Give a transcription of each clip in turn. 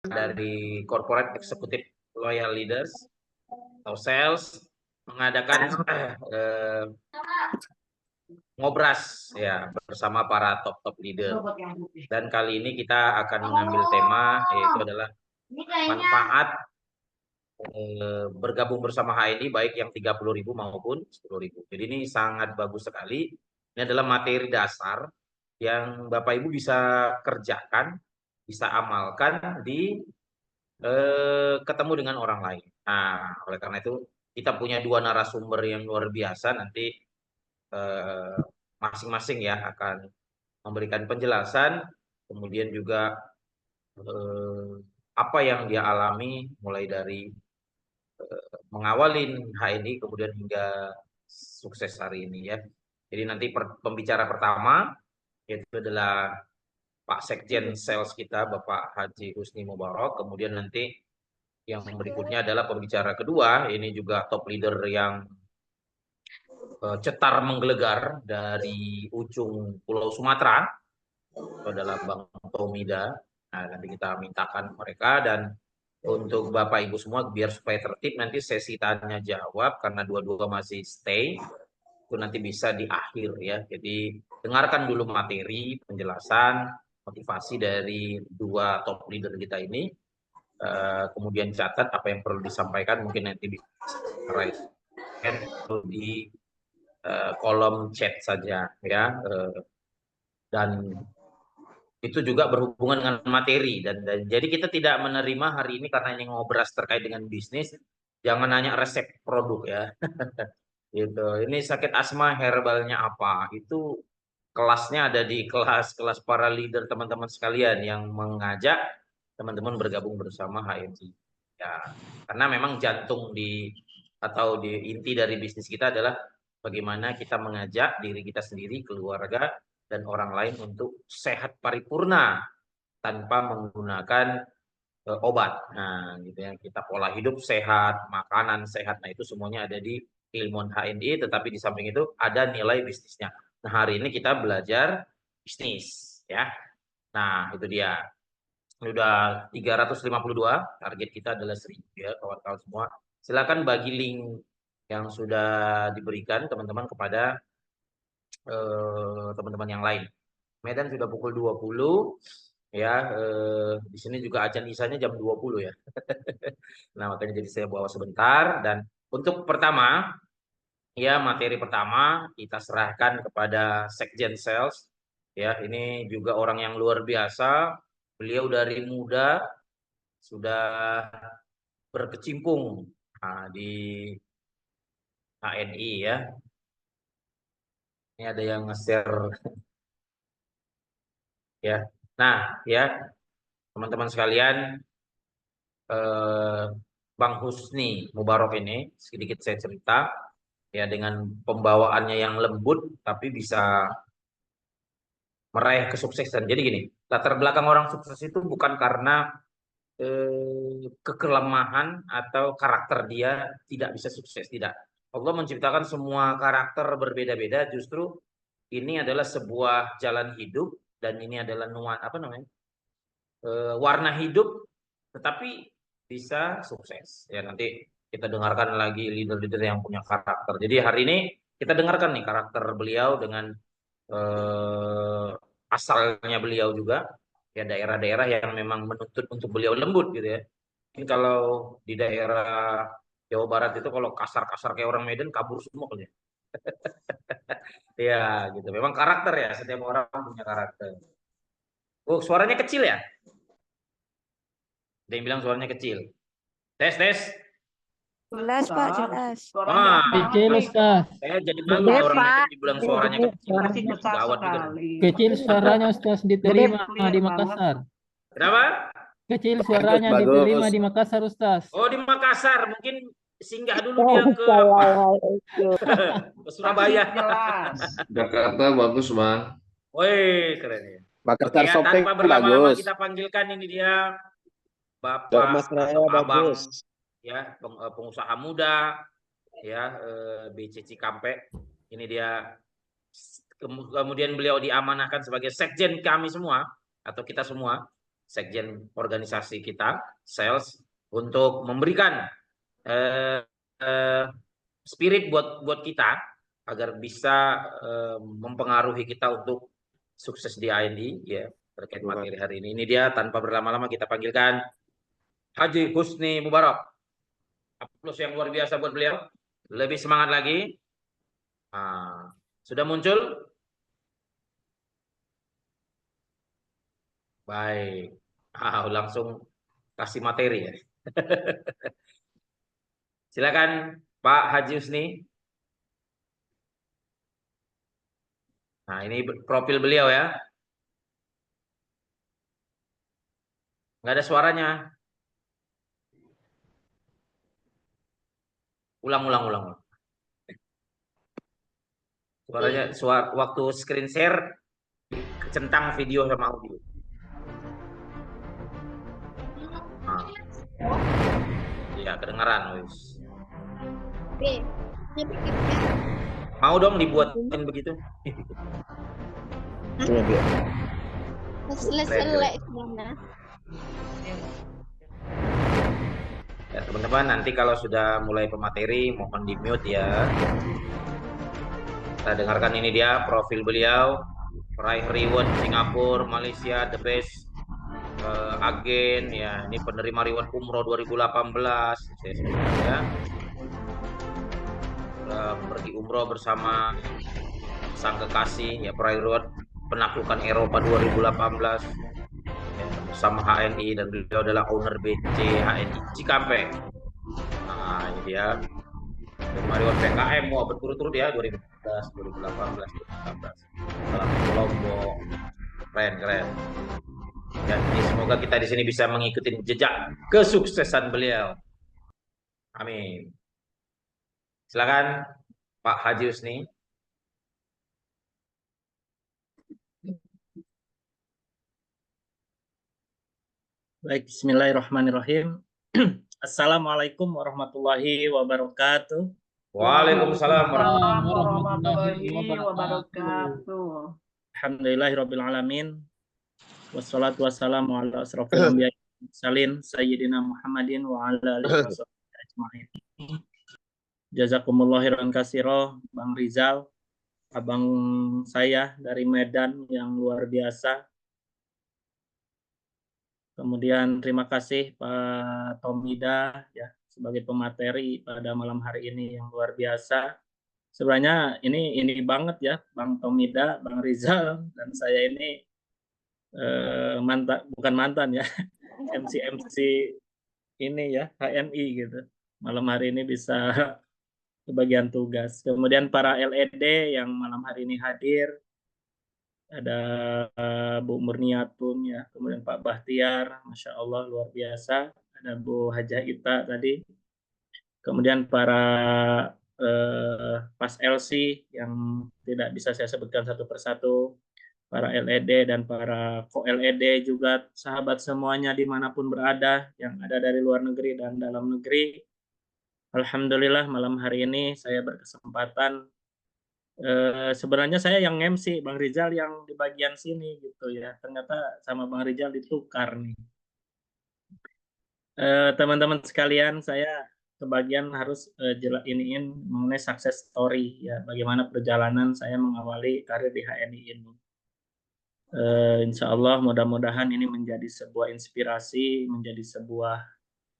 dari Corporate Executive Loyal Leaders atau sales mengadakan ngobras ya bersama para top leader. Dan kali ini kita akan mengambil tema yaitu adalah manfaat bergabung bersama HNI baik yang 30.000 maupun 10.000. Jadi ini sangat bagus sekali. Ini adalah materi dasar yang Bapak Ibu bisa kerjakan, bisa amalkan di ketemu dengan orang lain. Nah, oleh karena itu kita punya dua narasumber yang luar biasa nanti masing-masing ya akan memberikan penjelasan, kemudian juga apa yang dia alami mulai dari mengawalin HNI kemudian hingga sukses hari ini ya. Jadi nanti pembicara pertama yaitu adalah Pak Sekjen Sales kita Bapak Haji Husni Mubarak, kemudian nanti yang berikutnya adalah pembicara kedua, ini juga top leader yang cetar menggelegar dari ujung Pulau Sumatera, itu adalah Bang Tomida. Nah, nanti kita mintakan mereka dan untuk Bapak Ibu semua biar supaya tertib nanti sesi tanya jawab karena dua-dua masih stay itu nanti bisa di akhir ya. Jadi dengarkan dulu materi, penjelasan, motivasi dari dua top leader kita ini. Kemudian catat apa yang perlu disampaikan mungkin nanti bisa di kolom chat saja ya. Dan itu juga berhubungan dengan materi dan jadi kita tidak menerima hari ini karena ini ngobras terkait dengan bisnis, jangan nanya resep produk ya. Gitu. Ini sakit asma herbalnya apa? Itu kelasnya ada di kelas-kelas para leader teman-teman sekalian yang mengajak teman-teman bergabung bersama HMI. Ya, karena memang jantung atau di inti dari bisnis kita adalah bagaimana kita mengajak diri kita sendiri, keluarga dan orang lain untuk sehat paripurna tanpa menggunakan obat. Nah, gitu ya. Kita pola hidup sehat, makanan sehat. Nah, itu semuanya ada di Ilmuwan HNI, tetapi di samping itu ada nilai bisnisnya. Nah, hari ini kita belajar bisnis, ya. Nah, itu dia. Sudah 352, target kita adalah 1.000 ya, kawan-kawan semua. Silakan bagi link yang sudah diberikan teman-teman kepada teman-teman yang lain. Medan sudah pukul 20 ya, di sini juga ajan isanya jam 20 ya. Nah, makanya jadi saya bawa sebentar dan untuk pertama ya materi pertama kita serahkan kepada Sekjen Sales ya, ini juga orang yang luar biasa. Beliau dari muda sudah berkecimpung di HNI ya. Ini ada yang nge-share ya. Nah, ya teman-teman sekalian, Bang Husni Mubarak ini sedikit saya cerita ya dengan pembawaannya yang lembut tapi bisa meraih kesuksesan. Jadi gini, latar belakang orang sukses itu bukan karena kekelemahan atau karakter dia tidak bisa sukses, tidak. Allah menciptakan semua karakter berbeda-beda, justru ini adalah sebuah jalan hidup dan ini adalah nuan apa namanya? Warna hidup tetapi bisa sukses. Ya nanti kita dengarkan lagi leader-leader yang punya karakter. Jadi hari ini kita dengarkan nih karakter beliau dengan asalnya beliau juga ya daerah-daerah yang memang menuntut untuk beliau lembut gitu ya. Mungkin kalau di daerah Jawa Barat itu kalau kasar-kasar kayak orang Medan kabur semua kali ya. Ya gitu. Memang karakter ya, setiap orang punya karakter. Oh, suaranya kecil ya? Ada yang bilang suaranya kecil. Tes, tes. Jelas, Pak, jelas. Wah, Kecil, Ustaz. saya jadi malu Gede, orang Pak. Medan dibilang suaranya kecil. Masih besar Gawat juga. sekali. Kecil suaranya Ustaz diterima Clear di banget. Makassar. Kenapa? Kecil suaranya Bagus. diterima di Makassar, Ustaz. Oh, di Makassar. Mungkin singgah dulu dia ke apa? Ke Surabaya. Jelas. Jakarta bagus, Bang. Woi, keren ya. Makassar Oke, Shopping tanpa berlama-lama bagus. kita panggilkan ini dia Mas Bapak Raya atau Abang bagus. ya, pengusaha muda ya, BC Cikampek. Ini dia kemudian beliau diamanahkan sebagai sekjen kami semua atau kita semua sekjen organisasi kita, sales, untuk memberikan eh, eh, spirit buat kita agar bisa mempengaruhi kita untuk sukses di ANI ya terkait materi hari ini. Ini dia tanpa berlama-lama kita panggilkan Haji Husni Mubarak. Aplaus yang luar biasa buat beliau. Lebih semangat lagi. Nah, sudah muncul? Baik. Langsung kasih materi ya. Silakan Pak Haji Husni. Nah, ini profil beliau ya. Nggak ada suaranya. Ulang. Suaranya waktu screen share kecentang video sama audio. Nah. Ya, kedengaran, wis. Mau dong dibuatin begitu? Selek mana? Ya, teman-teman, nanti kalau sudah mulai pemateri mohon di mute ya. Kita dengarkan, ini dia profil beliau. Peraih reward Singapura, Malaysia, the best agen ya. Ini penerima reward umroh 2018. Saya sebutkan ya. Pergi umroh bersama sang kekasih ya, peraih reward penaklukan Eropa 2018 ya, bersama HNI, dan beliau adalah owner BC HNI Cikampek. Nah, ini dia reward PKM, wah berturut-turut ya, 2014, 2018, 2019 dalam Lombok, keren. Dan ini semoga kita di sini bisa mengikuti jejak kesuksesan beliau. Amin. Silakan Pak Haji Husni. Baik, bismillahirrahmanirrahim. Assalamualaikum warahmatullahi wabarakatuh. Waalaikumsalam warahmatullahi wabarakatuh. Alhamdulillahirabbil alamin. Wassalatu wassalamu ala asrofil anbiya'i wal mursalin sayyidina Muhammadin wa ala alihi washabbihi ajmain. Jazakumullah khairan katsira, Bang Rizal, abang saya dari Medan yang luar biasa. Kemudian terima kasih Pak Tomida ya sebagai pemateri pada malam hari ini yang luar biasa. Sebenarnya ini banget ya Bang Tomida, Bang Rizal, dan saya ini bukan mantan ya, MC ini ya HNI gitu. Malam hari ini bisa kebagian tugas. Kemudian para LED yang malam hari ini hadir, ada Bu Murniatun ya, kemudian Pak Bahtiar, Masya Allah luar biasa, ada Bu Hajah Ita tadi, kemudian para Pas LC yang tidak bisa saya sebutkan satu persatu, para LED dan para co-LED juga, sahabat semuanya dimanapun berada, yang ada dari luar negeri dan dalam negeri. Alhamdulillah malam hari ini saya berkesempatan, sebenarnya saya yang MC, Bang Rizal yang di bagian sini gitu ya. Ternyata sama Bang Rizal ditukar nih. Teman-teman sekalian, saya kebagian harus iniin mengenai success story ya, bagaimana perjalanan saya mengawali karir di HNI ini. Insya Allah mudah-mudahan ini menjadi sebuah inspirasi, menjadi sebuah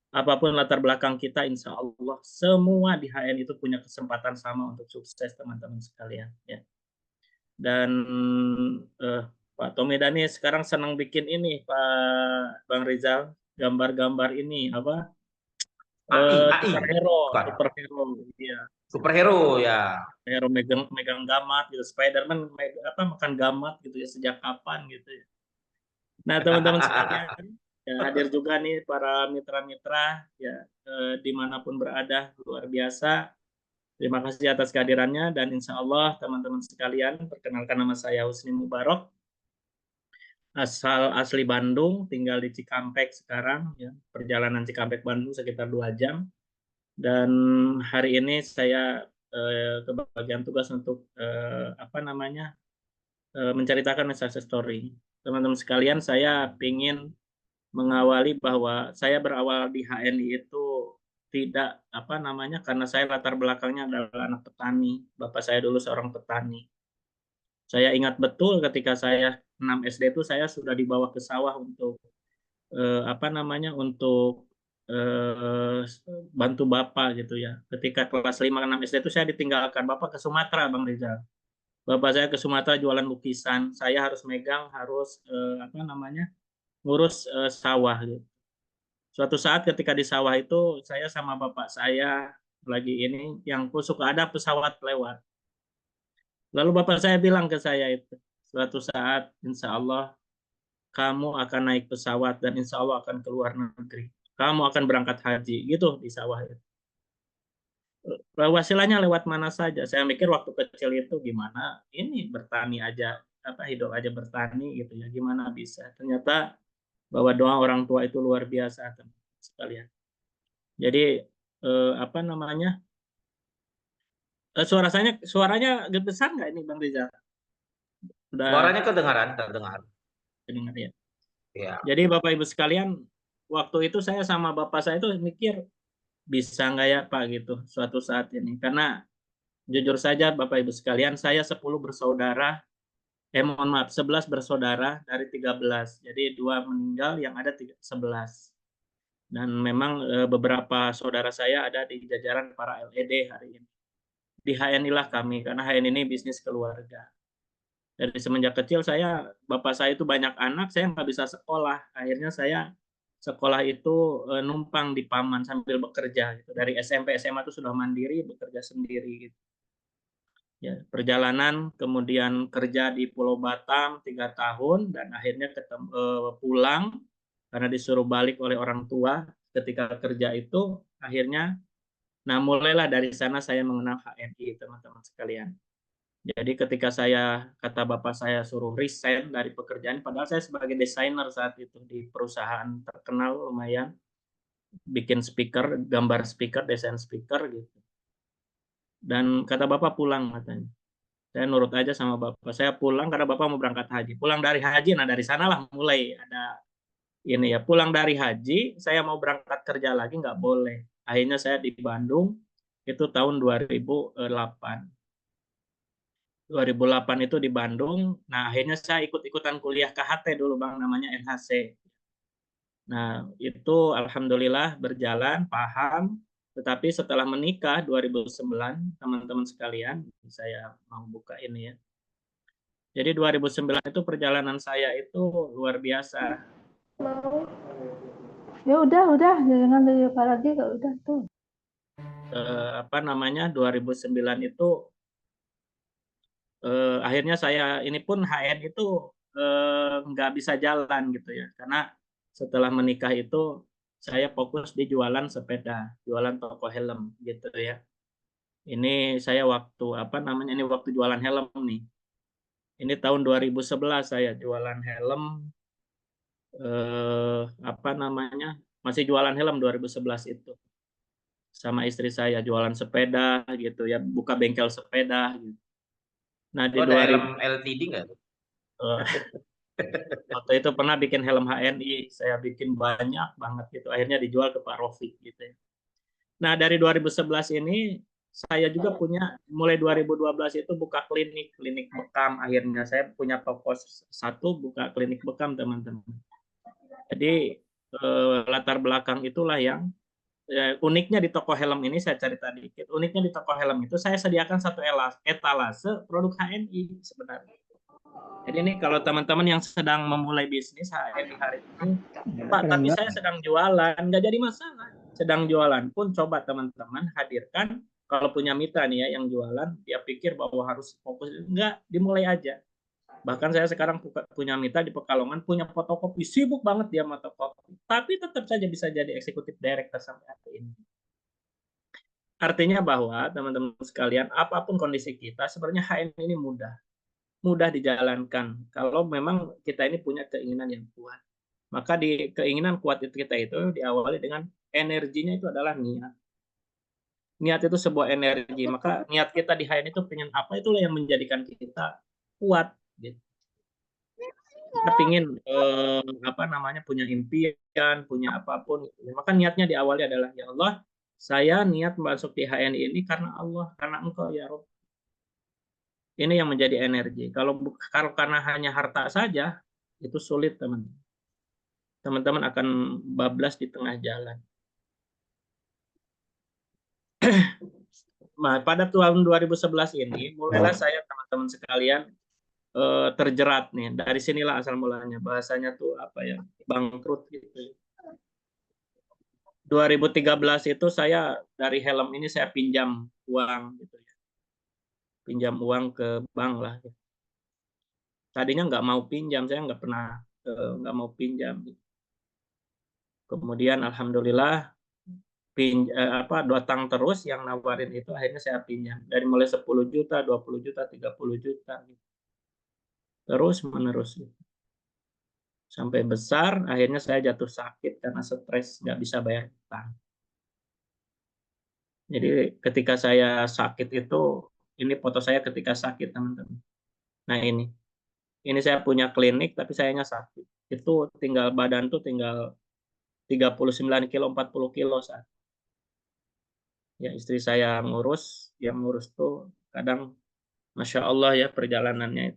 apapun latar belakang kita, insya Allah semua di HN itu punya kesempatan sama untuk sukses teman-teman sekalian ya. Dan Pak Tomida nih sekarang senang bikin ini Pak Bang Rizal, gambar-gambar ini apa? Superhero ya. Superhero ya. Superhero megang gamat gitu, Spiderman makan gamat gitu ya, sejak kapan gitu ya. Nah teman-teman sekalian, ya, hadir juga nih para mitra-mitra ya dimanapun berada, luar biasa. Terima kasih atas kehadirannya, dan insya Allah teman-teman sekalian, perkenalkan nama saya Husni Mubarak, asli Bandung, tinggal di Cikampek sekarang ya, perjalanan Cikampek Bandung sekitar 2 jam, dan hari ini saya kebagian tugas untuk menceritakan success story. Teman-teman sekalian, saya ingin mengawali bahwa saya berawal di HNI itu tidak karena saya latar belakangnya adalah anak petani. Bapak saya dulu seorang petani. Saya ingat betul ketika saya 6 SD itu saya sudah dibawa ke sawah untuk untuk bantu Bapak gitu ya. Ketika kelas 5 6 SD itu saya ditinggalkan Bapak ke Sumatera, Bang Rizal. Bapak saya ke Sumatera jualan lukisan, saya harus megang, harus ngurus sawah gitu. Suatu saat ketika di sawah itu saya sama bapak saya lagi ini yang suka ada pesawat lewat. Lalu bapak saya bilang ke saya itu, suatu saat insya Allah kamu akan naik pesawat dan insya Allah akan keluar negeri. Kamu akan berangkat haji gitu di sawah itu. Wasilanya lewat mana saja. Saya mikir waktu kecil itu gimana ini bertani aja hidup aja bertani gitu ya gimana bisa. Ternyata bahwa doa orang tua itu luar biasa sekalian. Jadi suaranya besar nggak ini Bang Rizal? Suaranya terdengar. Dengar ya. Ya. Jadi Bapak Ibu sekalian, waktu itu saya sama bapak saya itu mikir bisa nggak ya Pak gitu suatu saat ini. Karena jujur saja Bapak Ibu sekalian, saya 10 bersaudara, mohon maaf 11 bersaudara dari 13. Jadi 2 meninggal, yang ada 11. Dan memang beberapa saudara saya ada di jajaran para LED hari ini. Di HNI lah kami, karena HNI ini bisnis keluarga. Dari semenjak kecil bapak saya itu banyak anak, saya nggak bisa sekolah. Akhirnya saya sekolah itu numpang di paman sambil bekerja. Gitu. Dari SMP, SMA itu sudah mandiri, bekerja sendiri. Gitu. Ya, perjalanan, kemudian kerja di Pulau Batam 3 tahun, dan akhirnya pulang karena disuruh balik oleh orang tua. Ketika kerja itu, akhirnya, mulailah dari sana saya mengenal HNI, teman-teman sekalian. Jadi ketika kata bapak saya suruh resign dari pekerjaan, padahal saya sebagai desainer saat itu di perusahaan terkenal lumayan, bikin speaker, gambar speaker, desain speaker gitu. Dan kata bapak pulang katanya. Saya nurut aja sama bapak. Saya pulang karena bapak mau berangkat haji. Pulang dari haji, dari sanalah mulai ada ini ya. Pulang dari haji, saya mau berangkat kerja lagi nggak boleh. Akhirnya saya di Bandung, itu tahun 2008. 2008 itu di Bandung. Nah, akhirnya saya ikut-ikutan kuliah KHT dulu, Bang, namanya NHC. Nah, itu alhamdulillah berjalan, paham. Tetapi setelah menikah 2009, teman-teman sekalian, saya mau buka ini ya. Jadi 2009 itu perjalanan saya itu luar biasa. Ya udah, jangan lupa lagi kalau udah tuh. 2009 itu akhirnya saya ini pun HN itu nggak bisa jalan gitu ya, karena setelah menikah itu saya fokus di jualan sepeda, jualan toko helm gitu ya. Ini saya ini waktu jualan helm nih. Ini tahun 2011 saya jualan helm, masih jualan helm 2011 itu. Sama istri saya jualan sepeda gitu ya, buka bengkel sepeda gitu. Nah, di ada helm LTD nggak? Waktu itu pernah bikin helm HNI, saya bikin banyak banget gitu. Akhirnya dijual ke Pak Rofiq gitu ya. Nah, dari 2011 ini saya juga punya, mulai 2012 itu buka klinik bekam. Akhirnya saya punya toko satu, buka klinik bekam, teman-teman. Jadi latar belakang itulah yang uniknya di toko helm ini, saya cerita dikit. Uniknya di toko helm itu saya sediakan satu etalase produk HNI sebenarnya. Jadi ini kalau teman-teman yang sedang memulai bisnis HNI hari ini, Pak, tapi saya sedang jualan, nggak jadi masalah. Sedang jualan pun coba teman-teman hadirkan, kalau punya mitra nih ya yang jualan, dia pikir bahwa harus fokus, enggak, dimulai aja. Bahkan saya sekarang punya mitra di Pekalongan, punya fotokopi, sibuk banget dia fotokopi, tapi tetap saja bisa jadi eksekutif director sampai hari ini. Artinya bahwa teman-teman sekalian, apapun kondisi kita, sebenarnya HNI ini mudah dijalankan kalau memang kita ini punya keinginan yang kuat. Maka di keinginan kuat kita itu diawali dengan energinya itu adalah niat. Niat itu sebuah energi. Maka niat kita di HN itu pengen apa, itulah yang menjadikan kita kuat. Gitu. Kita pingin punya impian, punya apapun. Maka niatnya di awalnya adalah ya Allah, saya niat masuk di HNI ini karena Allah, karena Engkau ya Rob. Ini yang menjadi energi. Kalau karena hanya harta saja, itu sulit teman-teman. Teman-teman akan bablas di tengah jalan. Nah, pada tahun 2011 ini mulailah saya teman-teman sekalian terjerat nih. Dari sinilah asal mulanya, bahasanya tuh apa ya, bangkrut gitu. 2013 itu saya dari helm ini saya pinjam uang gitu ya. Pinjam uang ke bank lah. Tadinya nggak mau pinjam, saya nggak pernah nggak mau pinjam. Kemudian alhamdulillah datang terus yang nawarin itu, akhirnya saya pinjam. Dari mulai 10 juta, 20 juta, 30 juta gitu. Terus menerus gitu. Sampai besar, akhirnya saya jatuh sakit karena stres, nggak bisa bayar utang. Jadi ketika saya sakit itu, ini foto saya ketika sakit teman-teman. Nah ini saya punya klinik tapi sayanya sakit. Itu tinggal badan tuh tinggal 39 kilo, 40 kilo saat. Ya istri saya ngurus, yang ngurus tuh kadang Masya Allah ya perjalanannya.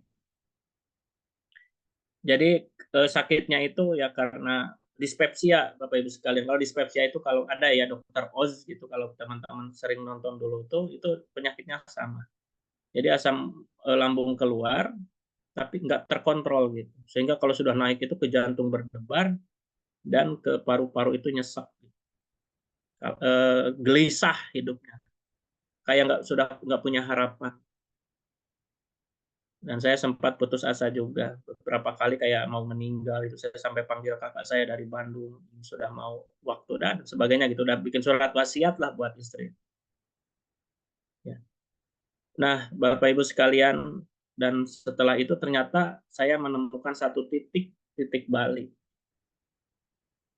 Jadi sakitnya itu ya karena dispepsia, Bapak Ibu sekalian. Kalau dispepsia itu kalau ada ya dokter Oz gitu, kalau teman-teman sering nonton dulu tuh, itu penyakitnya sama. Jadi asam lambung keluar, tapi nggak terkontrol gitu. Sehingga kalau sudah naik itu ke jantung berdebar dan ke paru-paru itu nyesek. Gelisah hidupnya. Kayak nggak punya harapan. Dan saya sempat putus asa juga beberapa kali kayak mau meninggal itu, saya sampai panggil kakak saya dari Bandung, sudah mau waktu dan sebagainya gitu, udah bikin surat wasiat lah buat istri. Ya. Nah Bapak Ibu sekalian, dan setelah itu ternyata saya menemukan satu titik balik.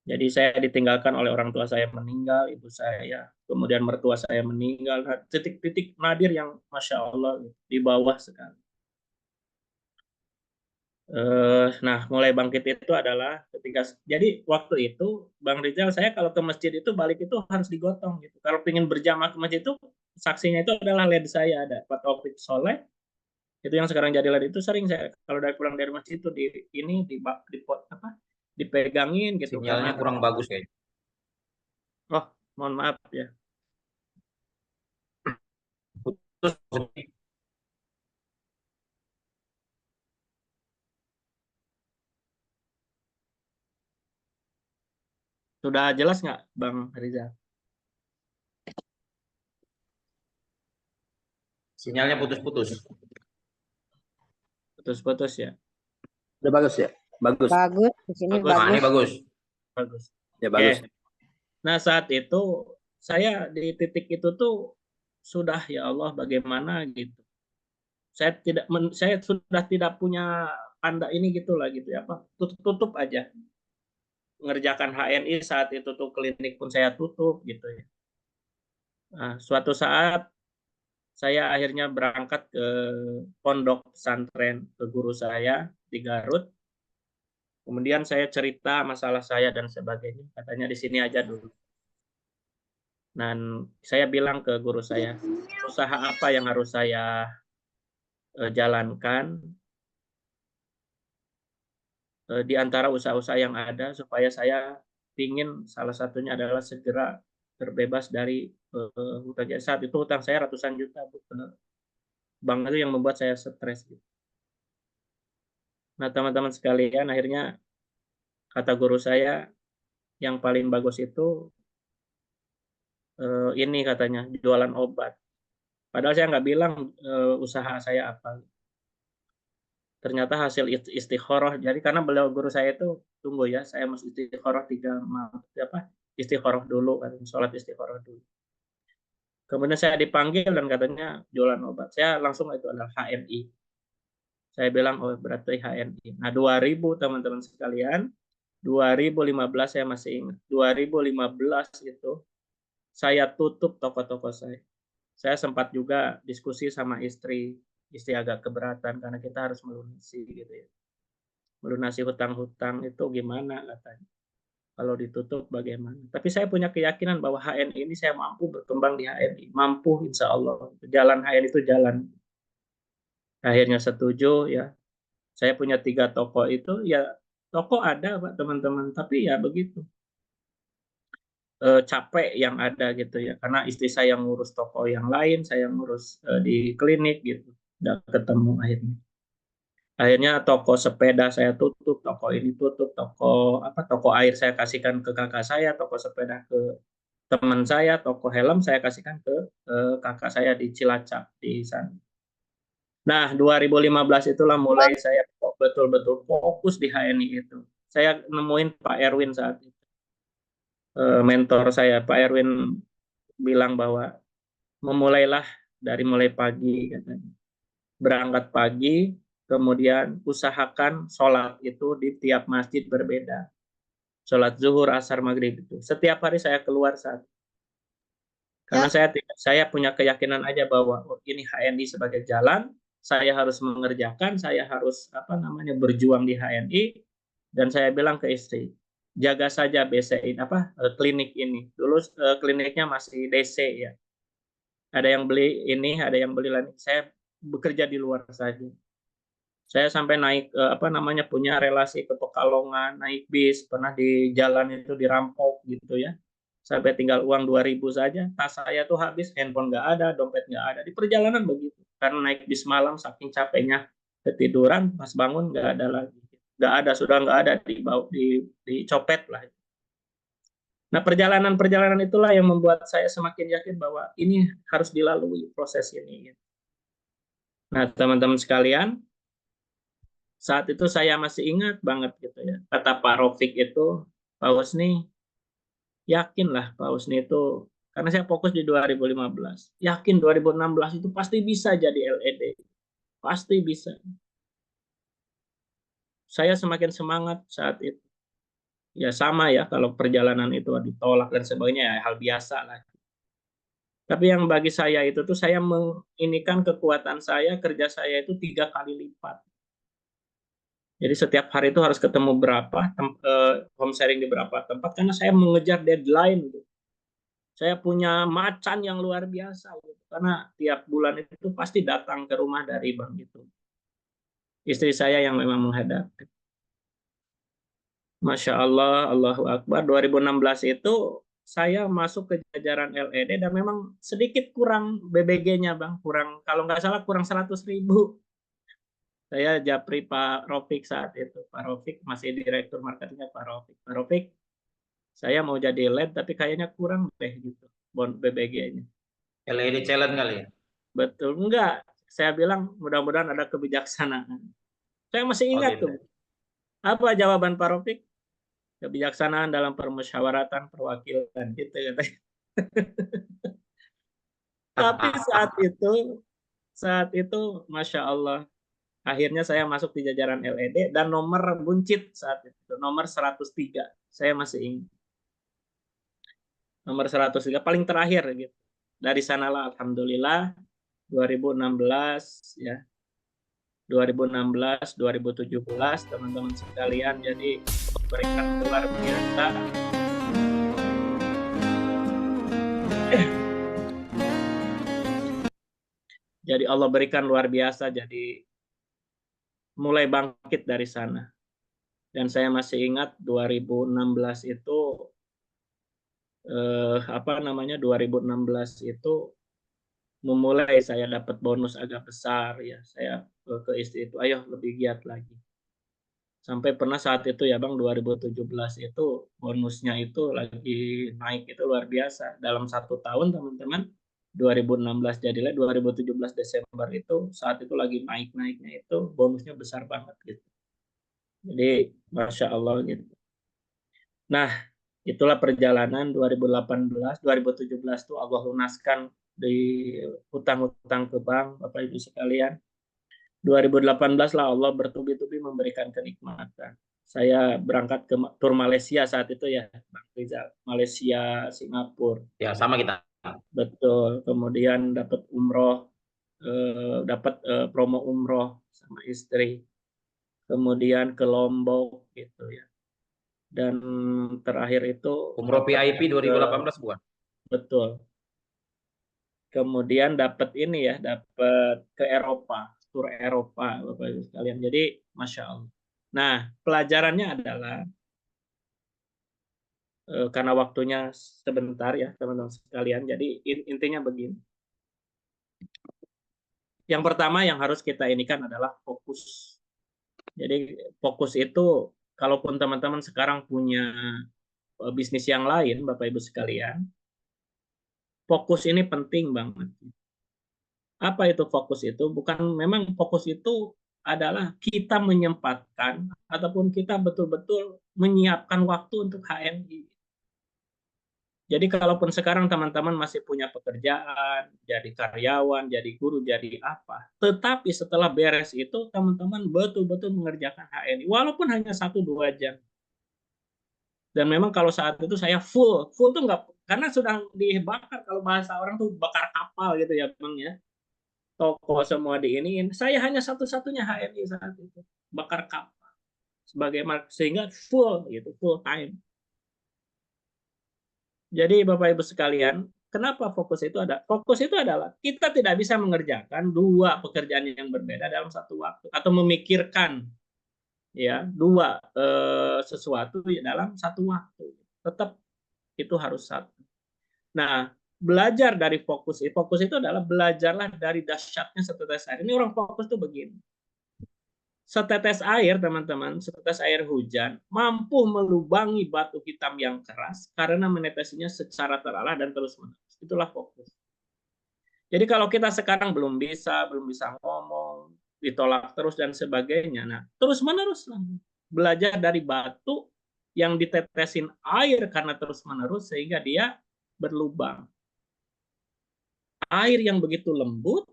Jadi saya ditinggalkan oleh orang tua saya meninggal, ibu saya, kemudian mertua saya meninggal, titik-titik nadir yang Masya Allah di bawah sekali. Nah, mulai bangkit itu adalah ketika, jadi waktu itu Bang Rizal, saya kalau ke masjid itu balik itu harus digotong gitu. Kalau ingin berjamaah ke masjid itu saksinya itu adalah LED saya, ada Pak Taufik Soleh, itu yang sekarang jadi LED itu sering saya kalau dari pulang dari masjid itu dipegangin gitu. Sinyalnya kurang bagus kayaknya. Oh, mohon maaf ya. Terus Sudah jelas nggak Bang Rizal? sinyalnya putus-putus. Putus-putus ya. Udah bagus ya? Bagus. Bagus, di sini Bagus. Nah, ini bagus. Bagus. Ya bagus. Oke. Nah, saat itu saya di titik itu tuh sudah ya Allah bagaimana gitu. Saya sudah tidak punya tanda ini gitulah gitu ya, apa? Tutup aja. Ngerjakan HNI saat itu tuh klinik pun saya tutup gitu ya. Nah, suatu saat saya akhirnya berangkat ke pondok pesantren ke guru saya di Garut. Kemudian saya cerita masalah saya dan sebagainya. Katanya di sini aja dulu. Dan saya bilang ke guru saya, usaha apa yang harus saya jalankan di antara usaha-usaha yang ada supaya saya ingin salah satunya adalah segera terbebas dari hutang. Saat itu hutang saya ratusan juta, bank itu yang membuat saya stres. Nah teman-teman sekalian, akhirnya kata guru saya yang paling bagus itu ini katanya jualan obat. Padahal saya nggak bilang usaha saya apa. Ternyata hasil istikharah. Jadi karena beliau guru saya itu tunggu ya, saya mesti istikharah istikharah dulu, sholat istikharah dulu. Kemudian saya dipanggil dan katanya jualan obat. Saya langsung itu adalah HNI. Saya bilang oh berarti HNI. Nah 2000 teman-teman sekalian, 2015 saya masih ingat. 2015 itu saya tutup toko-toko saya. Saya sempat juga diskusi sama istri agak keberatan karena kita harus melunasi gitu ya. melunasi hutang-hutang itu gimana katanya. Kalau ditutup bagaimana? Tapi saya punya keyakinan bahwa HNI ini saya mampu berkembang di HNI, mampu insya Allah. Jalan HNI itu jalan. Akhirnya setuju ya. Saya punya 3 toko itu ya, toko ada Pak teman-teman, tapi ya begitu. Capek yang ada gitu ya, karena istri saya ngurus toko yang lain, saya ngurus di klinik gitu, nggak ketemu akhirnya toko sepeda saya tutup, toko ini tutup, toko air saya kasihkan ke kakak saya, toko sepeda ke teman saya, toko helm saya kasihkan ke kakak saya di Cilacap di sana. Nah 2015 itulah mulai saya betul-betul fokus di HNI itu. Saya nemuin Pak Erwin saat itu. Mentor saya, Pak Erwin bilang bahwa mulai pagi katanya. Berangkat pagi, kemudian usahakan sholat itu di tiap masjid berbeda. Sholat zuhur, asar, maghrib itu. Setiap hari saya keluar saat. Karena saya punya keyakinan aja bahwa ini HNI sebagai jalan, saya harus mengerjakan, saya harus berjuang di HNI, dan saya bilang ke istri, jaga saja BCI klinik ini. Dulu kliniknya masih DC ya. Ada yang beli ini, ada yang beli lain. Saya bekerja di luar saja. Saya sampai naik punya relasi ke Pekalongan, naik bis, pernah di jalan itu dirampok gitu ya. Sampai tinggal uang 2.000 saja, tas saya tuh habis, handphone nggak ada, dompet nggak ada. Di perjalanan begitu, karena naik bis malam saking capeknya ketiduran, pas bangun nggak ada lagi. Sudah nggak ada, dicopet lah. Nah perjalanan-perjalanan itulah yang membuat saya semakin yakin bahwa ini harus dilalui proses ini. Nah teman-teman sekalian, saat itu saya masih ingat banget gitu ya, kata Pak Rofik itu, Pak Husni, yakinlah Pak Husni itu, karena saya fokus di 2015, yakin 2016 itu pasti bisa jadi LED, pasti bisa. Saya semakin semangat saat itu. Ya sama ya, kalau perjalanan itu ditolak dan sebagainya, ya hal biasa lah. Tapi yang bagi saya itu tuh, saya menginikan kekuatan saya, kerja saya itu 3 kali lipat. Jadi setiap hari itu harus ketemu home sharing di berapa tempat, karena saya mengejar deadline. Gitu. Saya punya macan yang luar biasa, gitu. Karena tiap bulan itu pasti datang ke rumah dari bank itu. Istri saya yang memang menghadapi. Masya Allah, Allahu Akbar, 2016 itu saya masuk ke jajaran LED dan memang sedikit kurang BBG-nya Bang, kalau nggak salah kurang 100.000. Saya japri Pak Rofik saat itu. Pak Rofik masih direktur marketingnya Pak Rofik. Pak Rofik, saya mau jadi LED tapi kayaknya kurang deh gitu BBG-nya. LED challenge kali ya? Betul, enggak. Saya bilang mudah-mudahan ada kebijaksanaan. Saya masih ingat gitu. tuh. Apa jawaban Pak Rofik? Kebijaksanaan dalam permusyawaratan perwakilan gitu katanya. Tapi saat itu Masya Allah, akhirnya saya masuk di jajaran LED dan nomor buncit saat itu, nomor 103. Saya masih ingat. Nomor 103 paling terakhir gitu. Dari sanalah alhamdulillah 2016 ya. 2016, 2017 teman-teman sekalian, jadi berikan luar biasa. Jadi Allah berikan luar biasa, jadi mulai bangkit dari sana. Dan saya masih ingat 2016 itu 2016 itu memulai saya dapat bonus agak besar ya. Saya ke istri itu, ayo lebih giat lagi. Sampai pernah saat itu ya Bang, 2017 itu bonusnya itu lagi naik, itu luar biasa. Dalam 1 tahun teman-teman, 2016 jadilah 2017 Desember itu, saat itu lagi naik-naiknya itu, bonusnya besar banget gitu. Jadi Masya Allah gitu. Nah, itulah perjalanan 2018, 2017 tuh Allah lunaskan di hutang-hutang ke bank, Bapak Ibu sekalian. 2018 lah Allah bertubi-tubi memberikan kenikmatan. Saya berangkat ke tur Malaysia saat itu ya, Bang Rizal. Malaysia, Singapura. Ya, sama kita. Betul. Kemudian dapat umroh, dapat promo umroh sama istri. kemudian ke Lombok gitu ya. Dan terakhir itu Umroh dapat VIP 2018 bukan? betul. Kemudian dapat ini ya, dapat ke Eropa, tur Eropa Bapak Ibu sekalian. Jadi Masya Allah. Nah, pelajarannya adalah karena waktunya sebentar ya teman-teman sekalian. Jadi intinya begini. Yang pertama yang harus kita inikan adalah fokus. Jadi fokus itu, kalaupun teman-teman sekarang punya bisnis yang lain, Bapak Ibu sekalian, fokus ini penting banget. Apa itu fokus itu? Bukan, memang fokus itu adalah kita menyempatkan ataupun kita betul-betul menyiapkan waktu untuk HMI. Jadi kalaupun sekarang teman-teman masih punya pekerjaan, jadi karyawan, jadi guru, jadi apa, tetapi setelah beres itu teman-teman betul-betul mengerjakan HNI, walaupun hanya 1-2 jam. Dan memang kalau saat itu saya full tuh nggak, karena sudah dibakar, kalau bahasa orang tuh bakar kapal gitu ya Bang ya. Toko semua diiniin, saya hanya satu-satunya HNI saat itu, bakar kapal. Sehingga full gitu, full time. Jadi Bapak Ibu sekalian, kenapa fokus itu ada? Fokus itu adalah kita tidak bisa mengerjakan 2 pekerjaan yang berbeda dalam satu waktu, atau memikirkan ya 2 sesuatu dalam satu waktu. Tetap itu harus satu. Nah, belajar dari fokus itu adalah belajarlah dari dahsyatnya setetes air. Ini orang fokus tuh begini. Setetes air, teman-teman, setetes air hujan mampu melubangi batu hitam yang keras karena menetesinya secara terarah dan terus-menerus. Itulah fokus. Jadi kalau kita sekarang belum bisa ngomong, ditolak terus dan sebagainya, nah terus-menerus belajar dari batu yang ditetesin air karena terus-menerus sehingga dia berlubang. Air yang begitu lembut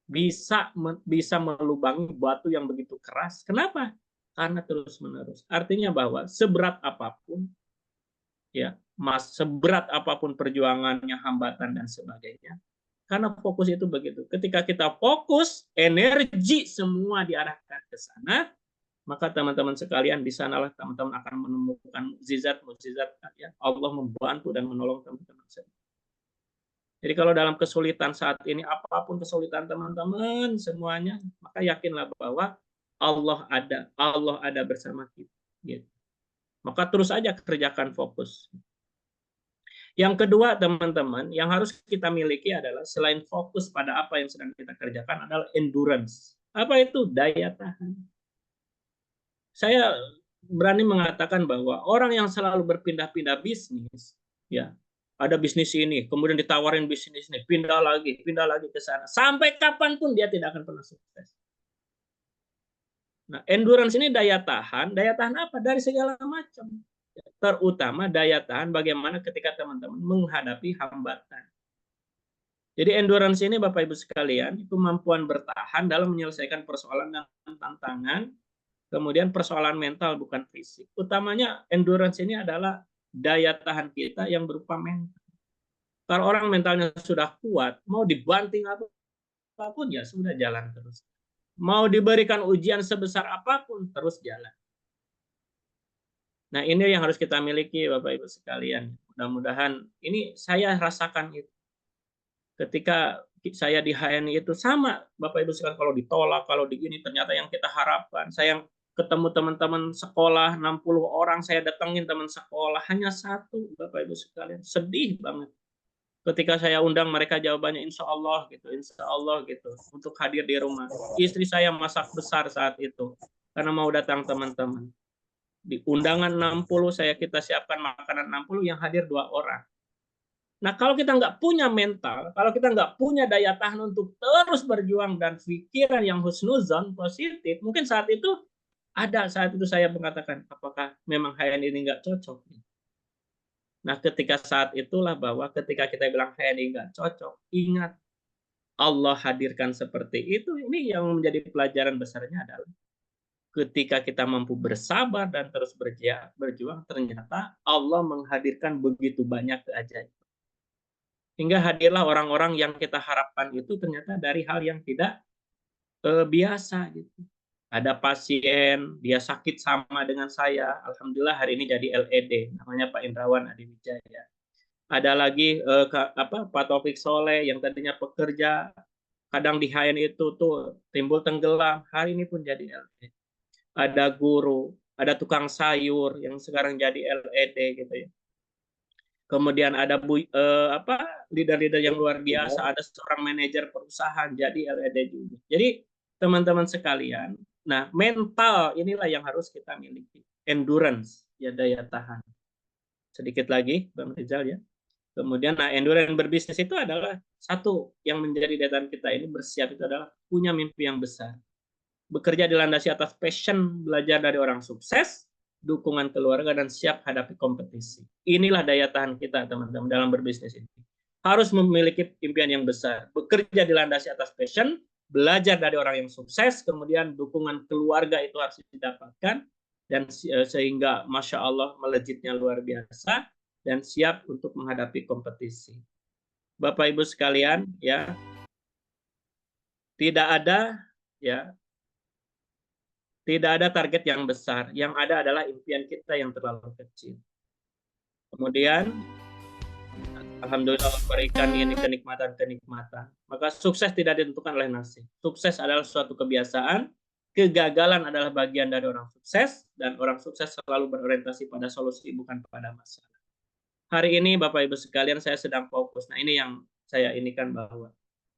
bisa melubangi batu yang begitu keras. Kenapa? Karena terus-menerus. Artinya bahwa seberat apapun, ya, seberat apapun perjuangannya, hambatan dan sebagainya, karena fokus itu begitu. Ketika kita fokus, energi semua diarahkan ke sana, maka teman-teman sekalian, di sanalah teman-teman akan menemukan mukjizat ya. Allah membantu dan menolong teman-teman sekalian. Jadi kalau dalam kesulitan saat ini, apapun kesulitan teman-teman semuanya, maka yakinlah bahwa Allah ada bersama kita. Gitu. Maka terus aja kerjakan fokus. Yang kedua teman-teman, yang harus kita miliki adalah selain fokus pada apa yang sedang kita kerjakan adalah endurance. Apa itu? Daya tahan. Saya berani mengatakan bahwa orang yang selalu berpindah-pindah bisnis, ya, ada bisnis ini, kemudian ditawarin bisnis ini, pindah lagi ke sana. Sampai kapanpun dia tidak akan pernah sukses. Nah, endurance ini daya tahan apa? Dari segala macam. Terutama daya tahan bagaimana ketika teman-teman menghadapi hambatan. Jadi endurance ini Bapak Ibu sekalian, itu kemampuan bertahan dalam menyelesaikan persoalan dan tantangan, kemudian persoalan mental bukan fisik. Utamanya endurance ini adalah daya tahan kita yang berupa mental. Kalau orang mentalnya sudah kuat, mau dibanting apapun ya sudah jalan terus. Mau diberikan ujian sebesar apapun terus jalan. Nah, ini yang harus kita miliki Bapak Ibu sekalian. Mudah-mudahan ini saya rasakan itu. Ketika saya di HNI itu sama Bapak Ibu sekalian, kalau ditolak, kalau digini ternyata yang kita harapkan. Saya ketemu teman-teman sekolah 60 orang, saya datangin teman sekolah hanya 1 Bapak Ibu sekalian. Sedih banget. Ketika saya undang mereka jawabannya insya Allah gitu untuk hadir di rumah. Istri saya masak besar saat itu karena mau datang teman-teman. Di undangan 60 kita siapkan makanan 60 yang hadir 2 orang. Nah kalau kita nggak punya mental, kalau kita nggak punya daya tahan untuk terus berjuang dan pikiran yang husnuzon positif, mungkin saat itu saya mengatakan apakah memang HNI ini nggak cocok. Nah, ketika saat itulah bahwa ketika kita bilang HNI nggak cocok, ingat Allah hadirkan seperti itu. Ini yang menjadi pelajaran besarnya adalah ketika kita mampu bersabar dan terus berjuang, ternyata Allah menghadirkan begitu banyak keajaiban. Hingga hadirlah orang-orang yang kita harapkan itu ternyata dari hal yang tidak biasa gitu. Ada pasien, dia sakit sama dengan saya. Alhamdulillah hari ini jadi LED, namanya Pak Indrawan Adiwijaya. Ada lagi Pak Taufik Soleh yang tadinya pekerja, kadang di HN itu tuh timbul tenggelam, hari ini pun jadi LED. Ada guru, ada tukang sayur yang sekarang jadi LED gitu ya. Kemudian ada leader-leader yang luar biasa, ada seorang manajer perusahaan jadi LED juga. Jadi teman-teman sekalian, nah mental inilah yang harus kita miliki, endurance ya, daya tahan. Sedikit lagi Bang Rizal ya. Kemudian endurance berbisnis itu adalah satu yang menjadi daya tahan kita ini bersiap itu adalah punya mimpi yang besar. Bekerja dilandasi atas passion, belajar dari orang sukses, dukungan keluarga, dan siap hadapi kompetisi. Inilah daya tahan kita, teman-teman, dalam berbisnis ini. Harus memiliki impian yang besar. Bekerja dilandasi atas passion, belajar dari orang yang sukses, kemudian dukungan keluarga itu harus didapatkan, dan sehingga Masya Allah melejitnya luar biasa, dan siap untuk menghadapi kompetisi. Bapak Ibu sekalian, ya, tidak ada target yang besar, yang ada adalah impian kita yang terlalu kecil. Kemudian, alhamdulillah berikan ini kenikmatan-kenikmatan. Maka sukses tidak ditentukan oleh nasib. Sukses adalah suatu kebiasaan, kegagalan adalah bagian dari orang sukses, dan orang sukses selalu berorientasi pada solusi, bukan pada masalah. Hari ini Bapak Ibu sekalian saya sedang fokus. Nah ini yang saya inikan bahwa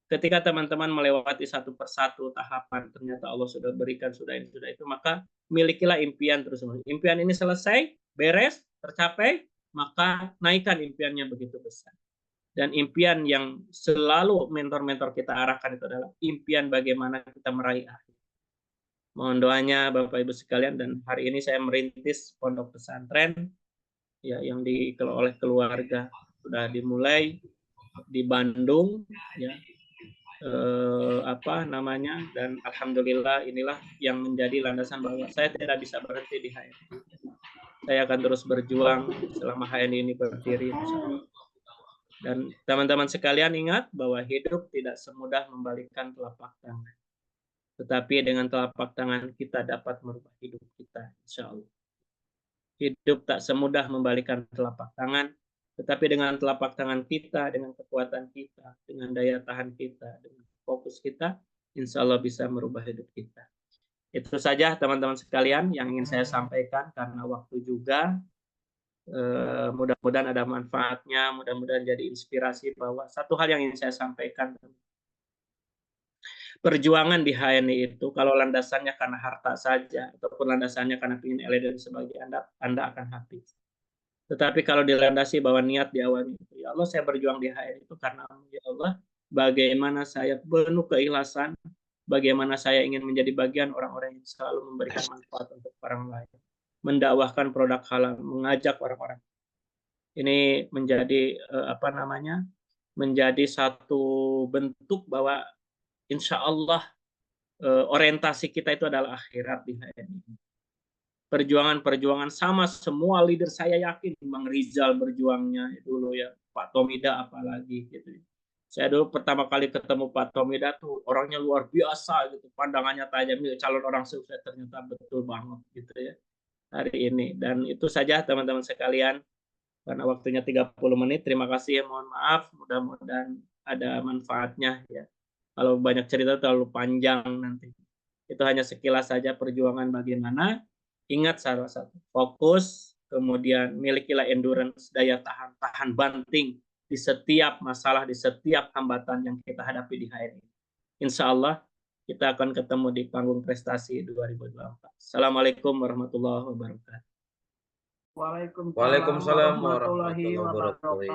ketika teman-teman melewati satu persatu tahapan, ternyata Allah sudah berikan, sudah ini, sudah itu, maka milikilah impian terus-menerus. Impian ini selesai, beres, tercapai, maka naikkan impiannya begitu besar. Dan impian yang selalu mentor-mentor kita arahkan itu adalah impian bagaimana kita meraih akhir. Mohon doanya Bapak Ibu sekalian, dan hari ini saya merintis pondok pesantren ya yang dikelola oleh keluarga. Sudah dimulai di Bandung ya. Dan alhamdulillah inilah yang menjadi landasan bahwa saya tidak bisa berhenti di HNI. Saya akan terus berjuang selama HNI ini berdiri. Dan teman-teman sekalian ingat bahwa hidup tidak semudah membalikkan telapak tangan. Tetapi dengan telapak tangan kita dapat merubah hidup kita, insya Allah. Hidup tak semudah membalikkan telapak tangan, tetapi dengan telapak tangan kita, dengan kekuatan kita, dengan daya tahan kita, dengan fokus kita, insya Allah bisa merubah hidup kita. Itu saja teman-teman sekalian yang ingin saya sampaikan, karena waktu juga. Mudah-mudahan ada manfaatnya, mudah-mudahan jadi inspirasi bahwa satu hal yang ingin saya sampaikan, perjuangan di HNI itu kalau landasannya karena harta saja, ataupun landasannya karena ingin LED dan sebagainya, Anda akan habis. Tetapi kalau dilandasi bahwa niat di awalnya itu, ya Allah saya berjuang di HNI itu karena ya Allah, bagaimana saya penuh keikhlasan, bagaimana saya ingin menjadi bagian orang-orang yang selalu memberikan manfaat untuk orang lain, mendakwahkan produk halal, mengajak orang-orang. Ini menjadi menjadi satu bentuk bahwa insya Allah orientasi kita itu adalah akhirat di HNI. Perjuangan-perjuangan sama semua leader, saya yakin Bang Rizal berjuangnya dulu ya, Pak Tomida apalagi gitu. Saya dulu pertama kali ketemu Pak Tomida tuh orangnya luar biasa gitu, pandangannya tajam, calon orang sukses, ternyata betul banget gitu ya hari ini. Dan itu saja teman-teman sekalian, karena waktunya 30 menit. Terima kasih, mohon maaf, mudah-mudahan ada manfaatnya ya. Kalau banyak cerita terlalu panjang nanti. Itu hanya sekilas saja perjuangan bagaimana. Ingat salah satu, fokus, kemudian milikilah endurance, daya tahan, tahan banting di setiap masalah, di setiap hambatan yang kita hadapi di HNI. Insya Allah kita akan ketemu di panggung prestasi 2024. Assalamualaikum warahmatullahi wabarakatuh. Waalaikumsalam warahmatullahi wabarakatuh.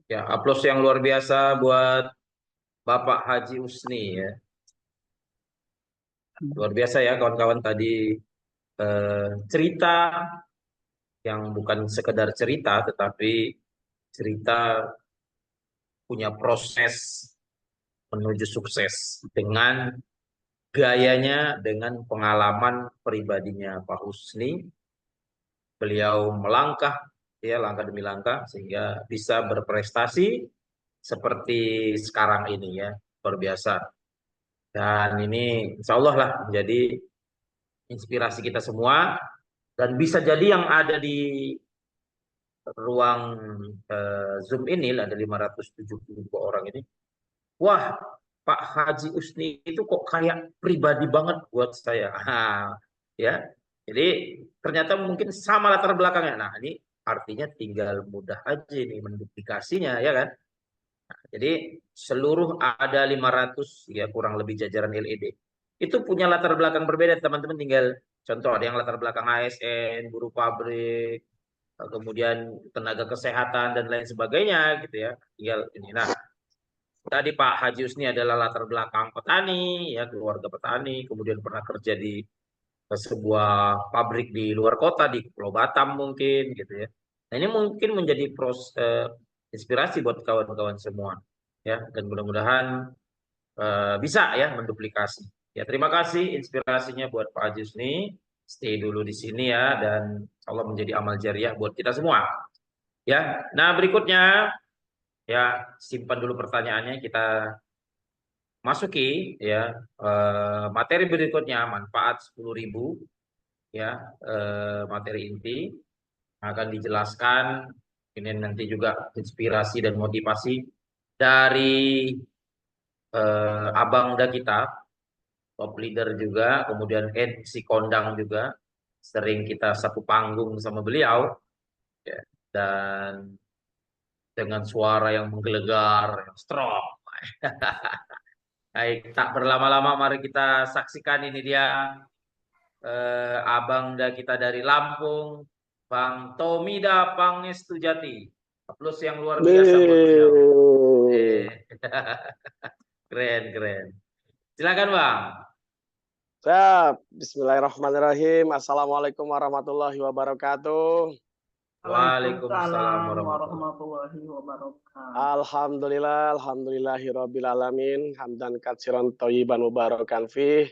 Ya, aplaus yang luar biasa buat Bapak Haji Usni ya. Luar biasa ya kawan-kawan, tadi cerita yang bukan sekedar cerita, tetapi cerita punya proses menuju sukses dengan gayanya, dengan pengalaman pribadinya Pak Husni. Beliau melangkah ya, langkah demi langkah sehingga bisa berprestasi seperti sekarang ini ya, luar biasa. Dan ini insya Allah lah menjadi inspirasi kita semua. Dan bisa jadi yang ada di ruang Zoom ini, ada 572 orang ini. Wah, Pak Haji Usni itu kok kayak pribadi banget buat saya. Ya, jadi ternyata mungkin sama latar belakangnya. Nah, ini artinya tinggal mudah aja nih menduplikasinya, ya kan? Nah, jadi seluruh ada 500 ya kurang lebih jajaran LED. Itu punya latar belakang berbeda, teman-teman. Tinggal contoh ada yang latar belakang ASN, buruh pabrik, kemudian tenaga kesehatan dan lain sebagainya gitu ya. Tinggal ini. Nah, tadi Pak Haji Usni adalah latar belakang petani, ya keluarga petani, kemudian pernah kerja di sebuah pabrik di luar kota di Pulau Batam mungkin gitu ya. Nah ini mungkin menjadi inspirasi buat kawan-kawan semua ya dan mudah-mudahan bisa ya menduplikasi. Ya terima kasih inspirasinya buat Pak Haji Usni. Stay dulu di sini ya dan Allah menjadi amal jariah buat kita semua. Ya. Nah berikutnya ya simpan dulu pertanyaannya kita masuki ya materi berikutnya manfaat 10.000 ya materi inti akan dijelaskan ini nanti juga inspirasi dan motivasi dari abangda kita top leader juga kemudian MC kondang juga sering kita satu panggung sama beliau ya, dan dengan suara yang menggelegar yang strong. Baik, tak berlama-lama mari kita saksikan ini dia abangda kita dari Lampung, Bang Tomida Pangestujati. Aplaus yang luar biasa buat beliau. Keren, keren. Silakan Bang. Siap. Bismillahirrahmanirrahim. Assalamualaikum warahmatullahi wabarakatuh. Waalaikumsalam warahmatullahi wabarakatuh. Alhamdulillah, alhamdulillahirabbil alamin. Hamdan katsiran thayyiban mubarakan fih.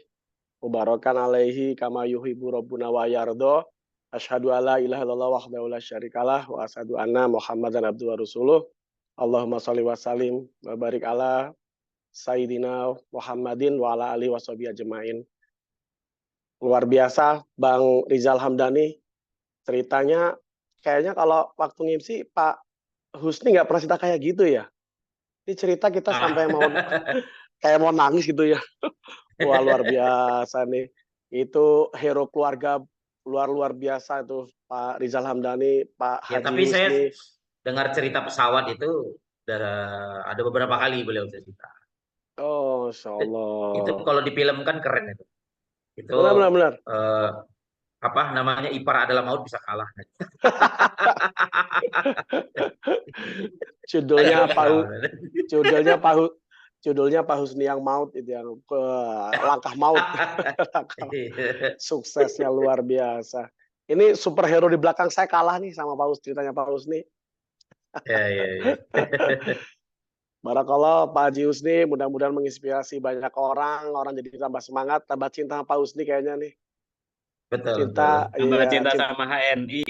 Mubarakan alaihi kama yuhibbu rabbuna wa yardo. Asyhadu alla ilaha illallah wahdahu la syarikalah wa asyhadu anna Muhammadan abduhu wa rasuluh. Allahumma shalli wa sallim wa barik ala Sayyidina Muhammadin wa ala alihi washabihi ajmain. Luar biasa Bang Rizal Hamdani. Ceritanya kayaknya kalau waktu ngimsi Pak Husni nggak pernah cerita kayak gitu ya. Ini cerita kita sampai mau kayak mau nangis gitu ya. Wah luar biasa nih. Itu hero keluarga luar biasa itu Pak Rizal Hamdani, Pak Haji tapi Husni. saya dengar cerita pesawat itu ada beberapa kali beliau cerita. Oh, Insya Allah. Itu kalau difilmkan keren itu. Itu benar. Apa namanya ipar adalah maut bisa kalah. Judulnya Pak Husni yang maut itu yang langkah maut. Suksesnya luar biasa. Ini superhero di belakang saya kalah nih sama Pak Husni, ceritanya Pak Husni. Ya. Barakallah Pak Haji Husni, mudah-mudahan menginspirasi banyak orang jadi tambah semangat, tambah cinta sama Pak Husni kayaknya nih. Betul. Cinta sama HNI.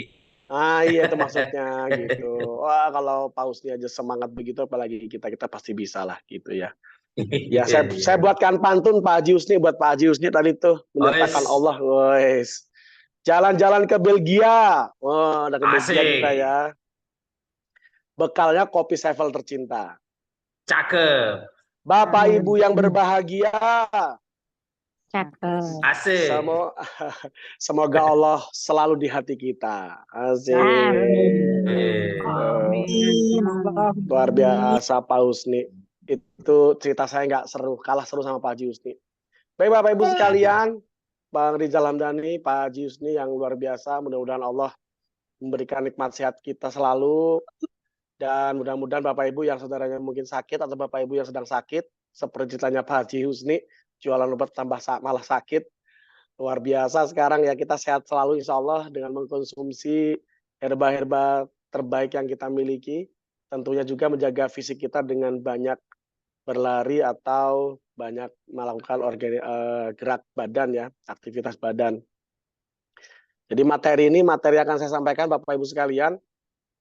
Iya itu maksudnya gitu. Wah kalau Pak Husni aja semangat begitu, apalagi kita pasti bisa lah gitu ya. Ya saya buatkan pantun Pak Haji Husni buat Pak Haji Husni tadi tuh menyatakan Allah, guys. Jalan-jalan ke Belgia, dari Belgia kita ya. Bekalnya kopi Sevel tercinta. Cakep. Bapak Ibu yang berbahagia. Cakep. Asik. Semoga Allah selalu di hati kita. Asik. Amin. Luar biasa Pak Husni. Itu cerita saya nggak seru, kalah seru sama Pak Haji Husni. Baik Bapak Ibu sekalian, Bang Rizal Hamdani, Pak Haji Husni yang luar biasa. Mudah-mudahan Allah memberikan nikmat sehat kita selalu. Dan mudah-mudahan Bapak Ibu yang saudaranya mungkin sakit atau Bapak Ibu yang sedang sakit, seperti ceritanya Pak Haji Husni, jualan obat tambah malah sakit. Luar biasa sekarang ya kita sehat selalu insya Allah dengan mengkonsumsi herba-herba terbaik yang kita miliki. Tentunya juga menjaga fisik kita dengan banyak berlari atau banyak melakukan gerak badan ya, aktivitas badan. Jadi materi yang akan saya sampaikan Bapak Ibu sekalian.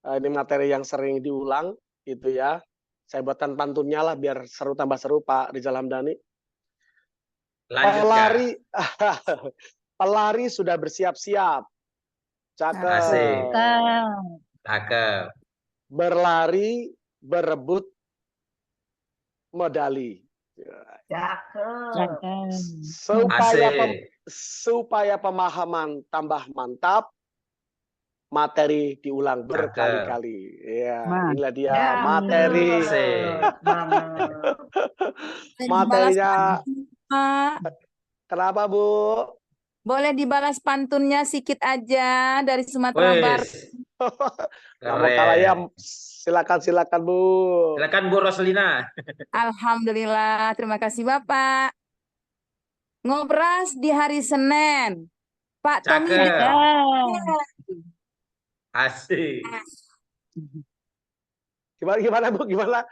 Ini materi yang sering diulang gitu ya. Saya buatkan pantunnya lah biar seru tambah seru Pak Rizal Hamdani. Lanjut, Kak. Pelari, pelari sudah bersiap-siap. Cakep. Asik. Cakep. Berlari, berebut medali. Cakep. Supaya pemahaman tambah mantap, materi diulang berkali-kali. Ya, inilah dia materi. Materinya. Pak, Kenapa, Bu? boleh dibalas pantunnya sedikit aja dari Sumatera Barat. Nggak mau kalah ya. Silakan Bu. Silakan Bu Roslina. Alhamdulillah, terima kasih Bapak. Ngobras di hari Senin. Pak Tommy. Cakep. Asik. Gimana Bu? Gimana?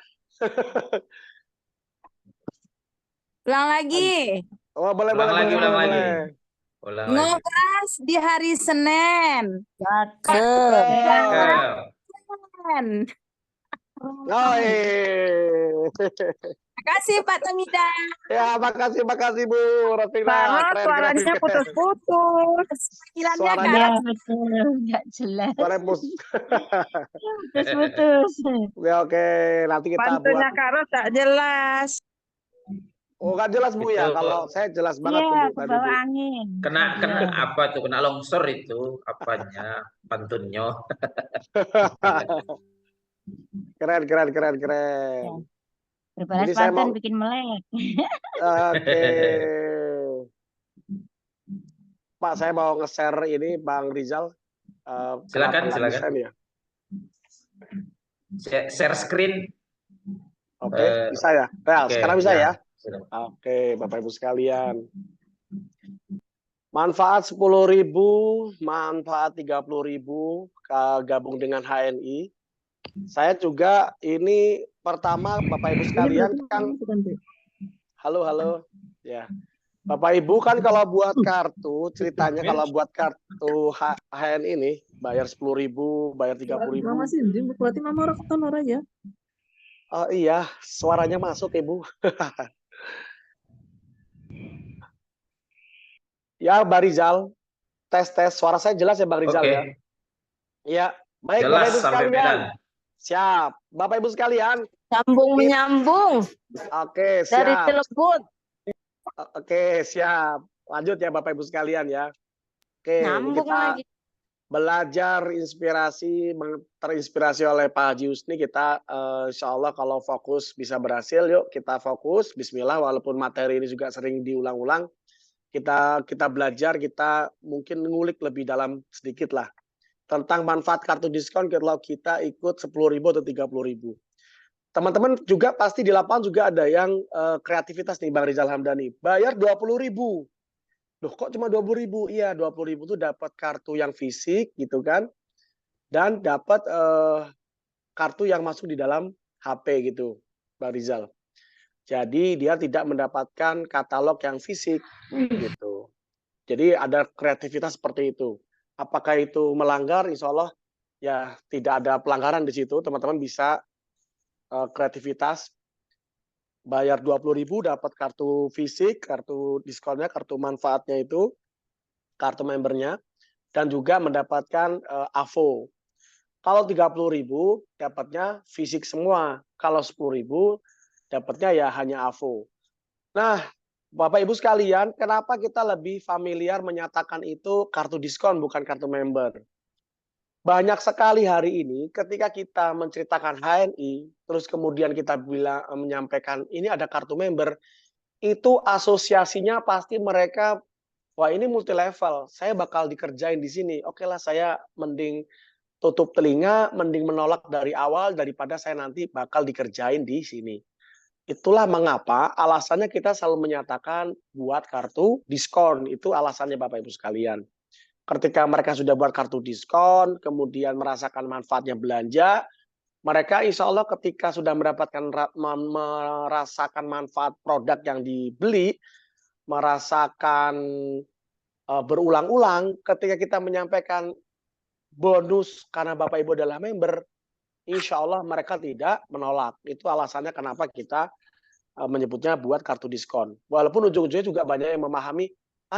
Ulang lagi. Oh, boleh. Ulang lagi. Ulang lagi. Ngobras di hari Senin. Cakep. Oh, Terima kasih Pak Tomida. ya, makasih Bu Rafina. Karena Keren, suaranya keren. putus-putus. Panggilannya Suaranya Kak. Betul, nggak jelas. Suara Putus-putus. Oke, nanti kita Pantunnya buat. Karo tak jelas. Oh, nggak jelas Bu ya. Itu. Kalau saya jelas banget tuh, Iya, Bu, ke tadi, bawah Bu. angin. Kena apa tuh? Kena longsor itu apanya? Pantunnya. Keren. Berbalas Ini saya pantun mau- bikin melek. Oke. Pak, saya mau nge-share ini Bang Rizal. Silakan, kenapa nggak silakan. desain ya? Share screen. Oke, bisa ya? Nah, Oke, sekarang bisa ya? Silakan. Oke, Bapak Ibu sekalian. Manfaat 10.000, manfaat 30.000 gabung dengan HNI. Saya juga ini pertama Bapak Ibu sekalian kan halo. Ya. Bapak Ibu kan kalau buat kartu, ceritanya kalau buat kartu HNI ini bayar 10.000, bayar 30.000. Oh iya, suaranya masuk Ibu. Ya, Bang Rizal. Tes. Suara saya jelas ya, Bang Rizal Oke. ya? Iya. Baik, Jelas Bapak Ibu sampai sekalian. Medan. Siap. Bapak Ibu sekalian. Sambung menyambung Oke, dari siap. Cilebut. Oke, siap. Lanjut ya Bapak Ibu sekalian ya. Oke, ini Nyambung kita lagi. belajar terinspirasi oleh Pak Haji Husni. Kita insya Allah kalau fokus bisa berhasil. Yuk kita fokus. Bismillah, walaupun materi ini juga sering diulang-ulang. Kita belajar, kita mungkin ngulik lebih dalam sedikit lah. Tentang manfaat kartu diskon kalau kita ikut 10.000 atau 30.000. Teman-teman juga pasti di lapangan juga ada yang kreativitas nih Bang Rizal Hamdani. Bayar 20.000. Loh kok cuma 20.000? Iya, 20.000 itu dapat kartu yang fisik gitu kan. Dan dapat kartu yang masuk di dalam HP gitu, Bang Rizal. Jadi dia tidak mendapatkan katalog yang fisik gitu. Jadi ada kreativitas seperti itu. Apakah itu melanggar? Insya Allah ya tidak ada pelanggaran di situ. Teman-teman bisa kreativitas, bayar 20.000 dapat kartu fisik, kartu diskonnya, kartu manfaatnya itu, kartu membernya, dan juga mendapatkan AVO. Kalau 30.000 dapatnya fisik semua. Kalau 10.000 dapatnya ya hanya AVO. Nah, Bapak Ibu sekalian, kenapa kita lebih familiar menyatakan itu kartu diskon bukan kartu member? Banyak sekali hari ini ketika kita menceritakan HNI, terus kemudian kita menyampaikan ini ada kartu member, itu asosiasinya pasti mereka, wah ini multi level, saya bakal dikerjain di sini. Oke lah, saya mending tutup telinga, mending menolak dari awal daripada saya nanti bakal dikerjain di sini. Itulah mengapa alasannya kita selalu menyatakan buat kartu diskon. Itu alasannya Bapak Ibu sekalian. Ketika mereka sudah buat kartu diskon, kemudian merasakan manfaatnya belanja, mereka insya Allah ketika sudah merasakan manfaat produk yang dibeli, merasakan berulang-ulang, ketika kita menyampaikan bonus karena Bapak Ibu adalah member, insya Allah mereka tidak menolak. Itu alasannya kenapa kita menyebutnya buat kartu diskon. Walaupun ujung-ujungnya juga banyak yang memahami,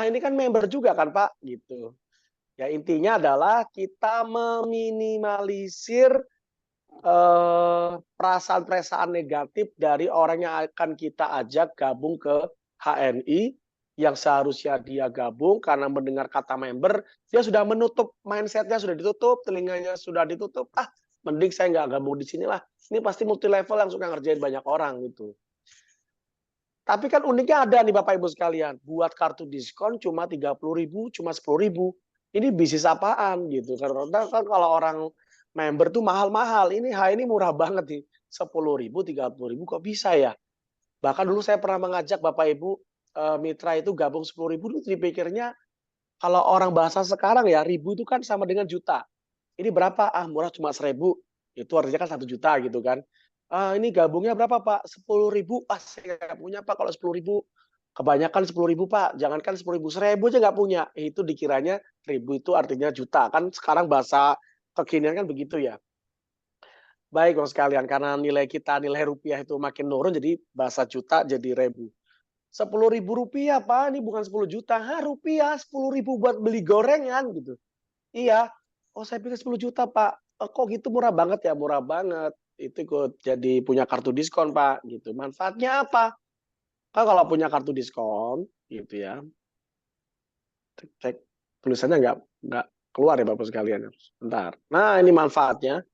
ini kan member juga kan Pak, gitu. Ya intinya adalah kita meminimalisir perasaan-perasaan negatif dari orang yang akan kita ajak gabung ke HNI, yang seharusnya dia gabung karena mendengar kata member, dia sudah menutup mindsetnya, sudah ditutup, telinganya sudah ditutup. Mending saya nggak gabung di sini lah. Ini pasti multi level yang suka ngerjain banyak orang gitu. Tapi kan uniknya ada nih Bapak Ibu sekalian, buat kartu diskon cuma 30.000, cuma 10.000. Ini bisnis apaan gitu? Karena kan kalau orang member tuh mahal-mahal. Ini murah banget nih. 10.000, 30.000 kok bisa ya? Bahkan dulu saya pernah mengajak Bapak Ibu mitra itu gabung 10.000, dulu dipikirnya kalau orang bahasa sekarang ya, 1.000 itu kan sama dengan juta. Ini berapa? Murah cuma 1.000. Itu artinya kan 1 juta gitu kan. Ini gabungnya berapa Pak? 10.000. Saya nggak punya Pak kalau 10.000. Kebanyakan 10.000 Pak. Jangankan 10.000, 1.000 aja nggak punya. Itu dikiranya 1.000 itu artinya juta. Kan sekarang bahasa kekinian kan begitu ya. Baik Bang sekalian, karena nilai rupiah itu makin turun, jadi bahasa juta jadi ribu. 10.000 rupiah Pak, ini bukan 10 juta. Rupiah 10.000 buat beli gorengan gitu. Iya. Saya pikir 10 juta Pak. Kok gitu murah banget ya? Murah banget. Itu ikut jadi punya kartu diskon Pak gitu. Manfaatnya apa? Kan kalau punya kartu diskon gitu ya. Cek tulisannya nggak keluar ya Bapak sekalian. Bentar. Nah, ini manfaatnya.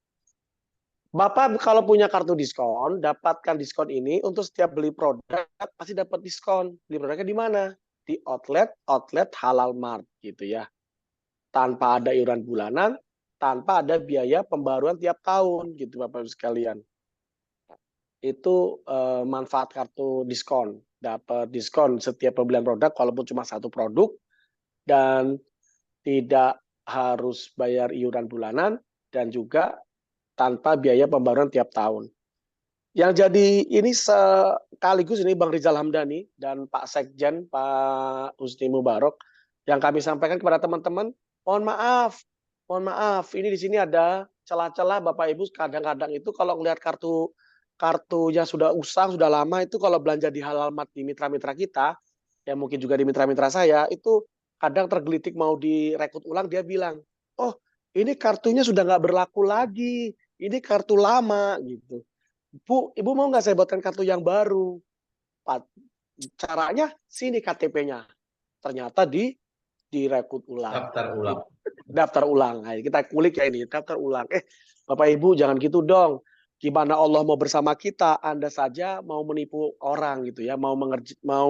Bapak kalau punya kartu diskon, dapatkan diskon ini untuk setiap beli produk pasti dapat diskon. Beli produknya di mana? Di outlet Halal Mart gitu ya. Tanpa ada iuran bulanan, tanpa ada biaya pembaruan tiap tahun gitu Bapak Ibu sekalian. Itu manfaat kartu diskon. Dapat diskon setiap pembelian produk walaupun cuma 1 produk, dan tidak harus bayar iuran bulanan, dan juga tanpa biaya pembaruan tiap tahun. Yang jadi ini sekaligus ini Bang Rizal Hamdani dan Pak Sekjen, Pak Husni Mubarok, yang kami sampaikan kepada teman-teman, mohon maaf, ini di sini ada celah-celah Bapak Ibu. Kadang-kadang itu kalau melihat kartunya sudah usang, sudah lama, itu kalau belanja di Halal Mart di mitra-mitra kita, ya mungkin juga di mitra-mitra saya, itu kadang tergelitik mau direkrut ulang, dia bilang, ini kartunya sudah nggak berlaku lagi, ini kartu lama gitu. Bu, Ibu mau nggak saya buatkan kartu yang baru? Caranya sini KTP-nya. Ternyata direkrut ulang. Daftar ulang. Nah, kita kulik ya ini, daftar ulang. Bapak Ibu jangan gitu dong. Gimana Allah mau bersama kita? Anda saja mau menipu orang gitu ya, mau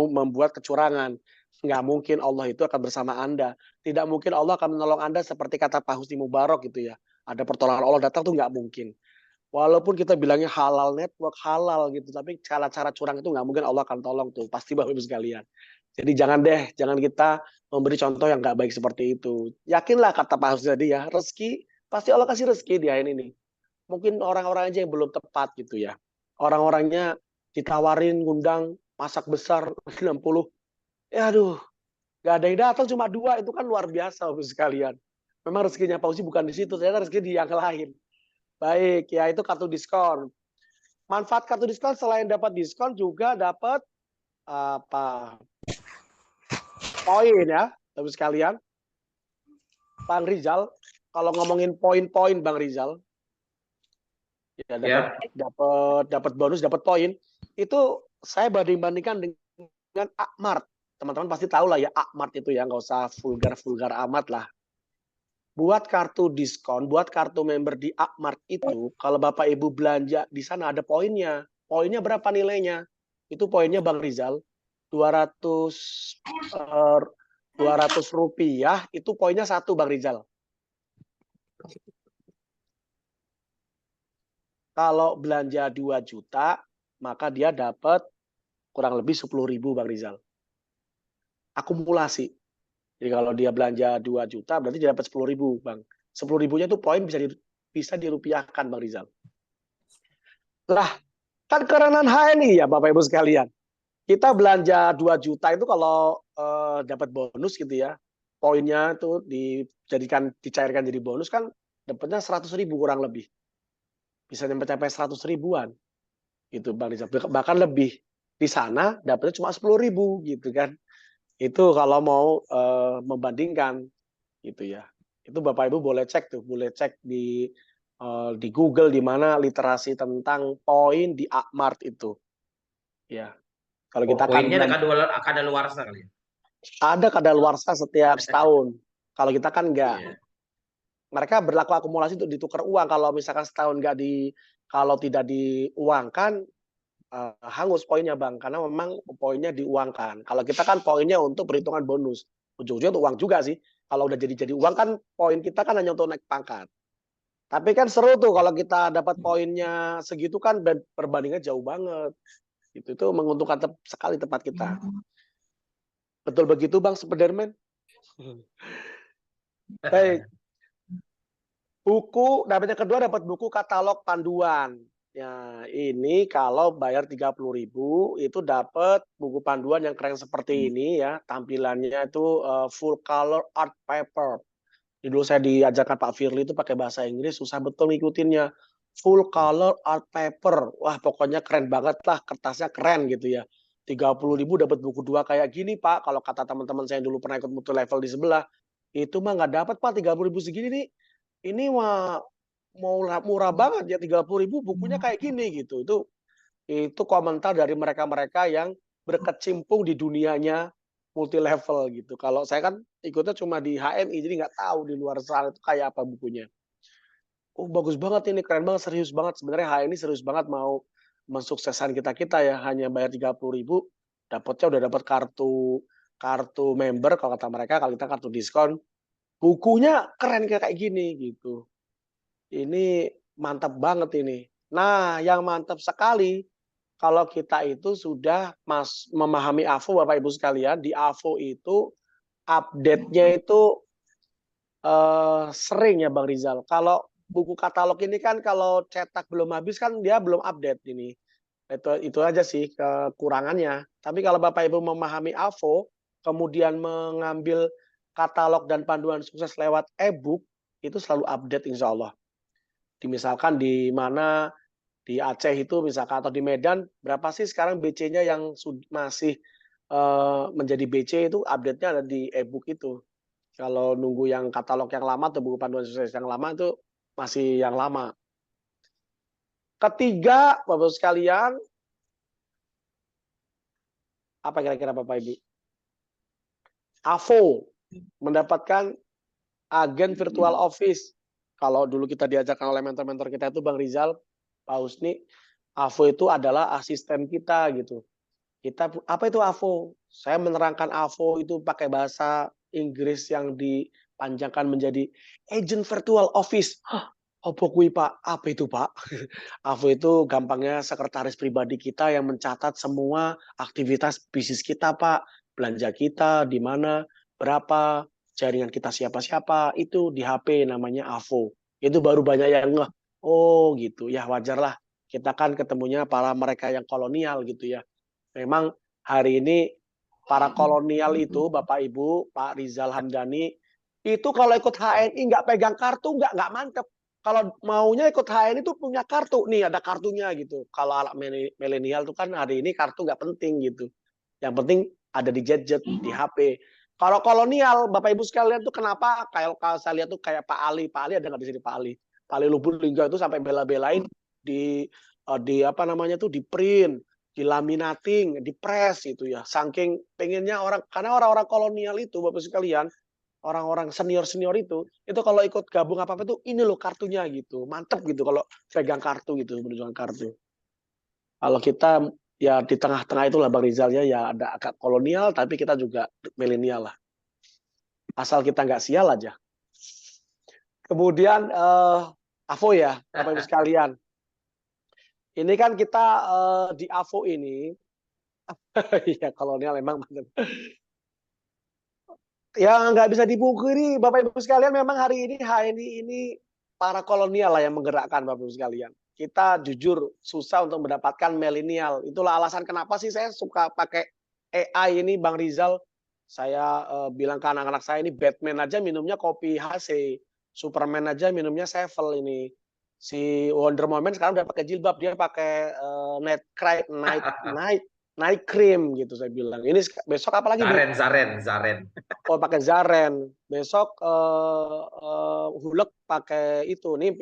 membuat kecurangan. Nggak mungkin Allah itu akan bersama Anda. Tidak mungkin Allah akan menolong Anda seperti kata Pak Husni Mubarok gitu ya. Ada pertolongan Allah datang tuh nggak mungkin. Walaupun kita bilangnya halal network, halal gitu, tapi cara-cara curang itu nggak mungkin Allah akan tolong tuh, pasti Bapak Ibu sekalian. Jadi jangan kita memberi contoh yang nggak baik seperti itu. Yakinlah kata Pak Husni tadi ya, rezeki, pasti Allah kasih rezeki di hari ini. Mungkin orang-orang aja yang belum tepat gitu ya. Orang-orangnya ditawarin, ngundang, masak besar 60. Aduh, nggak ada yang datang, cuma 2, itu kan luar biasa Bapak Ibu sekalian. Memang rezekinya Pak Husni bukan di situ, ternyata rezeki di yang lain. Baik, ya itu kartu diskon. Manfaat kartu diskon selain dapat diskon juga dapat poin ya, Bapak sekalian. Bang Rizal, kalau ngomongin poin-poin Bang Rizal, ya dapat bonus, dapat poin. Itu saya banding-bandingkan dengan Akmart. Teman-teman pasti tahu lah ya Akmart itu ya, nggak usah vulgar-vulgar amat lah. Buat kartu diskon, buat kartu member di Akmart itu, kalau Bapak Ibu belanja di sana ada poinnya. Poinnya berapa nilainya? Itu poinnya Bang Rizal, 200 rupiah, itu poinnya 1 Bang Rizal. Kalau belanja 2 juta, maka dia dapat kurang lebih 10.000 Bang Rizal. Akumulasi. Jadi kalau dia belanja 2 juta, berarti dia dapat 10.000, Bang. 10.000-nya itu poin bisa dirupiahkan, Bang Rizal. Lah, kan kerenan HNI ya, Bapak Ibu sekalian. Kita belanja 2 juta itu kalau dapat bonus gitu ya, poinnya itu dicairkan jadi bonus kan dapatnya 100.000 kurang lebih. Bisa mencapai 100 ribuan. Gitu, Bang Rizal. Bahkan lebih. Di sana dapatnya cuma 10.000 gitu kan. Itu kalau mau membandingkan gitu ya. Itu Bapak Ibu boleh cek tuh, boleh cek di Google di mana literasi tentang poin di Akmart itu. Ya. Kalau Oh, kita kan poinnya kadaluarsa kali ya. ada kadaluarsa setiap setahun. Kalau kita kan enggak. Iya. Mereka berlaku akumulasi untuk ditukar uang. Kalau misalkan setahun enggak kalau tidak diuangkan, hangus poinnya Bang, karena memang poinnya diuangkan. Kalau kita kan poinnya untuk perhitungan bonus. Ujung-ujungnya untuk uang juga sih. Kalau udah jadi uang kan poin kita kan hanya untuk naik pangkat. Tapi kan seru tuh kalau kita dapat poinnya segitu kan perbandingannya jauh banget. Itu menguntungkan sekali tempat kita. Betul begitu Bang Spiderman? Baik. Buku, dapat yang kedua dapat buku katalog panduan. Ya, ini kalau bayar 30.000 itu dapat buku panduan yang keren seperti ini ya. Tampilannya itu full color art paper. Dulu saya diajarkan Pak Firly itu pakai bahasa Inggris, susah betul ngikutinnya. Full color art paper. Wah, pokoknya keren banget lah, kertasnya keren gitu ya. 30.000 dapat buku 2 kayak gini, Pak. Kalau kata teman-teman saya yang dulu pernah ikut multi level di sebelah, itu mah nggak dapat, Pak, 30.000 segini nih. Ini mah mau murah banget ya, 30.000 bukunya kayak gini gitu. Itu komentar dari mereka-mereka yang berkecimpung di dunianya multi level gitu. Kalau saya kan ikutnya cuma di HMI, jadi nggak tahu di luar sana itu kayak apa bukunya. Oh bagus banget ini, keren banget, serius banget. Sebenarnya HMI serius banget mau mensukseskan kita ya. Hanya bayar 30.000, dapatnya udah dapat kartu member kalau kata mereka, kalau kita kartu diskon. Bukunya keren kayak gini gitu. Ini mantap banget ini. Nah, yang mantap sekali kalau kita itu sudah memahami AVO, Bapak Ibu sekalian, di AVO itu update-nya itu sering ya Bang Rizal. Kalau buku katalog ini kan kalau cetak belum habis kan dia belum update ini. Itu aja sih kekurangannya. Tapi kalau Bapak Ibu memahami AVO, kemudian mengambil katalog dan panduan sukses lewat e-book, itu selalu update insya Allah. Misalkan di mana di Aceh itu misalkan atau di Medan berapa sih sekarang BC-nya yang masih menjadi BC itu update-nya ada di e-book itu. Kalau nunggu yang katalog yang lama atau buku panduan sukses yang lama itu masih yang lama. Ketiga, Bapak sekalian, apa kira-kira Bapak Ibu? AVO mendapatkan agen virtual office. Kalau dulu kita diajarkan oleh mentor-mentor kita itu Bang Rizal, Pak Husni, AVO itu adalah asisten kita gitu. Apa itu AVO? Saya menerangkan AVO itu pakai bahasa Inggris yang dipanjangkan menjadi agent virtual office. Apa kui Pak? Apa itu Pak? AVO itu gampangnya sekretaris pribadi kita yang mencatat semua aktivitas bisnis kita Pak. Belanja kita di mana, berapa, jaringan kita siapa-siapa, itu di HP namanya AVO. Itu baru banyak yang ngeh. Oh gitu, ya wajar lah. Kita kan ketemunya para mereka yang kolonial gitu ya. Memang hari ini para kolonial itu, Bapak Ibu, Pak Rizal Hamdani, itu kalau ikut HNI nggak pegang kartu, nggak mantep. Kalau maunya ikut HNI itu punya kartu, nih ada kartunya gitu. Kalau anak milenial itu kan hari ini kartu nggak penting gitu. Yang penting ada di gadget, di HP. Kalau kolonial, Bapak Ibu sekalian tuh kenapa? Kalau saya lihat tuh kayak Pak Ali ada nggak di sini Pak Ali? Pak Ali Lubulingga itu sampai bela-belain di apa namanya tuh di print, di laminating, di press itu ya. Saking pengennya karena orang-orang kolonial itu Bapak sekalian, orang-orang senior itu kalau ikut gabung apa-apa tuh ini loh kartunya gitu. Mantep gitu kalau pegang kartu gitu, menunjukkan kartu. Kalau kita ya di tengah-tengah itulah Bang Rizal ya ada agak kolonial tapi kita juga milenial lah. Asal kita nggak sial aja. Kemudian AVO ya, Bapak Ibu sekalian. Ini kan kita di AVO ini ya kolonial memang ya nggak bisa dipungkiri Bapak Ibu sekalian memang hari ini HNI ini para kolonial lah yang menggerakkan Bapak Ibu sekalian. Kita jujur susah untuk mendapatkan milenial. Itulah alasan kenapa sih saya suka pakai AI ini Bang Rizal. Saya bilang ke anak-anak saya ini Batman aja minumnya kopi HC, Superman aja minumnya Sevel ini. Si Wonder Woman sekarang udah pakai jilbab, dia pakai night naik krim gitu saya bilang. Ini besok apa lagi? Zaren. Oh, pakai Zaren. Besok Hulek pakai itu nih,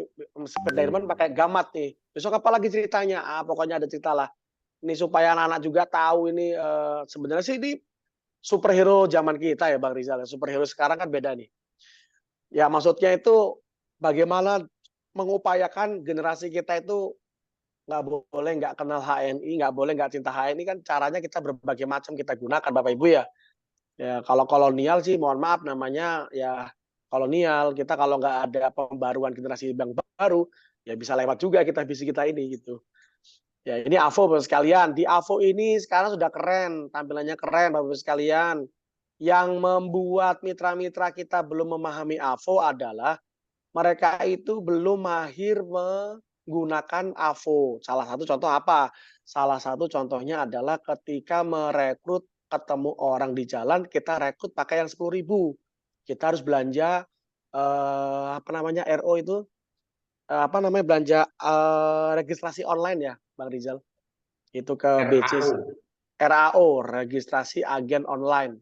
Spiderman pakai Gamat nih. Besok apa lagi ceritanya? Pokoknya ada cerita lah. Ini supaya anak-anak juga tahu ini sebenarnya sih ini superhero zaman kita ya Bang Rizal. Superhero sekarang kan beda nih. Ya maksudnya itu bagaimana mengupayakan generasi kita itu nggak boleh nggak kenal HNI, nggak boleh nggak cinta HNI, kan caranya kita berbagai macam kita gunakan Bapak Ibu ya. Ya kalau kolonial sih mohon maaf namanya ya kolonial. Kita kalau nggak ada pembaruan generasi yang baru ya bisa lewat juga kita visi kita ini gitu. Ya ini AVO Bapak sekalian. Di AVO ini sekarang sudah keren, tampilannya keren Bapak sekalian. Yang membuat mitra-mitra kita belum memahami AVO adalah mereka itu belum mahir menggunakan AVO. Salah satu contoh apa? Salah satu contohnya adalah ketika merekrut, ketemu orang di jalan, kita rekrut pakai yang 10.000. Kita harus belanja apa namanya RO itu apa namanya belanja registrasi online ya, Bang Rizal. Itu ke BC RAO, registrasi agen online.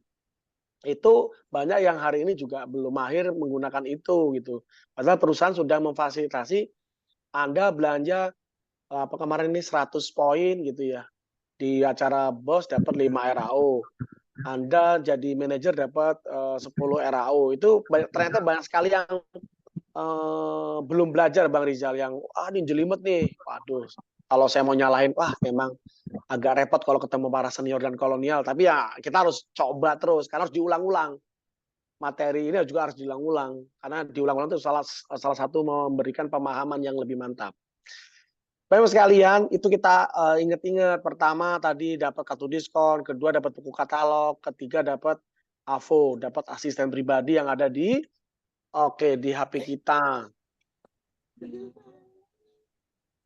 Itu banyak yang hari ini juga belum mahir menggunakan itu gitu. Padahal perusahaan sudah memfasilitasi Anda belanja apa kemarin ini 100 poin gitu ya. Di acara BOS dapat 5 RAO. Anda jadi manajer dapat 10 RAO. Itu ternyata banyak sekali yang belum belajar Bang Rizal yang ini jelimet nih. Waduh, kalau saya mau nyalahin memang agak repot kalau ketemu para senior dan kolonial, tapi ya kita harus coba terus karena harus diulang-ulang. Materi ini juga harus diulang-ulang karena diulang-ulang itu salah satu memberikan pemahaman yang lebih mantap. Bapak sekalian, itu kita ingat-ingat pertama tadi dapat kartu diskon, kedua dapat buku katalog, ketiga dapat AVO, dapat asisten pribadi yang ada di di HP kita.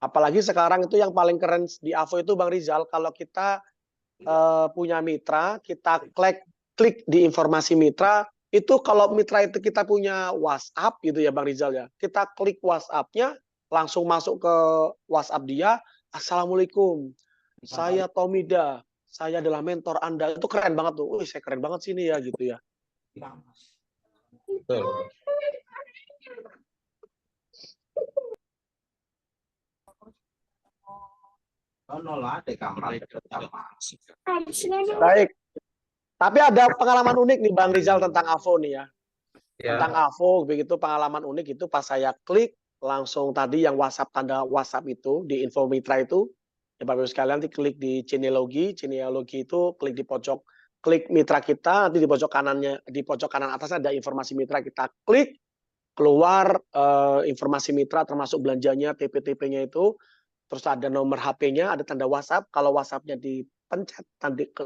Apalagi sekarang itu yang paling keren di AVO itu Bang Rizal, kalau kita punya mitra, kita klik di informasi mitra, itu kalau mitra itu kita punya WhatsApp gitu ya Bang Rizal ya, kita klik WhatsApp-nya, langsung masuk ke WhatsApp dia, Assalamualaikum, saya Tomida, saya adalah mentor Anda. Itu keren banget tuh. Saya keren banget sini ya gitu ya. Betul. Baik. Tapi ada pengalaman unik nih Bang Rizal tentang AVO nih ya. Tentang AVO begitu pengalaman unik itu pas saya klik langsung tadi yang WhatsApp tanda WhatsApp itu di info mitra itu ya Bapak Ibu sekalian nanti klik di genealogi itu klik di pojok klik mitra kita nanti di pojok kanannya di pojok kanan atas ada informasi mitra kita klik keluar informasi mitra termasuk belanjanya TP-TP-nya itu terus ada nomor HP-nya ada tanda WhatsApp kalau WhatsApp-nya dipencet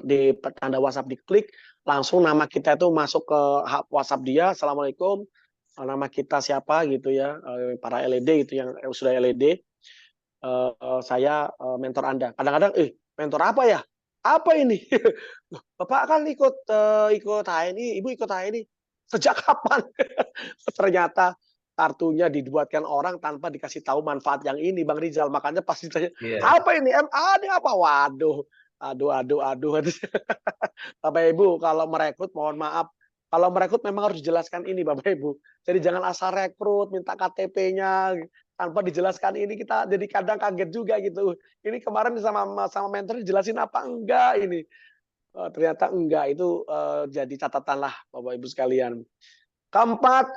di tanda WhatsApp diklik langsung nama kita itu masuk ke WhatsApp dia Assalamualaikum nama kita siapa gitu ya para LED itu yang sudah LED saya mentor Anda kadang-kadang mentor apa ini Bapak kan ikut HNI Ibu ikut HNI sejak kapan ternyata kartunya dibuatkan orang tanpa dikasih tahu manfaat yang ini Bang Rizal makanya pasti tanya apa ini MA ini apa waduh aduh Bapak Ibu kalau merekrut mohon maaf kalau merekrut memang harus dijelaskan ini Bapak Ibu. Jadi jangan asal rekrut, minta KTP-nya tanpa dijelaskan ini kita jadi kadang kaget juga gitu. Ini kemarin sama mentor dijelasin apa enggak ini. Ternyata enggak itu jadi catatan lah Bapak Ibu sekalian. Keempat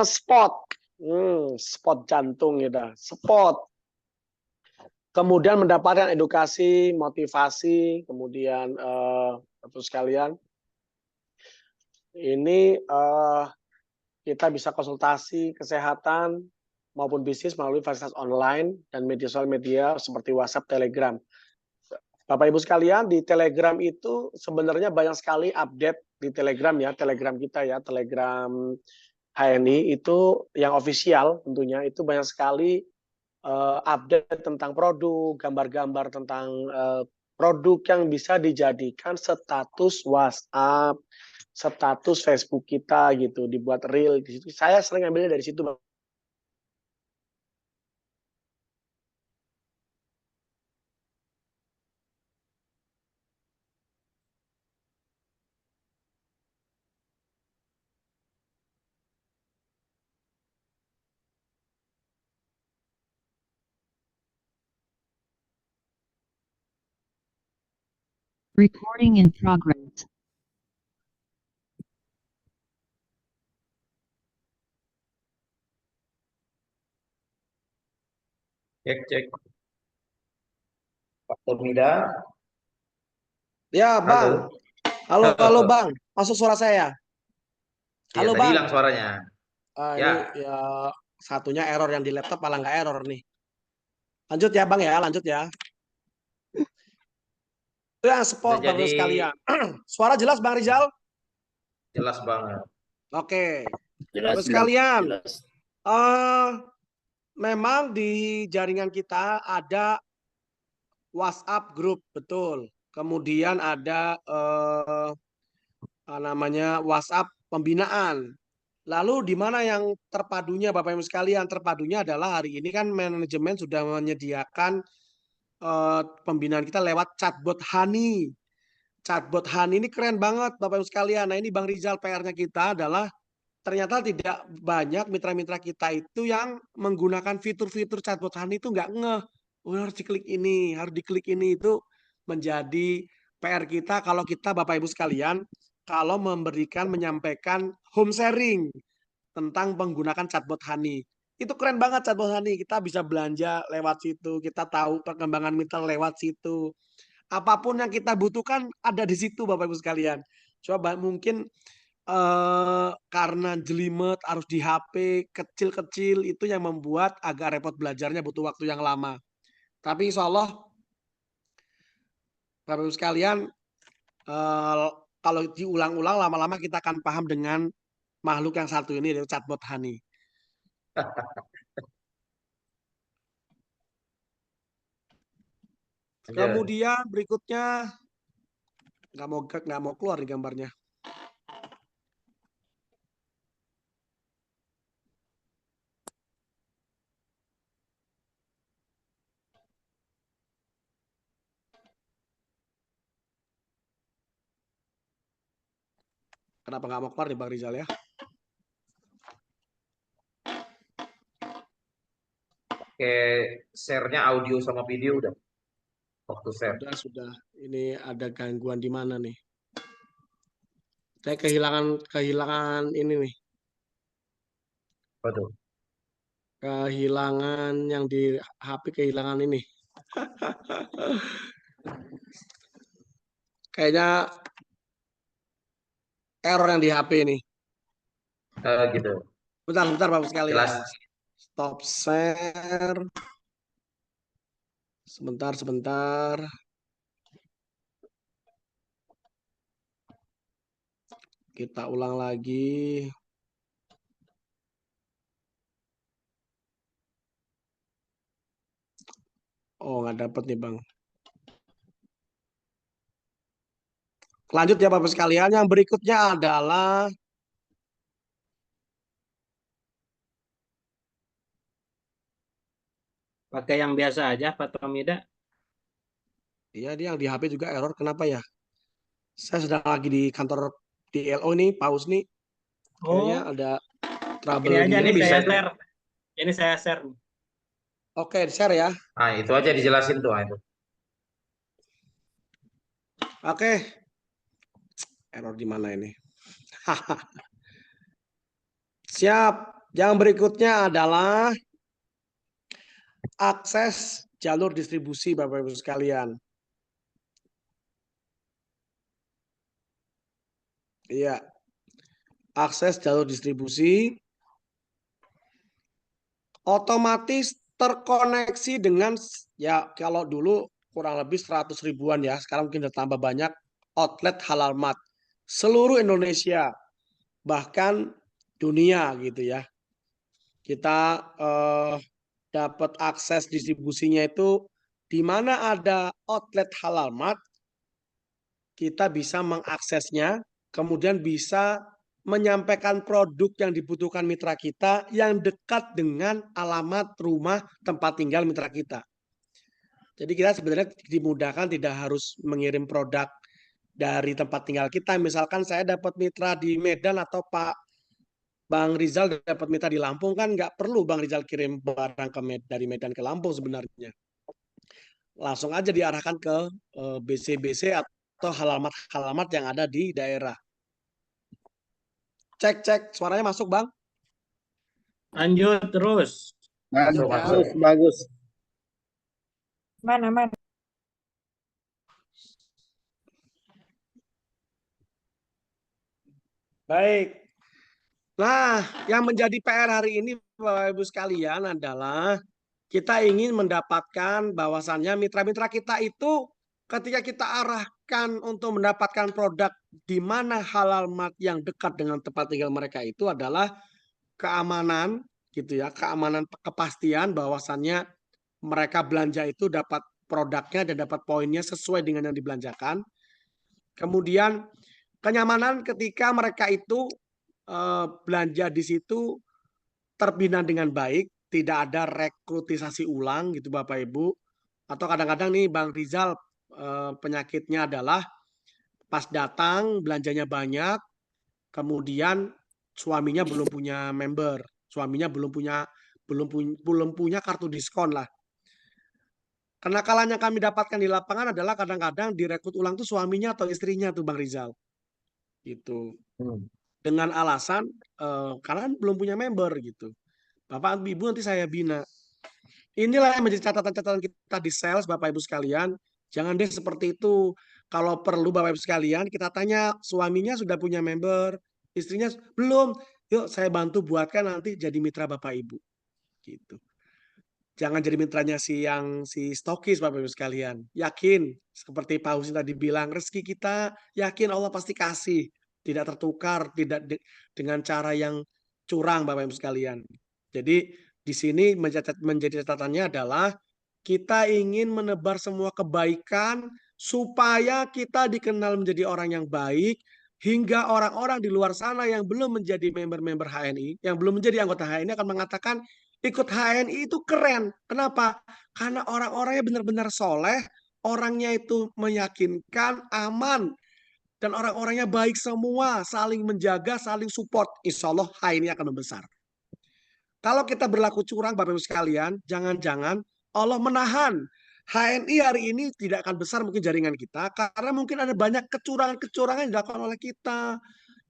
spot. Spot jantung gitu. Spot. Kemudian mendapatkan edukasi, motivasi, kemudian Bapak sekalian ini kita bisa konsultasi kesehatan maupun bisnis melalui fasilitas online dan media sosial media seperti WhatsApp, Telegram. Bapak Ibu sekalian, di Telegram itu sebenarnya banyak sekali update di Telegram ya, Telegram kita ya, Telegram HNI itu yang official tentunya itu banyak sekali update tentang produk, gambar-gambar tentang produk yang bisa dijadikan status WhatsApp, status Facebook kita gitu, dibuat reel di situ. Saya sering ambilnya dari situ. Recording in progress. Cek. Pak Tomida. Ya, Bang. Halo, Bang. Masuk suara saya. Iya, Halo, tadi Bang. hilang suaranya. Ini ya satunya error yang di laptop malah nggak error nih. Lanjut ya, Bang ya, lanjut ya. Itu yang sport Udah Bapak jadi sekalian. Suara jelas, Bang Rizal? jelas banget. Oke. Jelas, Bapak sekalian, jelas. memang di jaringan kita ada WhatsApp grup, betul. Kemudian ada namanya WhatsApp pembinaan. Lalu di mana yang terpadunya Bapak Ibu sekalian? Terpadunya adalah hari ini kan manajemen sudah menyediakan pembinaan kita lewat chatbot Hani. Chatbot Hani ini keren banget Bapak Ibu sekalian. Nah, ini Bang Rizal, PR-nya kita adalah ternyata tidak banyak mitra-mitra kita itu yang menggunakan fitur-fitur chatbot Hani itu nggak ngeh. Oh, harus diklik ini, harus diklik ini. Itu menjadi PR kita kalau kita Bapak Ibu sekalian, kalau menyampaikan home sharing tentang menggunakan chatbot Hani. Itu keren banget chatbot Hani. Kita bisa belanja lewat situ, kita tahu perkembangan mitra lewat situ. Apapun yang kita butuhkan ada di situ Bapak Ibu sekalian. Coba mungkin karena jelimet harus di HP kecil-kecil itu yang membuat agak repot belajarnya, butuh waktu yang lama. Tapi insya Allah Bapak Ibu sekalian, kalau diulang-ulang lama-lama kita akan paham dengan makhluk yang satu ini, yaitu chatbot Hani. Kemudian berikutnya nggak mau keluar di gambarnya. Kenapa nggak mau keluar nih Bang Rizal ya? Oke, share-nya audio sama video udah. Waktu share. Sudah. Ini ada gangguan di mana nih? Saya kehilangan ini nih. Waduh. Kehilangan yang di HP, kehilangan ini. Kayaknya error yang di HP ini. Gitu. Bentar Bapak sekalian. Jelas. Stop share. Sebentar. Kita ulang lagi. Oh, nggak dapet nih Bang. Lanjut ya Bapak sekalian. Yang berikutnya adalah Pakai yang biasa aja, Pak Tomida. iya, dia yang di HP juga error. Kenapa ya? Saya sedang lagi di kantor di LO nih, pause nih. Kayaknya ada trouble. Ini aja nih bisa saya share. Ini saya share. Oke, share ya. Nah, itu aja dijelasin tuh itu. Oke. Error di mana ini? Siap. Yang berikutnya adalah akses jalur distribusi Bapak Ibu sekalian. Iya. Akses jalur distribusi otomatis terkoneksi dengan, ya kalau dulu kurang lebih 100 ribuan ya, sekarang mungkin udah tambah banyak outlet Halal Mart seluruh Indonesia, bahkan dunia gitu ya. Kita dapat akses distribusinya itu di mana ada outlet Halal Mart, kita bisa mengaksesnya, kemudian bisa menyampaikan produk yang dibutuhkan mitra kita yang dekat dengan alamat rumah tempat tinggal mitra kita. Jadi kita sebenarnya dimudahkan, tidak harus mengirim produk dari tempat tinggal kita. Misalkan saya dapat mitra di Medan atau Pak Bang Rizal dapat mitra di Lampung, kan nggak perlu Bang Rizal kirim barang dari Medan ke Lampung sebenarnya. Langsung aja diarahkan ke BC-BC atau halamat-halamat yang ada di daerah. Cek, suaranya masuk, Bang? Lanjut terus. Lanjut, Bagus, ya. bagus. Mana? Baik. Nah, yang menjadi PR hari ini Bapak Ibu sekalian adalah kita ingin mendapatkan bahwasannya mitra-mitra kita itu ketika kita arahkan untuk mendapatkan produk di mana halal mart yang dekat dengan tempat tinggal mereka itu adalah keamanan gitu ya, keamanan, kepastian bahwasannya mereka belanja itu dapat produknya dan dapat poinnya sesuai dengan yang dibelanjakan. Kemudian kenyamanan ketika mereka itu belanja di situ terbina dengan baik, tidak ada rekrutisasi ulang gitu Bapak Ibu. Atau kadang-kadang nih Bang Rizal penyakitnya adalah pas datang belanjanya banyak, kemudian suaminya belum punya member, suaminya belum punya kartu diskon lah. Kenakalannya kami dapatkan di lapangan adalah kadang-kadang direkrut ulang tuh suaminya atau istrinya tuh Bang Rizal. Gitu. Dengan alasan karena kan belum punya member gitu. Bapak Ibu nanti saya bina. Inilah yang menjadi catatan-catatan kita di sales Bapak Ibu sekalian. Jangan deh seperti itu. Kalau perlu Bapak Ibu sekalian kita tanya suaminya sudah punya member, istrinya belum. Yuk saya bantu buatkan nanti jadi mitra Bapak Ibu. Gitu. Jangan jadi mitranya si stokis Bapak Ibu sekalian. Yakin seperti Pak Husin tadi bilang rezeki kita yakin Allah pasti kasih. Tidak tertukar, tidak dengan cara yang curang Bapak Ibu sekalian. Jadi di sini menjadi catatannya adalah kita ingin menebar semua kebaikan supaya kita dikenal menjadi orang yang baik hingga orang-orang di luar sana yang belum menjadi member-member HNI, yang belum menjadi anggota HNI akan mengatakan ikut HNI itu keren. Kenapa? Karena orang-orangnya benar-benar soleh, orangnya itu meyakinkan, aman, dan orang-orangnya baik semua, saling menjaga, saling support. Insya Allah HNI akan membesar. Kalau kita berlaku curang Bapak Ibu sekalian, jangan-jangan Allah menahan HNI hari ini tidak akan besar mungkin jaringan kita karena mungkin ada banyak kecurangan-kecurangan yang dilakukan oleh kita.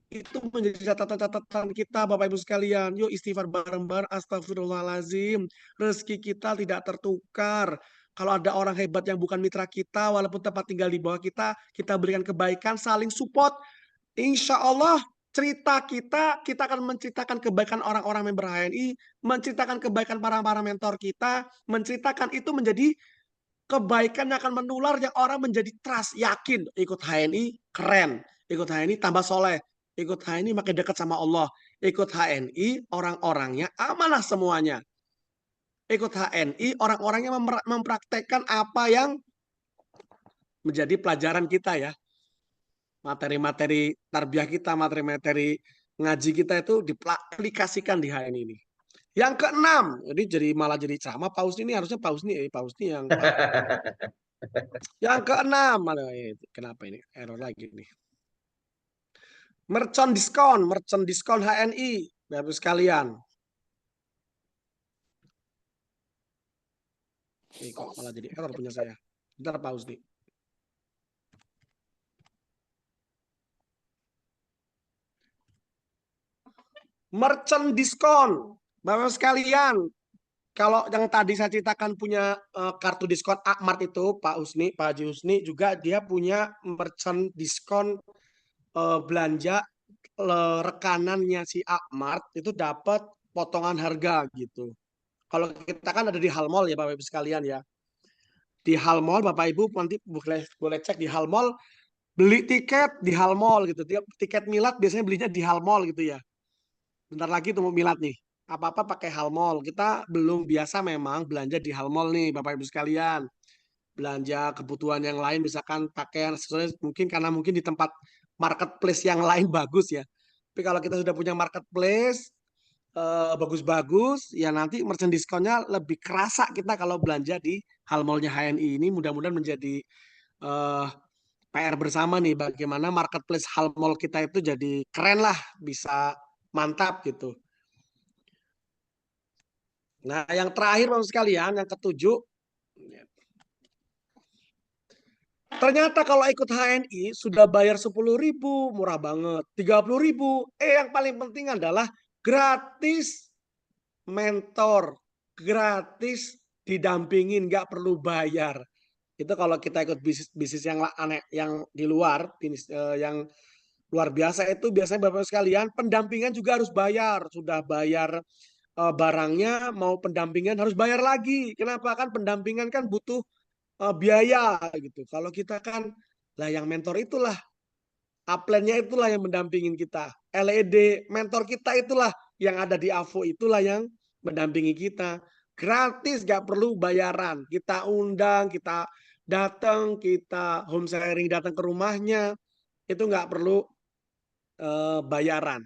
Itu menjadi catatan-catatan kita Bapak Ibu sekalian. Yuk istighfar bareng-bareng, astagfirullahalazim. Rezeki kita tidak tertukar. Kalau ada orang hebat yang bukan mitra kita, walaupun tempat tinggal di bawah kita berikan kebaikan, saling support. Insya Allah cerita kita akan menceritakan kebaikan orang-orang member HNI, menceritakan kebaikan para mentor kita, menceritakan itu menjadi kebaikan yang akan menular yang orang menjadi trust, yakin ikut HNI keren, ikut HNI tambah soleh, ikut HNI makin dekat sama Allah, ikut HNI orang-orangnya amanah semuanya, ikut HNI orang-orangnya mempraktekkan apa yang menjadi pelajaran kita ya. Materi-materi tarbiyah kita, materi-materi ngaji kita itu diaplikasikan di HNI ini. Yang keenam, ini malah jadi ceramah Paus ini harusnya Paus ini yang yang keenam, kenapa ini error lagi nih? Merchant diskon HNI, Bapak sekalian. Ini kok malah jadi error punya saya. Bentar Paus nih. Merchant diskon, Bapak sekalian. Kalau yang tadi saya ceritakan punya kartu diskon Akmart itu Pak Haji Husni juga dia punya merchant diskon belanja rekanannya si Akmart itu dapat potongan harga gitu. Kalau kita kan ada di Hal Mall ya Bapak Ibu sekalian ya. Di Hal Mall Bapak Ibu nanti boleh cek di Hal Mall, beli tiket di Hal Mall gitu. Tiket milad biasanya belinya di Hal Mall gitu ya. Bentar lagi tuh mau milad nih. Apa-apa pakai Hal Mall. Kita belum biasa memang belanja di Hal Mall nih Bapak Ibu sekalian. Belanja kebutuhan yang lain misalkan pakaian mungkin karena mungkin di tempat marketplace yang lain bagus ya. Tapi kalau kita sudah punya marketplace bagus-bagus ya nanti merchant diskonnya lebih kerasa kita kalau belanja di Hal Mall-nya HNI ini. Mudah-mudahan menjadi PR bersama nih bagaimana marketplace Hal Mall kita itu jadi keren lah, bisa mantap gitu. Nah, yang terakhir Bapak sekalian, yang ketujuh, Ternyata kalau ikut HNI sudah bayar 10.000, murah banget. 30.000. Yang paling penting adalah gratis mentor, gratis didampingin, nggak perlu bayar. Itu kalau kita ikut bisnis yang aneh, yang di luar, bisnis yang luar biasa itu biasanya Bapak sekalian pendampingan juga harus bayar. Sudah bayar barangnya, mau pendampingan harus bayar lagi. Kenapa? Kan pendampingan kan butuh biaya gitu. Kalau kita kan lah yang mentor itulah, upline-nya itulah yang mendampingin kita. LED mentor kita itulah yang ada di AVO, itulah yang mendampingi kita. Gratis, gak perlu bayaran. Kita undang, kita datang, kita home sharing datang ke rumahnya, itu nggak perlu bayaran.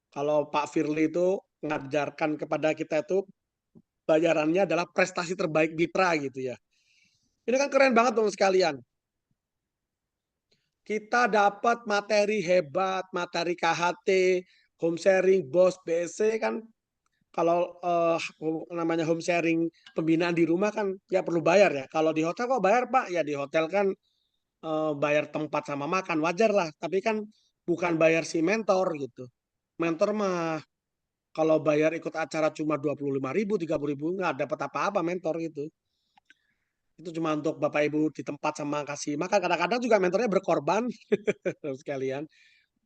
Kalau Pak Firly itu mengajarkan kepada kita itu bayarannya adalah prestasi terbaik mitra gitu ya. Ini kan keren banget teman sekalian. Kita dapat materi hebat, materi KHT, home sharing, BOS, BSC kan. Kalau namanya home sharing pembinaan di rumah kan ya perlu bayar ya. Kalau di hotel kok bayar Pak? Ya di hotel kan bayar tempat sama makan, wajar lah. Tapi kan bukan bayar si mentor gitu. Mentor mah kalau bayar ikut acara cuma 25.000, 30.000 nggak dapat apa-apa mentor gitu. Itu cuma untuk Bapak Ibu di tempat sama kasih makan. Kadang-kadang juga mentornya berkorban sekalian.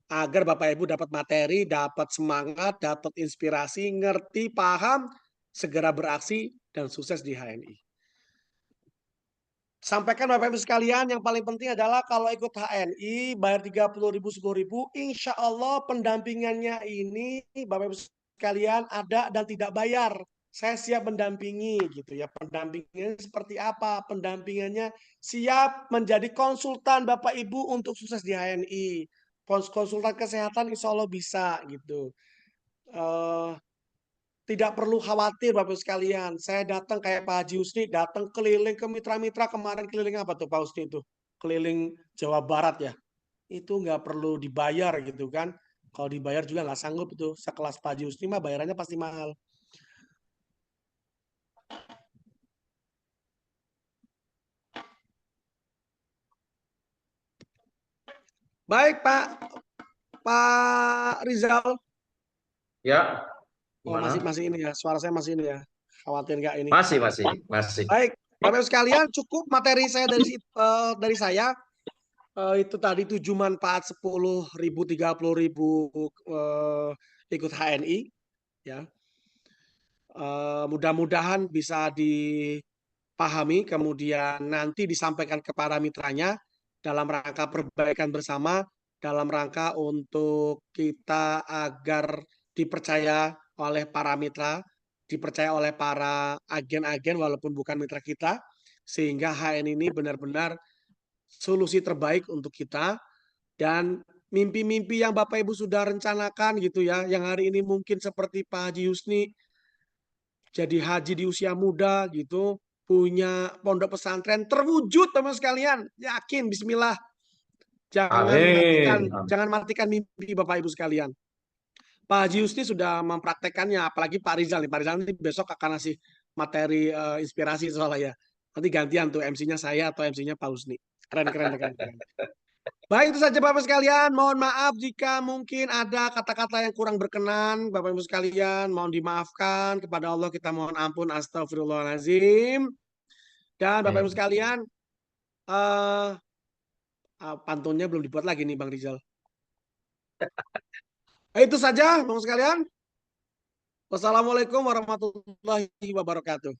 Agar Bapak Ibu dapat materi, dapat semangat, dapat inspirasi, ngerti, paham, segera beraksi, dan sukses di HNI. Sampaikan Bapak Ibu sekalian, yang paling penting adalah kalau ikut HNI, bayar 30.000, 10.000, insya Allah pendampingannya ini Bapak Ibu sekalian ada dan tidak bayar. Saya siap mendampingi gitu ya. Pendampingannya seperti apa? Pendampingannya siap menjadi konsultan Bapak Ibu untuk sukses di HNI. Konsultan kesehatan insya Allah bisa gitu. Tidak perlu khawatir Bapak sekalian. Saya datang kayak Pak Haji Husni, datang keliling ke mitra-mitra. Kemarin keliling apa tuh Pak Husni itu? Keliling Jawa Barat ya. Itu nggak perlu dibayar gitu kan. Kalau dibayar juga nggak sanggup itu. Sekelas Pak Haji Husni mah bayarannya pasti mahal. Baik Pak Rizal. Ya. Oh, masih ini ya. Suara saya masih ini ya. Khawatir nggak ini? Masih. Baik, Bapak sekalian, cukup materi saya dari saya. Itu tadi 7 manfaat 10.000, 30.000 ikut HNI. Ya. Mudah-mudahan bisa dipahami, kemudian nanti disampaikan ke para mitranya dalam rangka perbaikan bersama, dalam rangka untuk kita agar dipercaya oleh para mitra, dipercaya oleh para agen-agen walaupun bukan mitra kita, sehingga HN ini benar-benar solusi terbaik untuk kita. Dan mimpi-mimpi yang Bapak Ibu sudah rencanakan gitu ya, yang hari ini mungkin seperti Pak Haji Husni, jadi haji di usia muda gitu, punya pondok pesantren terwujud teman sekalian, yakin bismillah. Jangan matikan mimpi Bapak Ibu sekalian. Pak Haji Husni sudah mempraktekannya, apalagi Pak Rizal nih. Pak Rizal nanti besok akan ngasih materi inspirasi soalnya ya. Nanti gantian tuh MC-nya saya atau MC-nya Pak Husni. Keren. Baik, itu saja Bapak sekalian. Mohon maaf jika mungkin ada kata-kata yang kurang berkenan. Bapak Ibu sekalian, mohon dimaafkan. Kepada Allah kita mohon ampun. Astagfirullahaladzim. Dan Bapak Ibu sekalian, pantunnya belum dibuat lagi nih Bang Rizal. Itu saja Bapak sekalian. Wassalamualaikum warahmatullahi wabarakatuh.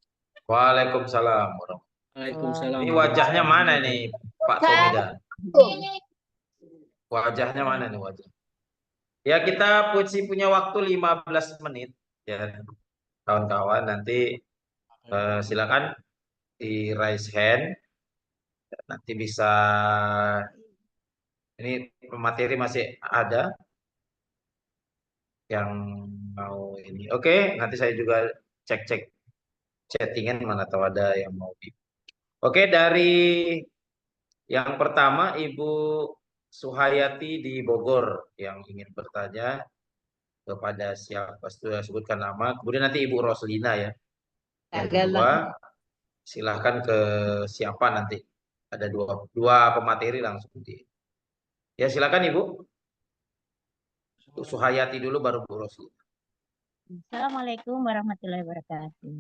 Waalaikumsalam warahmatullahi Waalaikumsalam. Ini wajahnya mana nih Pak Tomida? Wajahnya mana nih wajah? Ya kita punya waktu 15 menit ya kawan-kawan, nanti silakan di raise hand, nanti bisa, ini materi masih ada yang mau ini. Oke, nanti saya juga cek chattingan mana tahu ada yang mau di. Oke, dari yang pertama Ibu Suhayati di Bogor yang ingin bertanya kepada siapa, sudah sebutkan nama. Kemudian nanti Ibu Roslina ya. Yang kedua, silahkan ke siapa nanti. Ada dua pemateri langsung di. Ya silakan Ibu. Untuk Suhayati dulu baru Bu Rosli. Assalamualaikum warahmatullahi wabarakatuh.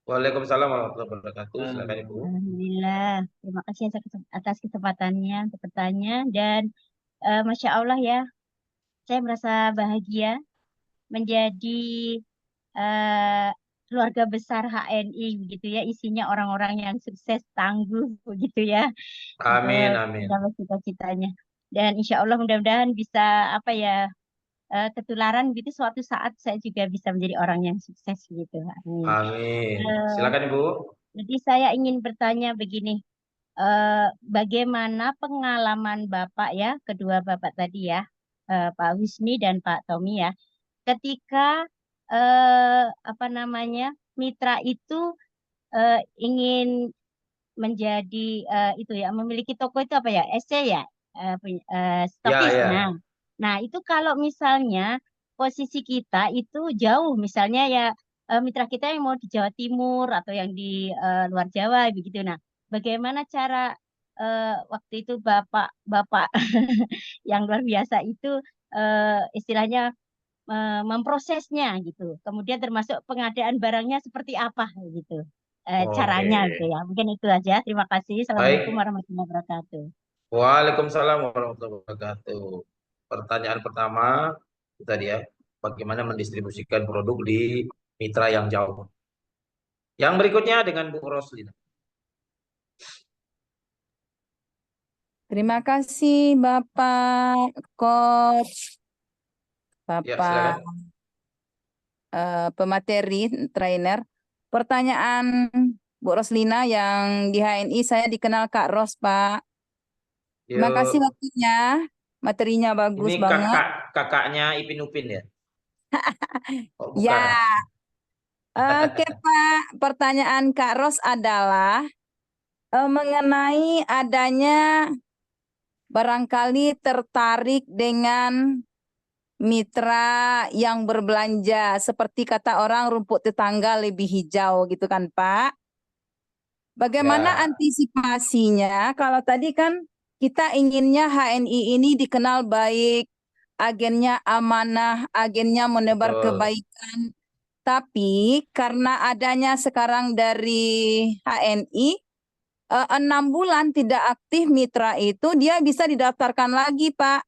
Waalaikumsalam warahmatullahi wabarakatuh. Silakan Ibu. Alhamdulillah, terima kasih atas kesempatannya untuk bertanya dan Masya Allah ya, saya merasa bahagia menjadi eh, keluarga besar HNI begitu ya, isinya orang-orang yang sukses, tangguh begitu ya, Amin, amin. dalam cita-citanya. Dan insya Allah mudah-mudahan bisa apa ya ketularan gitu suatu saat saya juga bisa menjadi orang yang sukses gitu. Amin. Amin. Eh, Silakan Ibu. Jadi saya ingin bertanya begini, bagaimana pengalaman Bapak ya, kedua Bapak tadi ya, Pak Husni dan Pak Tommy ya, ketika apa namanya mitra itu ingin menjadi itu ya, memiliki toko itu apa ya, SC ya, stokis. Ya. Nah itu kalau misalnya posisi kita itu jauh, misalnya ya mitra kita yang mau di Jawa Timur atau yang di luar Jawa begitu. Nah, bagaimana cara waktu itu bapak yang luar biasa itu istilahnya memprosesnya gitu. Kemudian termasuk pengadaan barangnya seperti apa gitu. Caranya Oke. gitu ya. Mungkin itu aja. Terima kasih. Baik. Assalamualaikum warahmatullahi wabarakatuh. Waalaikumsalam warahmatullahi wabarakatuh. Pertanyaan pertama itu tadi ya, bagaimana mendistribusikan produk di mitra yang jauh. Yang berikutnya dengan Bu Roslina. Terima kasih Bapak Coach, Ya, Bapak silakan. pemateri, trainer. Pertanyaan Bu Roslina yang di HNI saya dikenal Kak Ros, Pak. Terima kasih Yuk. waktunya. Materinya bagus Ini banget. kakaknya Ipin Upin ya? Oh, bukan. Ya. Oke, Pak. Pertanyaan Kak Ros adalah mengenai adanya barangkali tertarik dengan mitra yang berbelanja seperti kata orang rumput tetangga lebih hijau gitu kan Pak. Bagaimana Ya. antisipasinya kalau tadi kan kita inginnya HNI ini dikenal baik, agennya amanah, agennya menebar Betul. kebaikan. Tapi karena adanya sekarang dari HNI 6 bulan tidak aktif mitra itu dia bisa didaftarkan lagi Pak.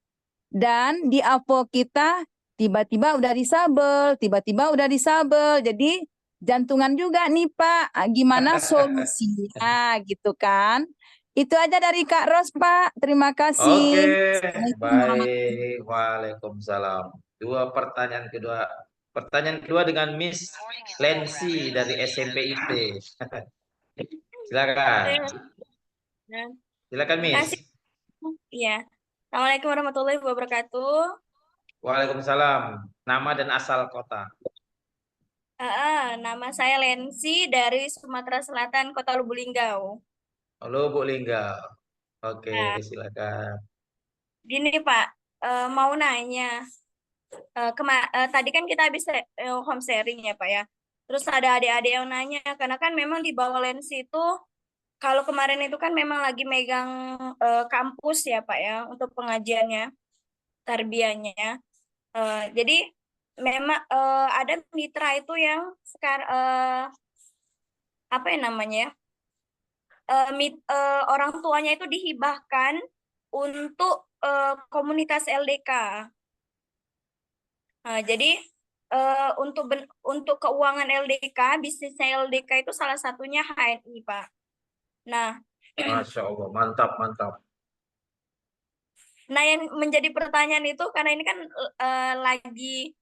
Dan di APO kita tiba-tiba udah disabel, tiba-tiba udah disabel. Jadi jantungan juga nih Pak. Gimana solusinya gitu kan? Itu aja dari Kak Ros Pak. Terima kasih. Oke, baik. Waalaikumsalam. Pertanyaan kedua dengan Miss Lensi dari SMPIT. Silakan. Silakan Miss. Iya. Assalamualaikum warahmatullahi wabarakatuh. Waalaikumsalam. Nama dan asal kota. Nama saya Lensi dari Sumatera Selatan, Kota Lubuk Linggau. Lubuk Linggau. Oke, silakan. Gini Pak, mau nanya. Tadi kan kita habis home sharing ya Pak ya. Terus ada adik-adik yang nanya, karena kan memang di bawah Lensi itu, kalau kemarin itu kan memang lagi megang kampus ya Pak ya, untuk pengajiannya, tarbiyahnya. Jadi memang ada mitra itu yang sekarang apa yang namanya orang tuanya itu dihibahkan untuk komunitas LDK. Jadi untuk keuangan LDK, bisnisnya LDK itu salah satunya HNI Pak. Nah, Masya Allah, mantap. Nah, yang menjadi pertanyaan itu karena ini kan lagi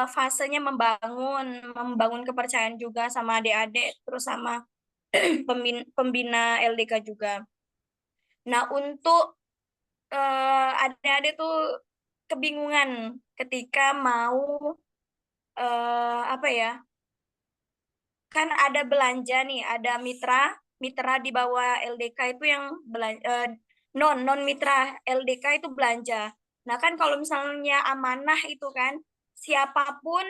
fasenya membangun kepercayaan juga sama adik-adik, terus sama pembina LDK juga. Nah, untuk adik-adik tuh kebingungan ketika mau apa ya? Kan ada belanja nih, ada mitra di bawah LDK itu yang non mitra LDK itu belanja. Nah kan kalau misalnya amanah itu kan siapapun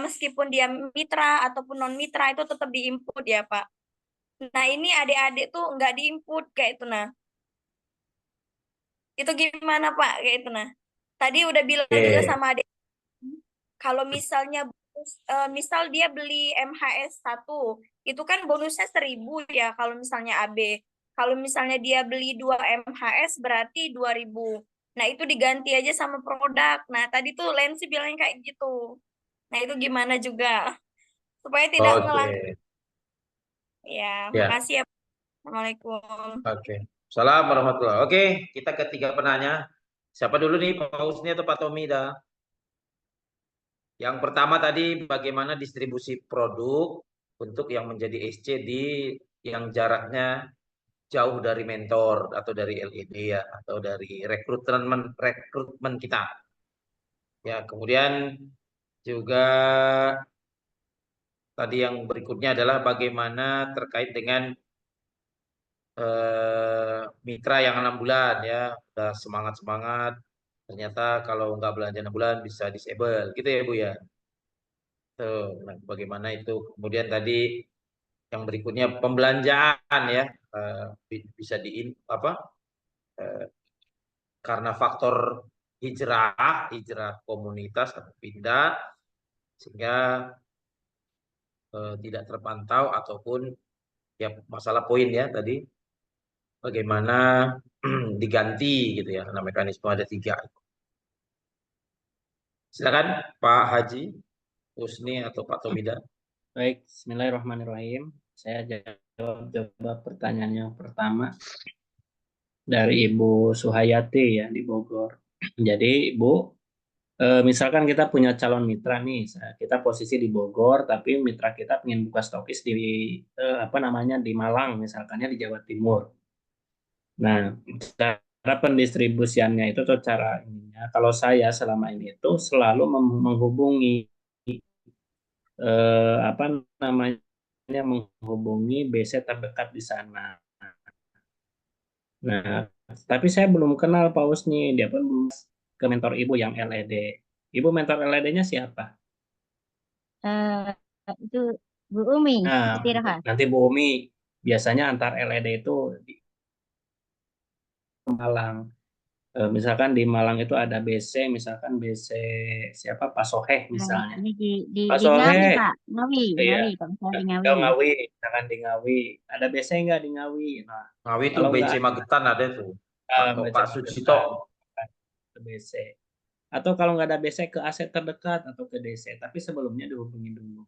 meskipun dia mitra ataupun non mitra itu tetap diinput ya Pak. Nah, ini adik-adik tuh nggak diinput kayak itu nah. Itu gimana Pak kayak itu nah. Tadi udah bilang juga Oke. sama adik, kalau misalnya misal dia beli MHS 1, itu kan bonusnya 1.000 ya kalau misalnya AB. Kalau misalnya dia beli 2 MHS berarti 2.000. Nah, itu diganti aja sama produk. Nah, tadi tuh Lensi bilangnya kayak gitu. Nah, itu gimana juga supaya tidak ngelanggar. Oke. Ya, Ya. makasih ya. Assalamualaikum. Oke. Assalamualaikum warahmatullahi. Oke, kita ke 3 penanya. Siapa dulu nih, Pak Husni atau Pak Tommy dah? Yang pertama tadi bagaimana distribusi produk untuk yang menjadi SC di yang jaraknya jauh dari mentor atau dari LED ya atau dari rekrutmen kita. Ya, kemudian juga tadi yang berikutnya adalah bagaimana terkait dengan mitra yang 6 bulan ya, udah semangat ternyata kalau nggak belanja 6 bulan bisa disable gitu ya Bu ya. Tuh, nah, bagaimana itu kemudian tadi yang berikutnya pembelanjaan ya, bisa apa, karena faktor hijrah komunitas atau pindah sehingga tidak terpantau ataupun ya masalah poin ya tadi bagaimana diganti gitu ya. Nah, mekanisme ada 3. Silakan Pak Haji Husni atau Pak Tomida. Baik, Bismillahirrahmanirrahim. Saya coba pertanyaan yang pertama dari Ibu Suhayati ya di Bogor. Jadi Ibu, misalkan kita punya calon mitra nih, kita posisi di Bogor, tapi mitra kita ingin buka stokis di di Malang, misalkannya di Jawa Timur. Nah, cara pendistribusiannya itu atau cara ininya, kalau saya selama ini itu selalu menghubungi menghubungi BC terdekat di sana. Nah, tapi saya belum kenal Pak Husni, dia pun belum ke mentor Ibu yang LED. Ibu mentor LED-nya siapa? Itu Bu Umi Nah, Istirahat. nanti Bu Umi biasanya antar LED itu di Malang. Misalkan di Malang itu ada BC, misalkan BC siapa Pak Soheh misalnya. Ini di Pak Ngawi Soheh, Pak, Ngawi, iya. kalau misalnya di Kalau Ngawi. Ngawi, misalkan di Ngawi, ada BC nggak di Ngawi? Nah, Ngawi itu kalau BC nggak Magetan ada tuh. ada Pak Sucito. ke BC. Atau kalau nggak ada BC ke aset terdekat atau ke DC, tapi sebelumnya dihubungi dulu.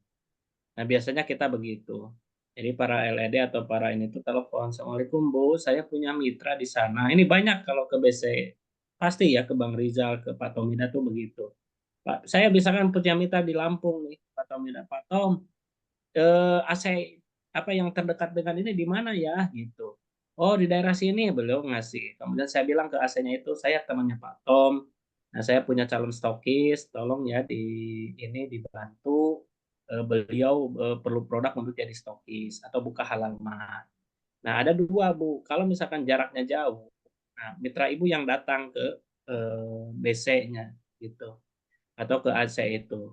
Nah, biasanya kita begitu. Jadi para LED atau para ini tuh telepon, Assalamualaikum Bu, saya punya mitra di sana. Ini banyak kalau ke BC, pasti ya ke Bang Rizal, ke Pak Tomida tuh begitu. Pak, saya misalkan punya mitra di Lampung nih, Pak Tomida, Pak Tom, AC apa yang terdekat dengan ini di mana ya gitu. Oh, di daerah sini beliau ngasih. Kemudian saya bilang ke AC-nya itu, saya temannya Pak Tom. Nah, saya punya calon stokis, tolong ya ini dibantu, beliau perlu produk untuk jadi stokis atau buka halaman. Nah, ada 2 Bu. Kalau misalkan jaraknya jauh, nah mitra Ibu yang datang ke BC-nya gitu atau ke AC itu.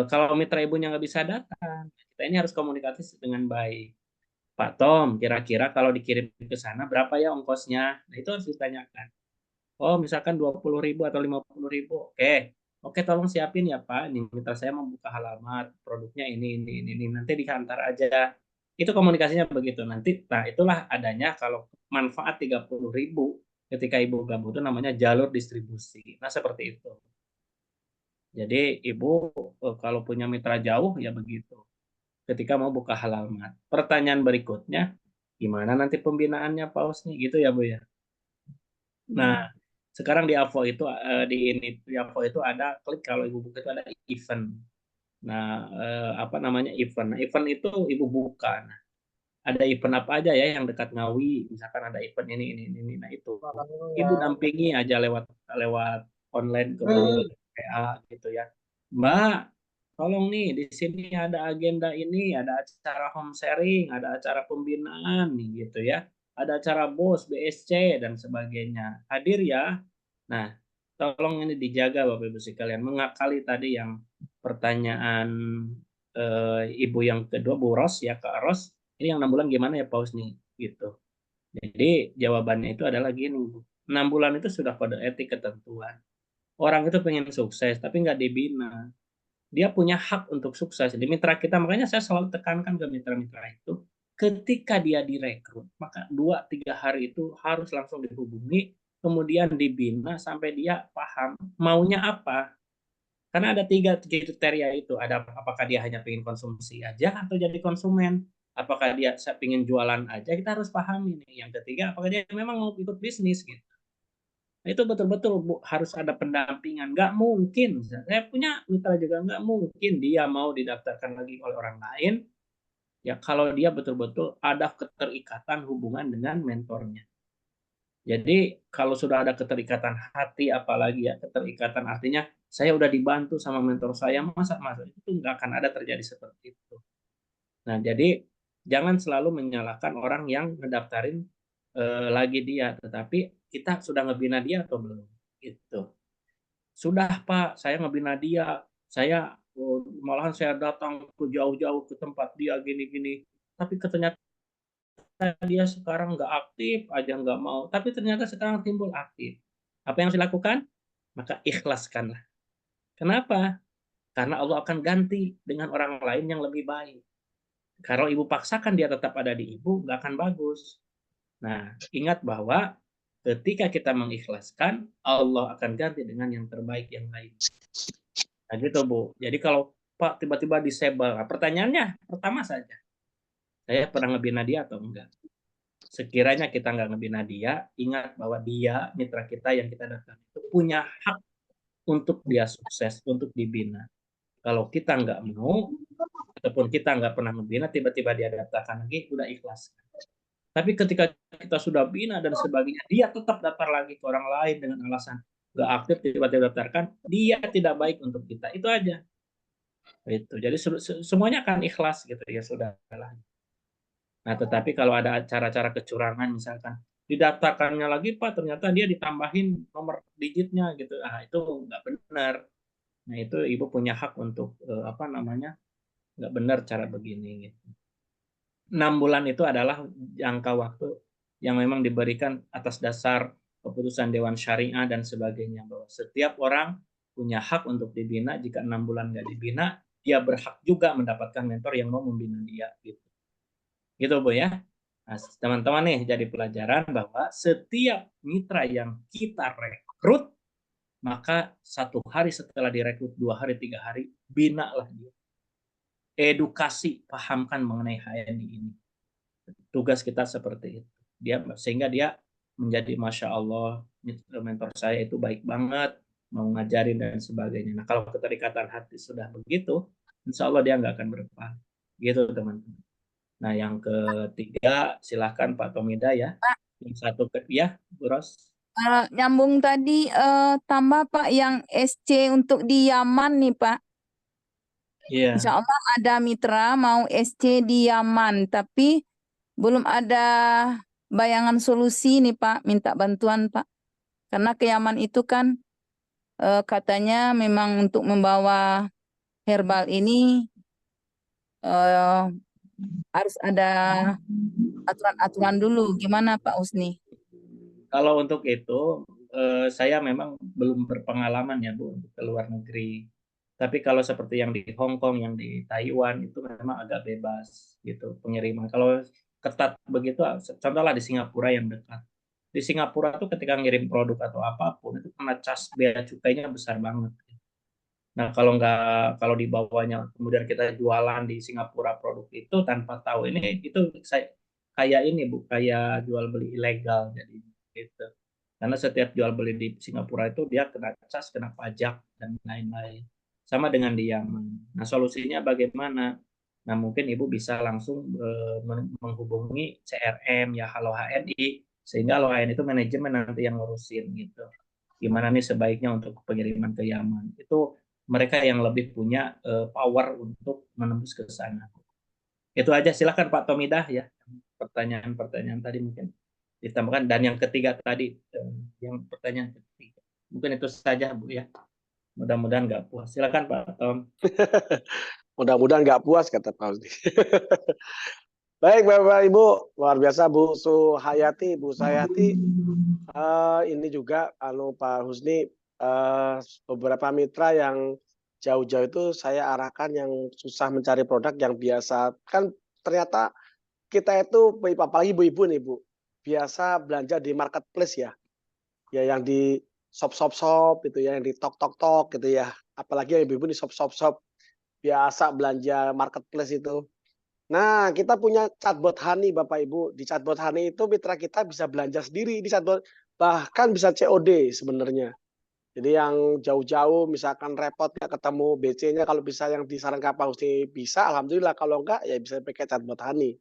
Kalau mitra Ibunya nggak bisa datang, kita ini harus komunikasi dengan baik. Pak Tom, kira-kira kalau dikirim ke sana berapa ya ongkosnya? Nah, itu harus ditanyakan. Oh, misalkan 20.000 atau 50.000. Oke, tolong siapin ya Pak. Ini mitra saya mau buka halaman, produknya ini. Nanti diantar aja. Itu komunikasinya begitu. Nanti, nah itulah adanya kalau manfaat 30.000 ketika Ibu gabung itu namanya jalur distribusi. Nah, seperti itu. Jadi Ibu kalau punya mitra jauh ya begitu. Ketika mau buka halaman. Pertanyaan berikutnya, gimana nanti pembinaannya Pak Husni? Gitu ya Bu ya. Nah, sekarang di Avo itu di Avo itu ada klik kalau Ibu buka itu ada event. Nah, event. Nah, event itu Ibu buka. Nah, ada event apa aja ya yang dekat Ngawi, misalkan ada event ini. Nah, itu. Ibu dampingi aja lewat online ke PA gitu ya. Mbak, tolong nih di sini ada agenda ini, ada acara home sharing, ada acara pembinaan nih gitu ya. Ada acara BOS, BSC dan sebagainya. Hadir ya. Nah, tolong ini dijaga Bapak Ibu sekalian. Mengakali tadi yang pertanyaan Ibu yang kedua Bu Ros ya, Kak Ros, Ini yang 6 bulan gimana ya Pak Husni? Gitu. Jadi jawabannya itu adalah gini, 6 bulan itu sudah kode etik ketentuan. Orang itu pengen sukses, tapi nggak dibina. Dia punya hak untuk sukses. Di mitra kita, makanya saya selalu tekankan ke mitra-mitra itu, ketika dia direkrut, maka 2-3 hari itu harus langsung dihubungi, kemudian dibina sampai dia paham maunya apa. Karena ada 3 kriteria itu. Ada apakah dia hanya pengen konsumsi aja atau jadi konsumen. Apakah dia pengen jualan aja, kita harus pahami nih. Yang ketiga, apakah dia memang mau ikut bisnis gitu. Nah, itu betul-betul Bu, harus ada pendampingan. Nggak mungkin, saya punya mitra juga, nggak mungkin dia mau didaftarkan lagi oleh orang lain, ya kalau dia betul-betul ada keterikatan hubungan dengan mentornya. Jadi kalau sudah ada keterikatan hati, apalagi ya keterikatan artinya saya udah dibantu sama mentor saya, masa itu nggak akan ada terjadi seperti itu. Nah, jadi jangan selalu menyalahkan orang yang ngedaftarin lagi dia, tetapi kita sudah ngebina dia atau belum? Gitu. Sudah Pak, saya ngebina dia, saya malahan saya datang ke jauh-jauh ke tempat dia gini-gini, tapi ternyata dia sekarang nggak aktif aja, nggak mau, tapi ternyata sekarang timbul aktif. Apa yang harus dilakukan? Maka ikhlaskanlah. Kenapa? Karena Allah akan ganti dengan orang lain yang lebih baik. Kalau ibu paksakan dia tetap ada di ibu, nggak akan bagus. Nah, ingat bahwa ketika kita mengikhlaskan, Allah akan ganti dengan yang terbaik yang lain. Nah gitu Bu. Jadi kalau Pak tiba-tiba disable, pertanyaannya pertama saja, saya pernah ngebina dia atau enggak? Sekiranya kita nggak ngebina dia, ingat bahwa dia, mitra kita yang kita datang itu punya hak untuk dia sukses, untuk dibina. Kalau kita nggak mau, ataupun kita nggak pernah ngebina, tiba-tiba dia daftarkan lagi, udah ikhlas. Tapi ketika kita sudah bina dan sebagainya, dia tetap daftar lagi ke orang lain dengan alasan nggak aktif, tiba-tiba daftarkan, dia tidak baik untuk kita. Itu aja. Itu. Jadi semuanya akan ikhlas gitu ya, sudah lah. Nah, tetapi kalau ada cara-cara kecurangan misalkan didaftarkannya lagi Pak, ternyata dia ditambahin nomor digitnya gitu. Ah, itu nggak benar. Nah, itu Ibu punya hak untuk nggak benar cara begini gitu. 6 bulan itu adalah jangka waktu yang memang diberikan atas dasar keputusan Dewan Syariah dan sebagainya, bahwa setiap orang punya hak untuk dibina. Jika 6 bulan nggak dibina, dia berhak juga mendapatkan mentor yang mau membina dia gitu. Gitu Bu ya. Nah, teman-teman nih jadi pelajaran bahwa setiap mitra yang kita rekrut, maka 1 hari setelah direkrut, 2 hari, 3 hari, binalah dia. Edukasi, pahamkan mengenai HNI ini. Tugas kita seperti itu. Sehingga dia menjadi Masya Allah, mentor saya itu baik banget, mau ngajarin dan sebagainya. Nah, kalau keterikatan hati sudah begitu, insya Allah dia nggak akan berpaling. Gitu teman-teman. Nah, yang ketiga, silahkan Pak Tomida ya. Yang satu ya, Bu Ros. Nyambung tadi, tambah Pak yang SC untuk di Yaman nih Pak. Iya. Insya Allah ada mitra mau SC di Yaman, tapi belum ada bayangan solusi nih Pak, minta bantuan Pak. Karena ke Yaman itu kan katanya memang untuk membawa herbal ini harus ada aturan-aturan dulu. Gimana Pak Husni? Kalau untuk itu, saya memang belum berpengalaman ya Bu untuk ke luar negeri. Tapi kalau seperti yang di Hong Kong, yang di Taiwan itu memang agak bebas gitu pengiriman. Kalau ketat begitu, contohlah di Singapura yang dekat. Di Singapura tuh ketika ngirim produk atau apapun itu kena cas bea cukainya besar banget. Nah kalau dibawanya kemudian kita jualan di Singapura produk itu tanpa tahu ini itu kayak ini Bu, kayak jual beli ilegal jadi gitu. Karena setiap jual beli di Singapura itu dia kena cas, kena pajak dan lain-lain. Sama dengan di Yaman. Nah, solusinya bagaimana? Nah, mungkin Ibu bisa langsung menghubungi CRM ya Halo HNI, sehingga Halo HNI itu manajemen nanti yang ngurusin gitu. Gimana nih sebaiknya untuk pengiriman ke Yaman. Itu mereka yang lebih punya power untuk menembus ke sana. Itu aja, silakan Pak Tomidah ya. Pertanyaan-pertanyaan tadi mungkin ditambahkan. Dan yang ketiga tadi, yang pertanyaan ketiga. Mungkin itu saja Bu ya. Mudah-mudahan nggak puas. Silakan Pak Tom. Mudah-mudahan nggak puas kata Pak Husni. Baik, Bapak Ibu, luar biasa Bu Suhayati, Bu Suhayati. Ini juga Pak Husni, beberapa mitra yang jauh-jauh itu saya arahkan yang susah mencari produk yang biasa. Kan ternyata kita itu, apalagi ibu-ibu nih Bu, biasa belanja di marketplace ya. Ya yang di shop-shop itu ya, yang di tok-tok-tok gitu ya. Apalagi yang ibu-ibu di shop-shop biasa belanja marketplace itu. Nah, kita punya chatbot Honey, Bapak Ibu. Di chatbot Honey itu mitra kita bisa belanja sendiri di chatbot, bahkan bisa COD sebenarnya. Jadi yang jauh-jauh, misalkan repot nggak ketemu BC-nya, kalau bisa yang disarankan Pak Husni bisa, alhamdulillah. Kalau enggak, ya bisa pakai chatbot Honey.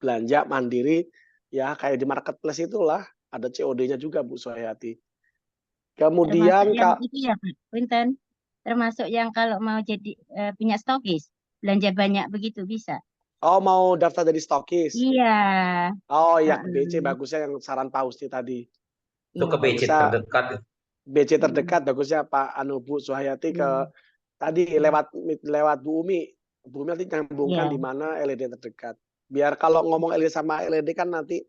Belanja mandiri, ya kayak di marketplace itulah, ada COD-nya juga Bu Suhayati. Termasuk Kemudian yang itu ya Pak, Punten. Termasuk yang kalau mau jadi punya stokis, belanja banyak begitu bisa. mau daftar jadi stokis. Iya. Oh iya, ke BC bagusnya yang saran Pak Husni tadi. Itu ke BC Bagusnya terdekat. BC terdekat, bagusnya Pak Bu Suhayati ke tadi lewat Bu Umi. Bu Umi nanti nyambungkan Iya. di mana LED terdekat. Biar kalau ngomong LED sama LED kan nanti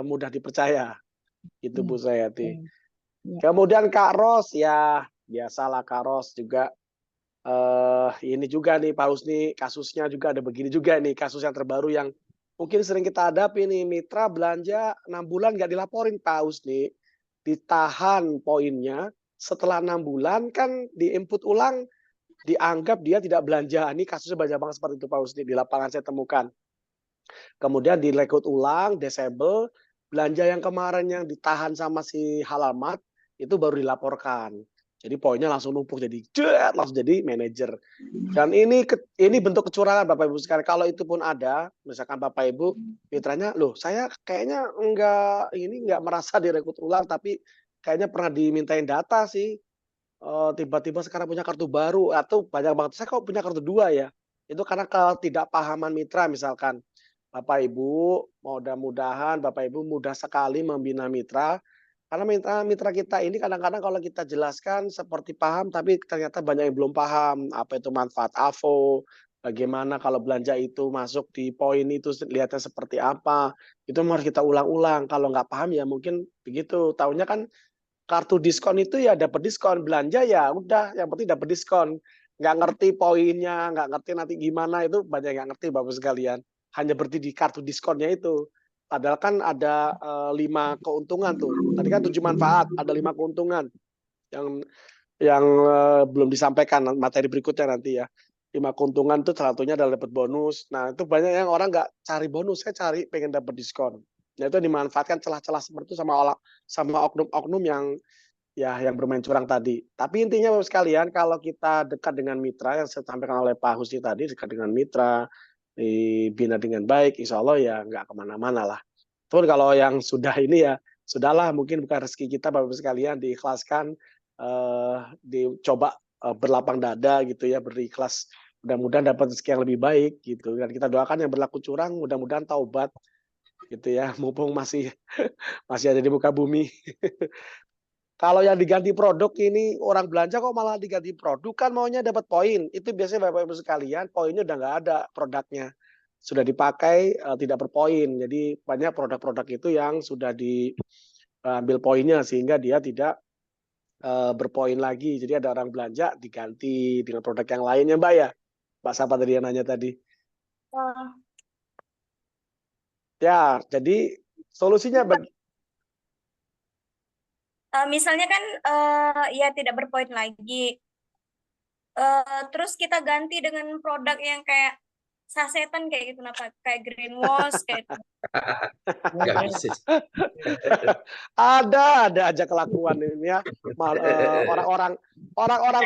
mudah dipercaya. Itu Bu Suhayati. Kemudian Kak Ros, ya biasalah Kak Ros juga. Ini juga nih Pak Husni, kasusnya juga ada begini juga nih, kasus yang terbaru yang mungkin sering kita hadapi nih, mitra belanja 6 bulan nggak dilaporin Pak Husni, ditahan poinnya, setelah 6 bulan kan diinput ulang, dianggap dia tidak belanja. Ini kasusnya banyak banget seperti itu Pak Husni, di lapangan saya temukan. Kemudian direkrut ulang, disable, belanja yang kemarin yang ditahan sama si Halamat, itu baru dilaporkan. Jadi poinnya langsung numpuk jadi langsung jadi manajer. Dan ini bentuk kecurangan Bapak Ibu sekalian. Kalau itu pun ada, misalkan Bapak Ibu mitranya, loh saya kayaknya enggak merasa direkrut ulang, tapi kayaknya pernah dimintain data sih. Tiba-tiba sekarang punya kartu baru atau banyak banget. Saya kok punya kartu 2 ya? Itu karena ketidakpahaman mitra misalkan. Bapak Ibu, mudah-mudahan Bapak Ibu mudah sekali membina mitra. Karena mitra kita ini kadang-kadang kalau kita jelaskan seperti paham, tapi ternyata banyak yang belum paham. Apa itu manfaat AVO, bagaimana kalau belanja itu masuk di poin itu lihatnya seperti apa. Itu harus kita ulang-ulang. Kalau nggak paham ya mungkin begitu. Tahunya kan kartu diskon itu ya dapat diskon. Belanja ya udah, yang penting dapat diskon. Nggak ngerti poinnya, nggak ngerti nanti gimana, itu banyak yang nggak ngerti Bapak sekalian. Hanya berarti di kartu diskonnya itu. Padahal kan ada 5 keuntungan tuh. Tadi kan 7 manfaat, ada 5 keuntungan yang belum disampaikan materi berikutnya nanti ya. 5 keuntungan tuh salah satunya adalah dapat bonus. Nah itu banyak yang orang nggak cari bonus, saya cari pengen dapat diskon. Nah itu dimanfaatkan celah-celah seperti itu sama oknum-oknum yang bermain curang tadi. Tapi intinya Bapak sekalian, kalau kita dekat dengan mitra yang saya sampaikan oleh Pak Husni tadi, dekat dengan mitra, dibina dengan baik, insya Allah ya nggak kemana-mana lah. Pun kalau yang sudah ini ya, sudahlah mungkin bukan rezeki kita Bapak sekalian, diikhlaskan, dicoba berlapang dada gitu ya, berikhlas. Mudah-mudahan dapat rezeki yang lebih baik gitu. Dan kita doakan yang berlaku curang, mudah-mudahan taubat gitu ya, mumpung masih ada di muka bumi. Kalau yang diganti produk ini orang belanja kok malah diganti produk, kan maunya dapat poin. Itu biasanya Bapak Ibu sekalian, poinnya udah nggak ada produknya. Sudah dipakai tidak berpoin. Jadi banyak produk-produk itu yang sudah diambil poinnya sehingga dia tidak berpoin lagi. Jadi ada orang belanja diganti dengan produk yang lainnya Mbak ya. Mbak siapa tadi yang nanya tadi? Ya, jadi solusinya misalnya kan ya tidak berpoin lagi. Terus kita ganti dengan produk yang kayak sasetan kayak gitu, kayak green wash kayak gitu. Nggak bisa. ada aja kelakuan ini ya. Orang-orang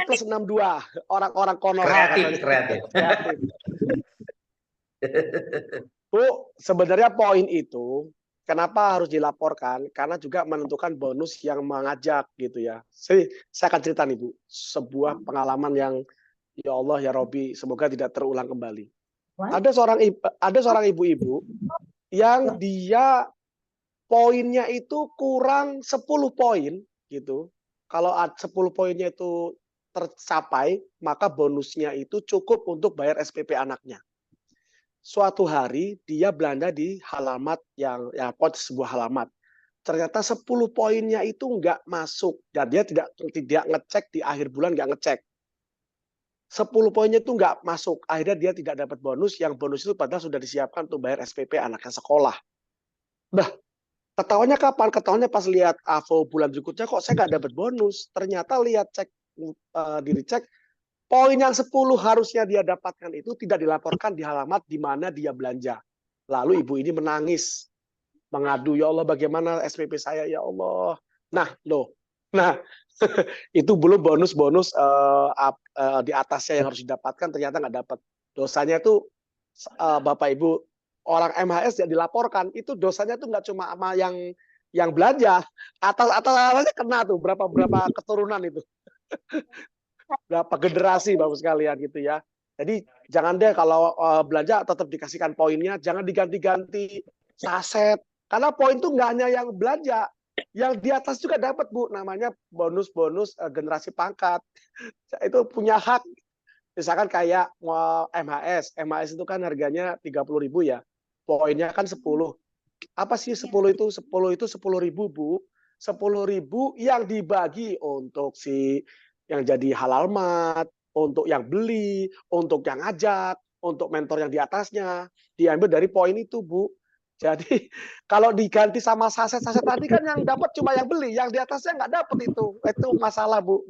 plus 62, orang-orang konoha Kreatif. Bu, sebenarnya poin itu kenapa harus dilaporkan? Karena juga menentukan bonus yang mengajak gitu ya. Saya akan cerita nih Bu, sebuah pengalaman yang ya Allah ya Robi, semoga tidak terulang kembali. Ada seorang ibu-ibu yang dia poinnya itu kurang 10 poin gitu. Kalau 10 poinnya itu tercapai, maka bonusnya itu cukup untuk bayar SPP anaknya. suatu hari dia belanja di halamat yang sebuah halamat. Ternyata 10 poinnya itu nggak masuk dan dia tidak ngecek di akhir bulan, nggak ngecek. 10 poinnya itu nggak masuk. Akhirnya dia tidak dapat bonus, yang bonus itu padahal sudah disiapkan untuk bayar SPP anaknya sekolah. Nah, ketahuannya kapan? Ketahuannya pas lihat AVO bulan berikutnya kok saya nggak dapat bonus. Ternyata lihat dicek, poin yang 10 harusnya dia dapatkan itu tidak dilaporkan di halamat di mana dia belanja. Lalu ibu ini menangis, mengadu, ya Allah bagaimana SPP saya ya Allah. Nah, itu belum bonus-bonus di atasnya yang harus didapatkan ternyata nggak dapat. Dosanya itu Bapak Ibu, orang MHS yang dilaporkan itu dosanya tuh nggak cuma sama yang belanja, atasnya kena tuh berapa keturunan itu. Berapa generasi Bapak sekalian gitu ya. Jadi jangan deh kalau belanja tetap dikasihkan poinnya, jangan diganti-ganti saset. Karena poin itu nggak hanya yang belanja, yang di atas juga dapat Bu, namanya bonus-bonus generasi pangkat. Itu punya hak. Misalkan kayak MHS itu kan harganya 30.000 ya. Poinnya kan 10. Apa sih 10 itu? 10 itu 10.000 Bu. 10.000 yang dibagi untuk yang jadi halalmat, untuk yang beli, untuk yang ngajak, untuk mentor yang di atasnya, diambil dari poin itu Bu. Jadi kalau diganti sama saset-saset tadi kan yang dapat cuma yang beli, yang di atasnya nggak dapat itu masalah Bu.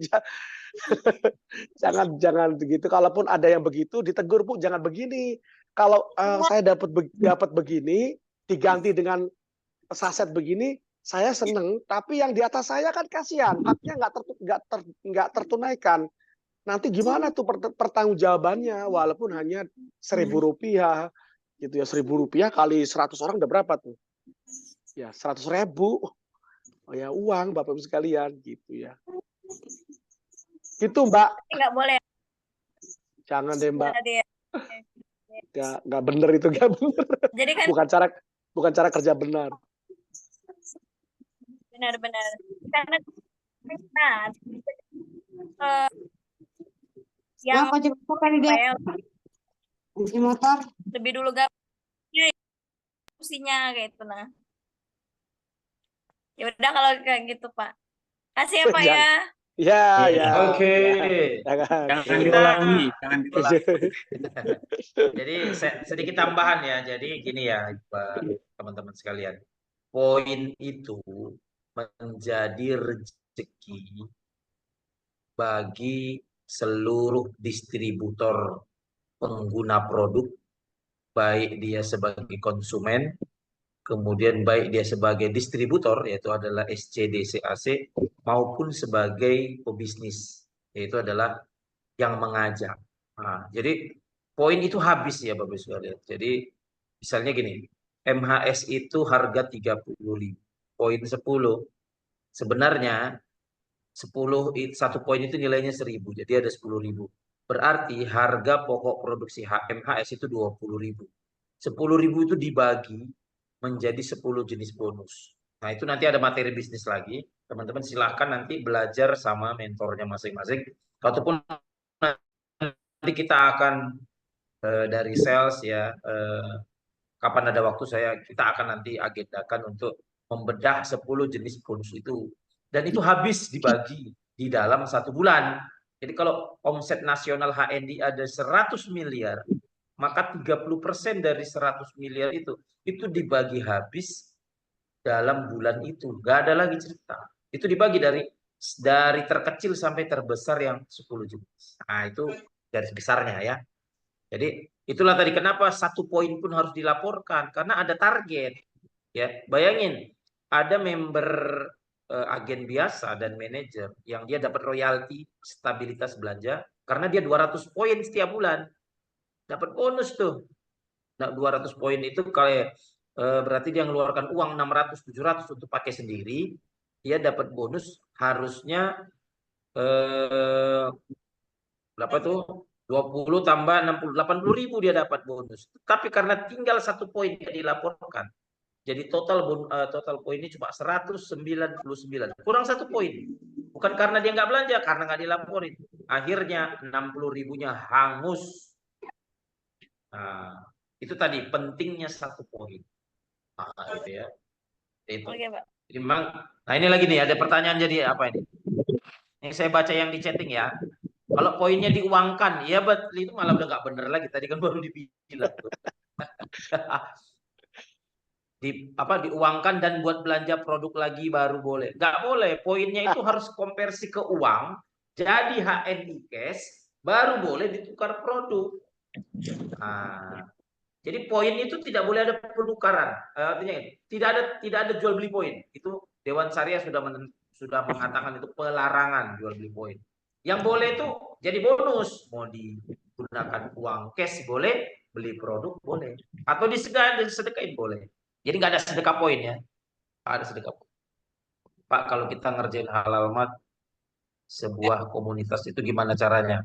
Jangan begitu. Kalaupun ada yang begitu ditegur Bu, jangan begini. Kalau saya dapat begini diganti dengan saset begini, saya seneng. Tapi yang di atas saya kan kasihan, haknya nggak tertunaikan. Nanti gimana tuh pertanggungjawabannya? Walaupun hanya Rp1.000. Gitu ya, Rp1.000 kali 100 orang udah berapa tuh? Ya 100.000. Oh ya uang Bapak Ibu sekalian gitu ya. Gitu Mbak. Nggak boleh. Jangan deh Mbak. Nggak bener itu, nggak bener. Jadi kan bukan cara kerja benar. Benar-benar. Karena yang motor lebih dulu gambarnya fungsinya kayak itu nah. Ya udah kalau kayak gitu Pak. Kasih ya Pak ya. Ya. Oke. Jangan diulangi. Jadi sedikit tambahan ya. Jadi gini ya teman-teman sekalian. Poin itu menjadi rezeki bagi seluruh distributor pengguna produk, baik dia sebagai konsumen, kemudian baik dia sebagai distributor, yaitu adalah SCD, CAC, maupun sebagai pebisnis, yaitu adalah yang mengajak. Nah, jadi poin itu habis ya Bapak sekalian. Jadi misalnya gini, MHS itu harga 30.000, poin 10. Sebenarnya 1 poin itu nilainya 1.000, jadi ada 10.000. Berarti harga pokok produksi MHS itu 20.000. 10.000 itu dibagi menjadi 10 jenis bonus. Nah itu nanti ada materi bisnis lagi. Teman-teman silahkan nanti belajar sama mentornya masing-masing. Ataupun nanti kita akan dari sales ya, kapan ada waktu kita akan nanti agendakan untuk membedah 10 jenis bonus itu. Dan itu habis dibagi di dalam 1 bulan. Jadi kalau omset nasional HNI ada 100 miliar, maka 30% dari 100 miliar itu dibagi habis dalam bulan itu. Gak ada lagi cerita. Itu dibagi dari terkecil sampai terbesar yang 10 jenis. Nah itu garis besarnya ya. Jadi itulah tadi kenapa 1 poin pun harus dilaporkan. Karena ada target. Ya, bayangin ada member agen biasa dan manajer yang dia dapat royalti stabilitas belanja karena dia 200 poin setiap bulan. Dapat bonus tuh. Nah, 200 poin itu kalau berarti dia mengeluarkan uang 600-700 untuk pakai sendiri, dia dapat bonus harusnya berapa tuh? 20 tambah 60, 80.000 dia dapat bonus. Tapi karena tinggal 1 poin yang dilaporkan, jadi total poinnya cuma 199, kurang 1 poin. Bukan karena dia nggak belanja, karena nggak dilaporin. Akhirnya 60.000-nya hangus. Nah, Itu tadi pentingnya 1 poin. Nah, gitu ya. Itu. Oke, Pak. Jadi memang, nah ini lagi nih ada pertanyaan jadi apa ini? Ini saya baca yang di chatting ya. Kalau poinnya diuangkan, ya betul itu malah udah nggak bener lagi. Tadi kan baru dibilang. Diuangkan dan buat belanja produk lagi baru boleh. Nggak boleh. Poinnya itu harus konversi ke uang. Jadi HNI cash baru boleh ditukar produk. Nah, jadi poin itu tidak boleh ada penukaran. Artinya tidak ada jual beli poin. Itu Dewan Syariah sudah mengatakan itu pelarangan jual beli poin. Yang boleh itu jadi bonus, mau digunakan uang cash boleh, beli produk boleh, atau disedekain boleh. Jadi nggak ada sedekah poin ya, nggak ada sedekah poin. Pak, kalau kita ngerjain halal mat sebuah komunitas itu gimana caranya?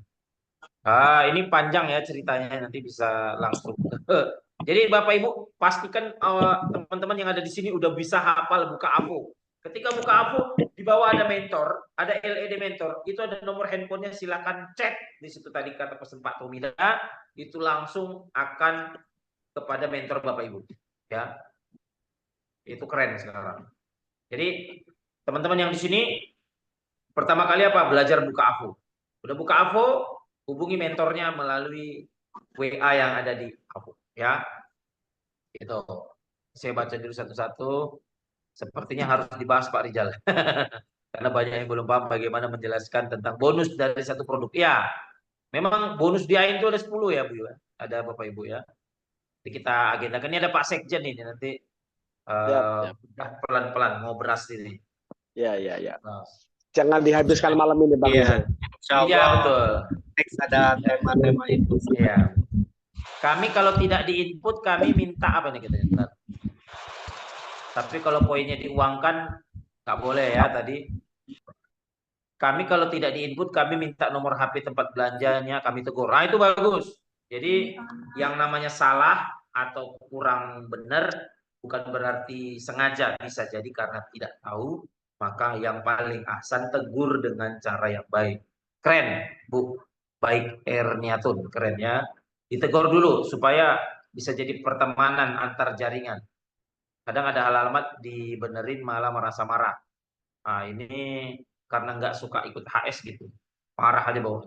Ini panjang ya ceritanya, nanti bisa langsung. Jadi Bapak Ibu pastikan teman-teman yang ada di sini udah bisa hafal buka AVO. Ketika buka AVO di bawah ada mentor, ada LED mentor, itu ada nomor handphonenya, silakan chat di situ tadi kata pesan Pak Tomida, itu langsung akan kepada mentor Bapak Ibu. Ya, itu keren sekarang. Jadi teman-teman yang di sini pertama kali apa? Belajar buka AVO. Udah buka AVO, hubungi mentornya melalui WA yang ada di AVO. Ya, itu. Saya baca dulu satu-satu. Sepertinya harus dibahas Pak Rizal. Karena banyak yang belum paham bagaimana menjelaskan tentang bonus dari satu produk. Ya, memang bonus di AIN itu ada 10 ya Bu ya. Ada Bapak Ibu ya. Jadi kita agendakan. Ini ada Pak Sekjen ini nanti pelan-pelan ngobras ini. Ya. Nah. Jangan dihabiskan malam ini Bang Rizal. Iya betul. Next ada tema-tema itu. Iya. Kami kalau tidak di-input kami minta apa nih kita? Tapi kalau poinnya diuangkan nggak boleh ya tadi. Kami kalau tidak di-input kami minta nomor HP tempat belanjanya kami tegur. Nah itu bagus. Jadi yang namanya salah atau kurang benar bukan berarti sengaja, bisa jadi karena tidak tahu, maka yang paling ahsan tegur dengan cara yang baik. Keren Bu, baik Erniatun, keren ya. Ditegur dulu supaya bisa jadi pertemanan antar jaringan. Kadang ada alamat dibenerin malah merasa marah. Nah ini karena nggak suka ikut HS gitu, marah aja bawah.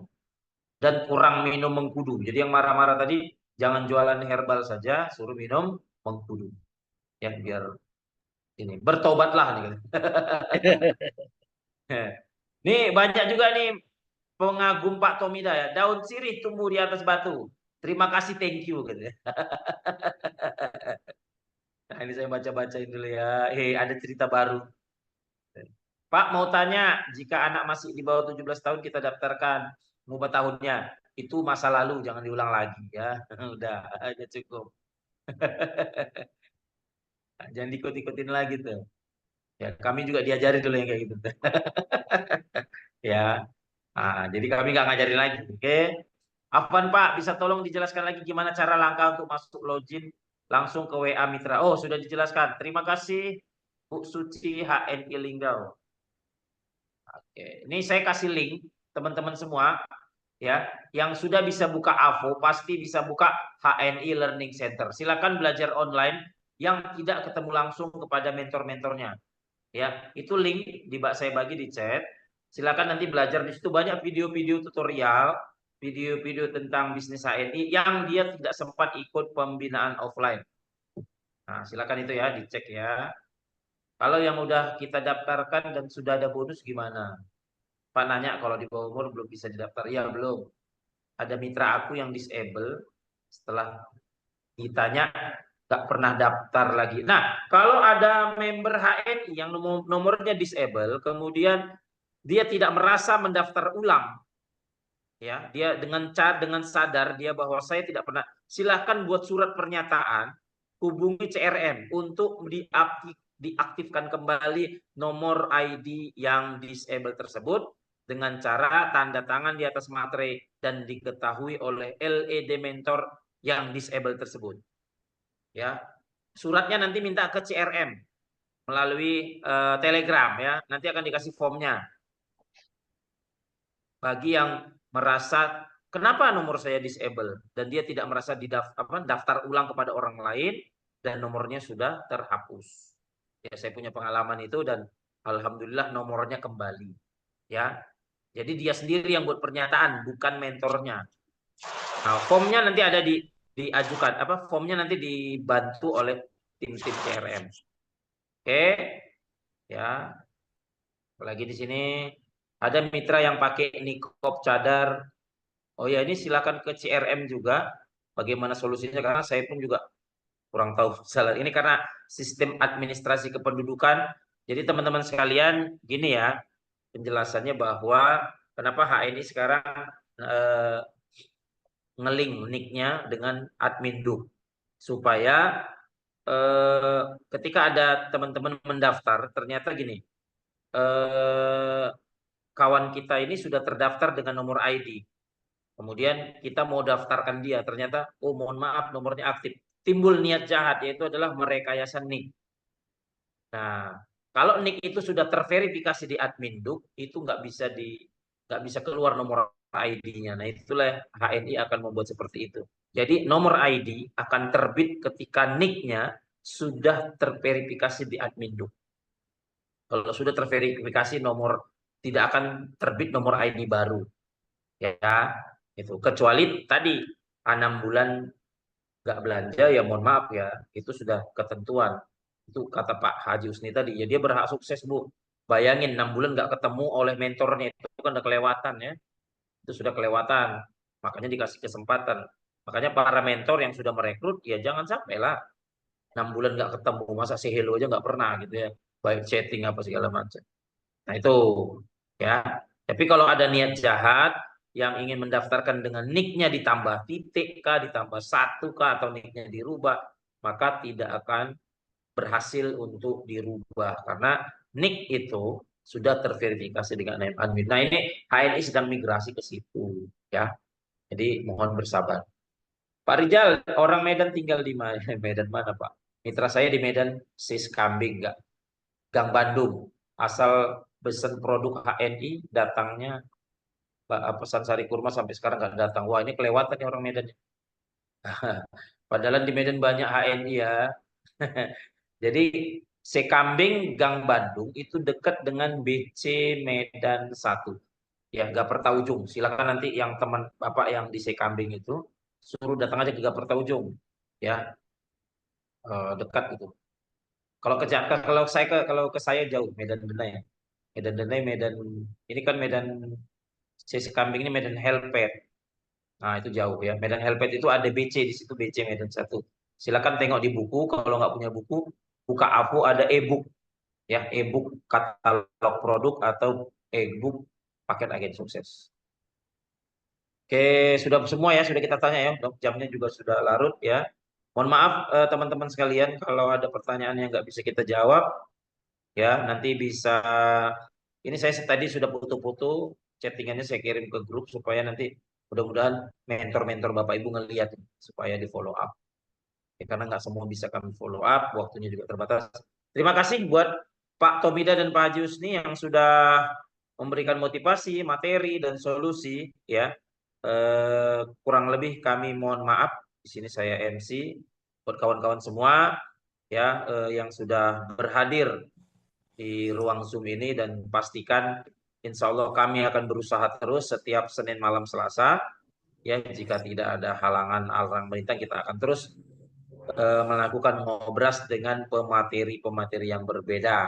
Dan kurang minum mengkudu. Jadi yang marah-marah tadi jangan jualan herbal saja, suruh minum mengkudu. Ya biar ini bertobatlah nih. Nih banyak juga nih pengagum Pak Tomida ya. Daun sirih tumbuh di atas batu. Terima kasih, thank you gitu. Nah, ini saya baca-bacain dulu ya. Ada cerita baru. Pak mau tanya, jika anak masih di bawah 17 tahun kita daftarkan mengubah tahunnya. Itu masa lalu, jangan diulang lagi ya. Udah aja cukup. Jangan diikut-ikutin lagi tuh. Ya, kami juga diajari dulu yang kayak gitu. Ya. Nah, jadi kami nggak ngajarin lagi. Oke. Afwan Pak, bisa tolong dijelaskan lagi gimana cara langkah untuk masuk login langsung ke WA Mitra. Oh, sudah dijelaskan. Terima kasih Bu Suci HNI Linggau. Oke, ini saya kasih link teman-teman semua ya, yang sudah bisa buka AVO pasti bisa buka HNI Learning Center. Silakan belajar online yang tidak ketemu langsung kepada mentor-mentornya. Ya, itu link saya bagi di chat. Silakan nanti belajar di situ, banyak video-video tutorial, video-video tentang bisnis HNI yang dia tidak sempat ikut pembinaan offline. Nah, silakan itu ya dicek ya. Kalau yang udah kita daftarkan dan sudah ada bonus gimana? Pak nanya kalau di bawah umur belum bisa didaftar. Ya belum. Ada mitra aku yang disable, setelah ditanya nggak pernah daftar lagi. Nah, kalau ada member HNI yang nomornya disable, kemudian dia tidak merasa mendaftar ulang, ya, dia dengan sadar dia bahwa saya tidak pernah, silahkan buat surat pernyataan, hubungi CRM untuk diaktifkan kembali nomor ID yang disable tersebut dengan cara tanda tangan di atas materai dan diketahui oleh LED mentor yang disable tersebut. Ya, suratnya nanti minta ke CRM melalui Telegram ya, nanti akan dikasih formnya. Bagi yang merasa kenapa nomor saya disable dan dia tidak merasa daftar ulang kepada orang lain dan nomornya sudah terhapus. Ya, saya punya pengalaman itu dan alhamdulillah nomornya kembali. Ya, jadi dia sendiri yang buat pernyataan, bukan mentornya. Nah, formnya nanti ada diajukan, formnya nanti dibantu oleh tim-tim CRM. Oke, ya. Apalagi di sini ada mitra yang pakai niqab cadar. Oh ya, ini silakan ke CRM juga. Bagaimana solusinya? Karena saya pun juga kurang tahu salah. Ini karena sistem administrasi kependudukan. Jadi teman-teman sekalian, gini ya penjelasannya bahwa kenapa HNI sekarang ngeling nick-nya dengan admin.duk supaya ketika ada teman-teman mendaftar ternyata gini. Kawan kita ini sudah terdaftar dengan nomor ID. Kemudian kita mau daftarkan dia, ternyata, oh mohon maaf nomornya aktif. Timbul niat jahat, yaitu adalah merekayasa nick. Nah, kalau nick itu sudah terverifikasi di admin.duk, itu nggak bisa keluar nomor ID-nya. Nah, itulah HNI akan membuat seperti itu. Jadi nomor ID akan terbit ketika nick-nya sudah terverifikasi di admin.duk. Kalau sudah terverifikasi nomor, tidak akan terbit nomor ID baru. Ya, itu. Kecuali tadi 6 bulan nggak belanja, ya mohon maaf ya, itu sudah ketentuan. Itu kata Pak Haji Husni tadi, ya dia berhak sukses Bu. Bayangin 6 bulan nggak ketemu oleh mentornya, itu kan udah kelewatan ya. Itu sudah kelewatan, makanya dikasih kesempatan. Makanya para mentor yang sudah merekrut, ya jangan sampai lah 6 bulan nggak ketemu, masa say hello aja nggak pernah gitu ya. Baik chatting apa segala macam. Nah itu ya. Tapi kalau ada niat jahat yang ingin mendaftarkan dengan nick-nya ditambah titik kah, ditambah 1 kah, atau nick-nya dirubah, maka tidak akan berhasil untuk dirubah karena nick itu sudah terverifikasi dengan admin. Nah ini HNI sedang migrasi ke situ ya. Jadi mohon bersabar. Pak Rijal, orang Medan tinggal di mana? Medan mana Pak? Mitra saya di Medan Siskambing, enggak. Gang Bandung, asal pesan produk HNI datangnya pesan sari kurma sampai sekarang nggak datang. Wah ini kelewatan nih orang Medan. Padahal di Medan banyak HNI ya. Jadi Sekambing Gang Bandung itu dekat dengan BC Medan 1. Ya Gaperta Ujung. Silakan nanti yang teman Bapak yang di Sekambing itu suruh datang aja ke Gaperta Ujung. Ya dekat itu. Kalau ke saya jauh Medan Denai. Medan Denai, ini kan Medan Sekambing ini Medan Helpet. Nah, itu jauh ya. Medan Helpet itu ada BC di situ, BC Medan 1. Silakan tengok di buku, kalau nggak punya buku, buka APO ada e-book. Ya, e-book katalog produk atau e-book paket agen sukses. Oke, sudah semua ya, sudah kita tanya ya. Jamnya juga sudah larut ya. Mohon maaf teman-teman sekalian kalau ada pertanyaan yang nggak bisa kita jawab ya, nanti bisa ini saya tadi sudah foto-foto chattingannya saya kirim ke grup supaya nanti mudah-mudahan mentor-mentor Bapak Ibu ngelihat supaya di follow up. Ya, karena nggak semua bisa kami follow up, waktunya juga terbatas. Terima kasih buat Pak Tomida dan Pak Haji Husni yang sudah memberikan motivasi, materi dan solusi ya. Kurang lebih kami mohon maaf. Di sini saya MC buat kawan-kawan semua ya yang sudah berhadir di ruang Zoom ini dan pastikan insya Allah kami akan berusaha terus setiap Senin malam Selasa ya, jika tidak ada halangan pemerintah kita akan terus melakukan ngobras dengan pemateri-pemateri yang berbeda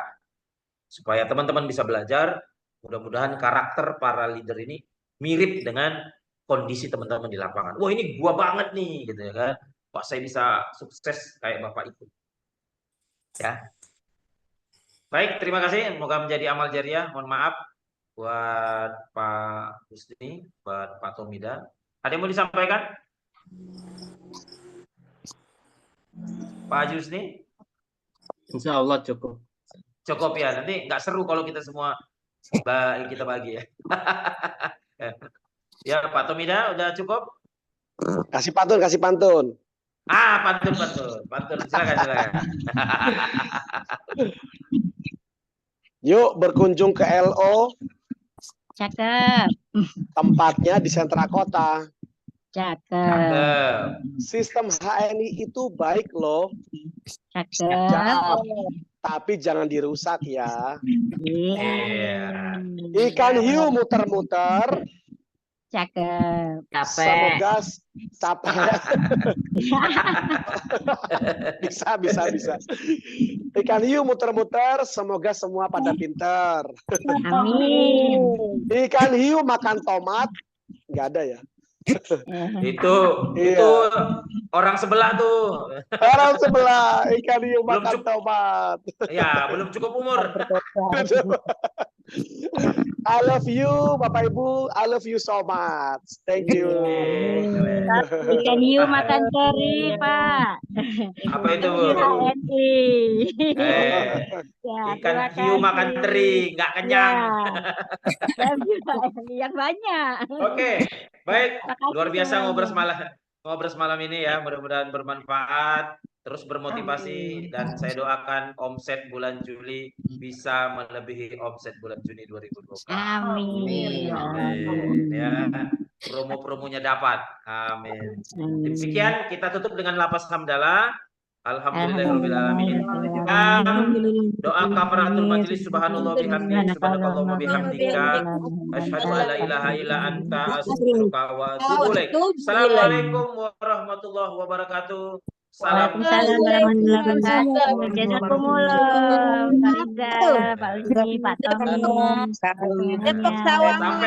supaya teman-teman bisa belajar. Mudah-mudahan karakter para leader ini mirip dengan kondisi teman-teman di lapangan. Wah ini gua banget nih gitu ya kan. Wah saya bisa sukses kayak Bapak itu. Ya. Baik, terima kasih. Semoga menjadi amal jariah. Mohon maaf buat Pak Husni, buat Pak Tomida. Ada yang mau disampaikan? Pak Haji Husni? Insya Allah cukup. Cukup ya. Nanti nggak seru kalau kita semua kita bagi ya. Ya Pak Tomida udah cukup? Kasih pantun. Pantun. Silakan. Yuk berkunjung ke LO, Cakep. Tempatnya di sentra kota. Cakep. Sistem HNI itu baik loh. Cakep. Tapi jangan dirusak ya. Iya. Ikan hiu muter-muter. Cakep. Semoga bisa. Ikan hiu muter-muter, semoga semua pada pinter. Amin. Ikan hiu makan tomat, nggak ada ya? Itu orang sebelah tuh. Orang sebelah, ikan hiu makan tomat. Ya, belum cukup umur. I love you, Bapak Ibu. I love you so much. Thank you. Ikan hiu makan teri, Pak. Apa itu, Bu? HNI. Ikan hiu makan teri, nggak kenyang. Yang banyak. Oke, baik. Luar biasa ngobrol semalam ini ya. Mudah-mudahan bermanfaat, terus bermotivasi, dan saya doakan omset bulan Juli bisa melebihi omset bulan Juni 2020. Amin. Ya, promo-promonya dapat. Amin. Demikian kita tutup dengan lafaz hamdalah. Alhamdulillahirobbilalamin. Doa kafaratul majelis, subhanallah bihamdihi, subhanakallah wa bihamdika, asyhadu an la ilaha illa anta, astaghfiruka wa atubu ilaik. Assalamualaikum warahmatullahi wabarakatuh. Salam. Waalaikumsalam warahmatullahi wabarakatuh. Jazakumullah. Pak Rizal, Pak Uzi, Pak Tommy. Depok Sawah.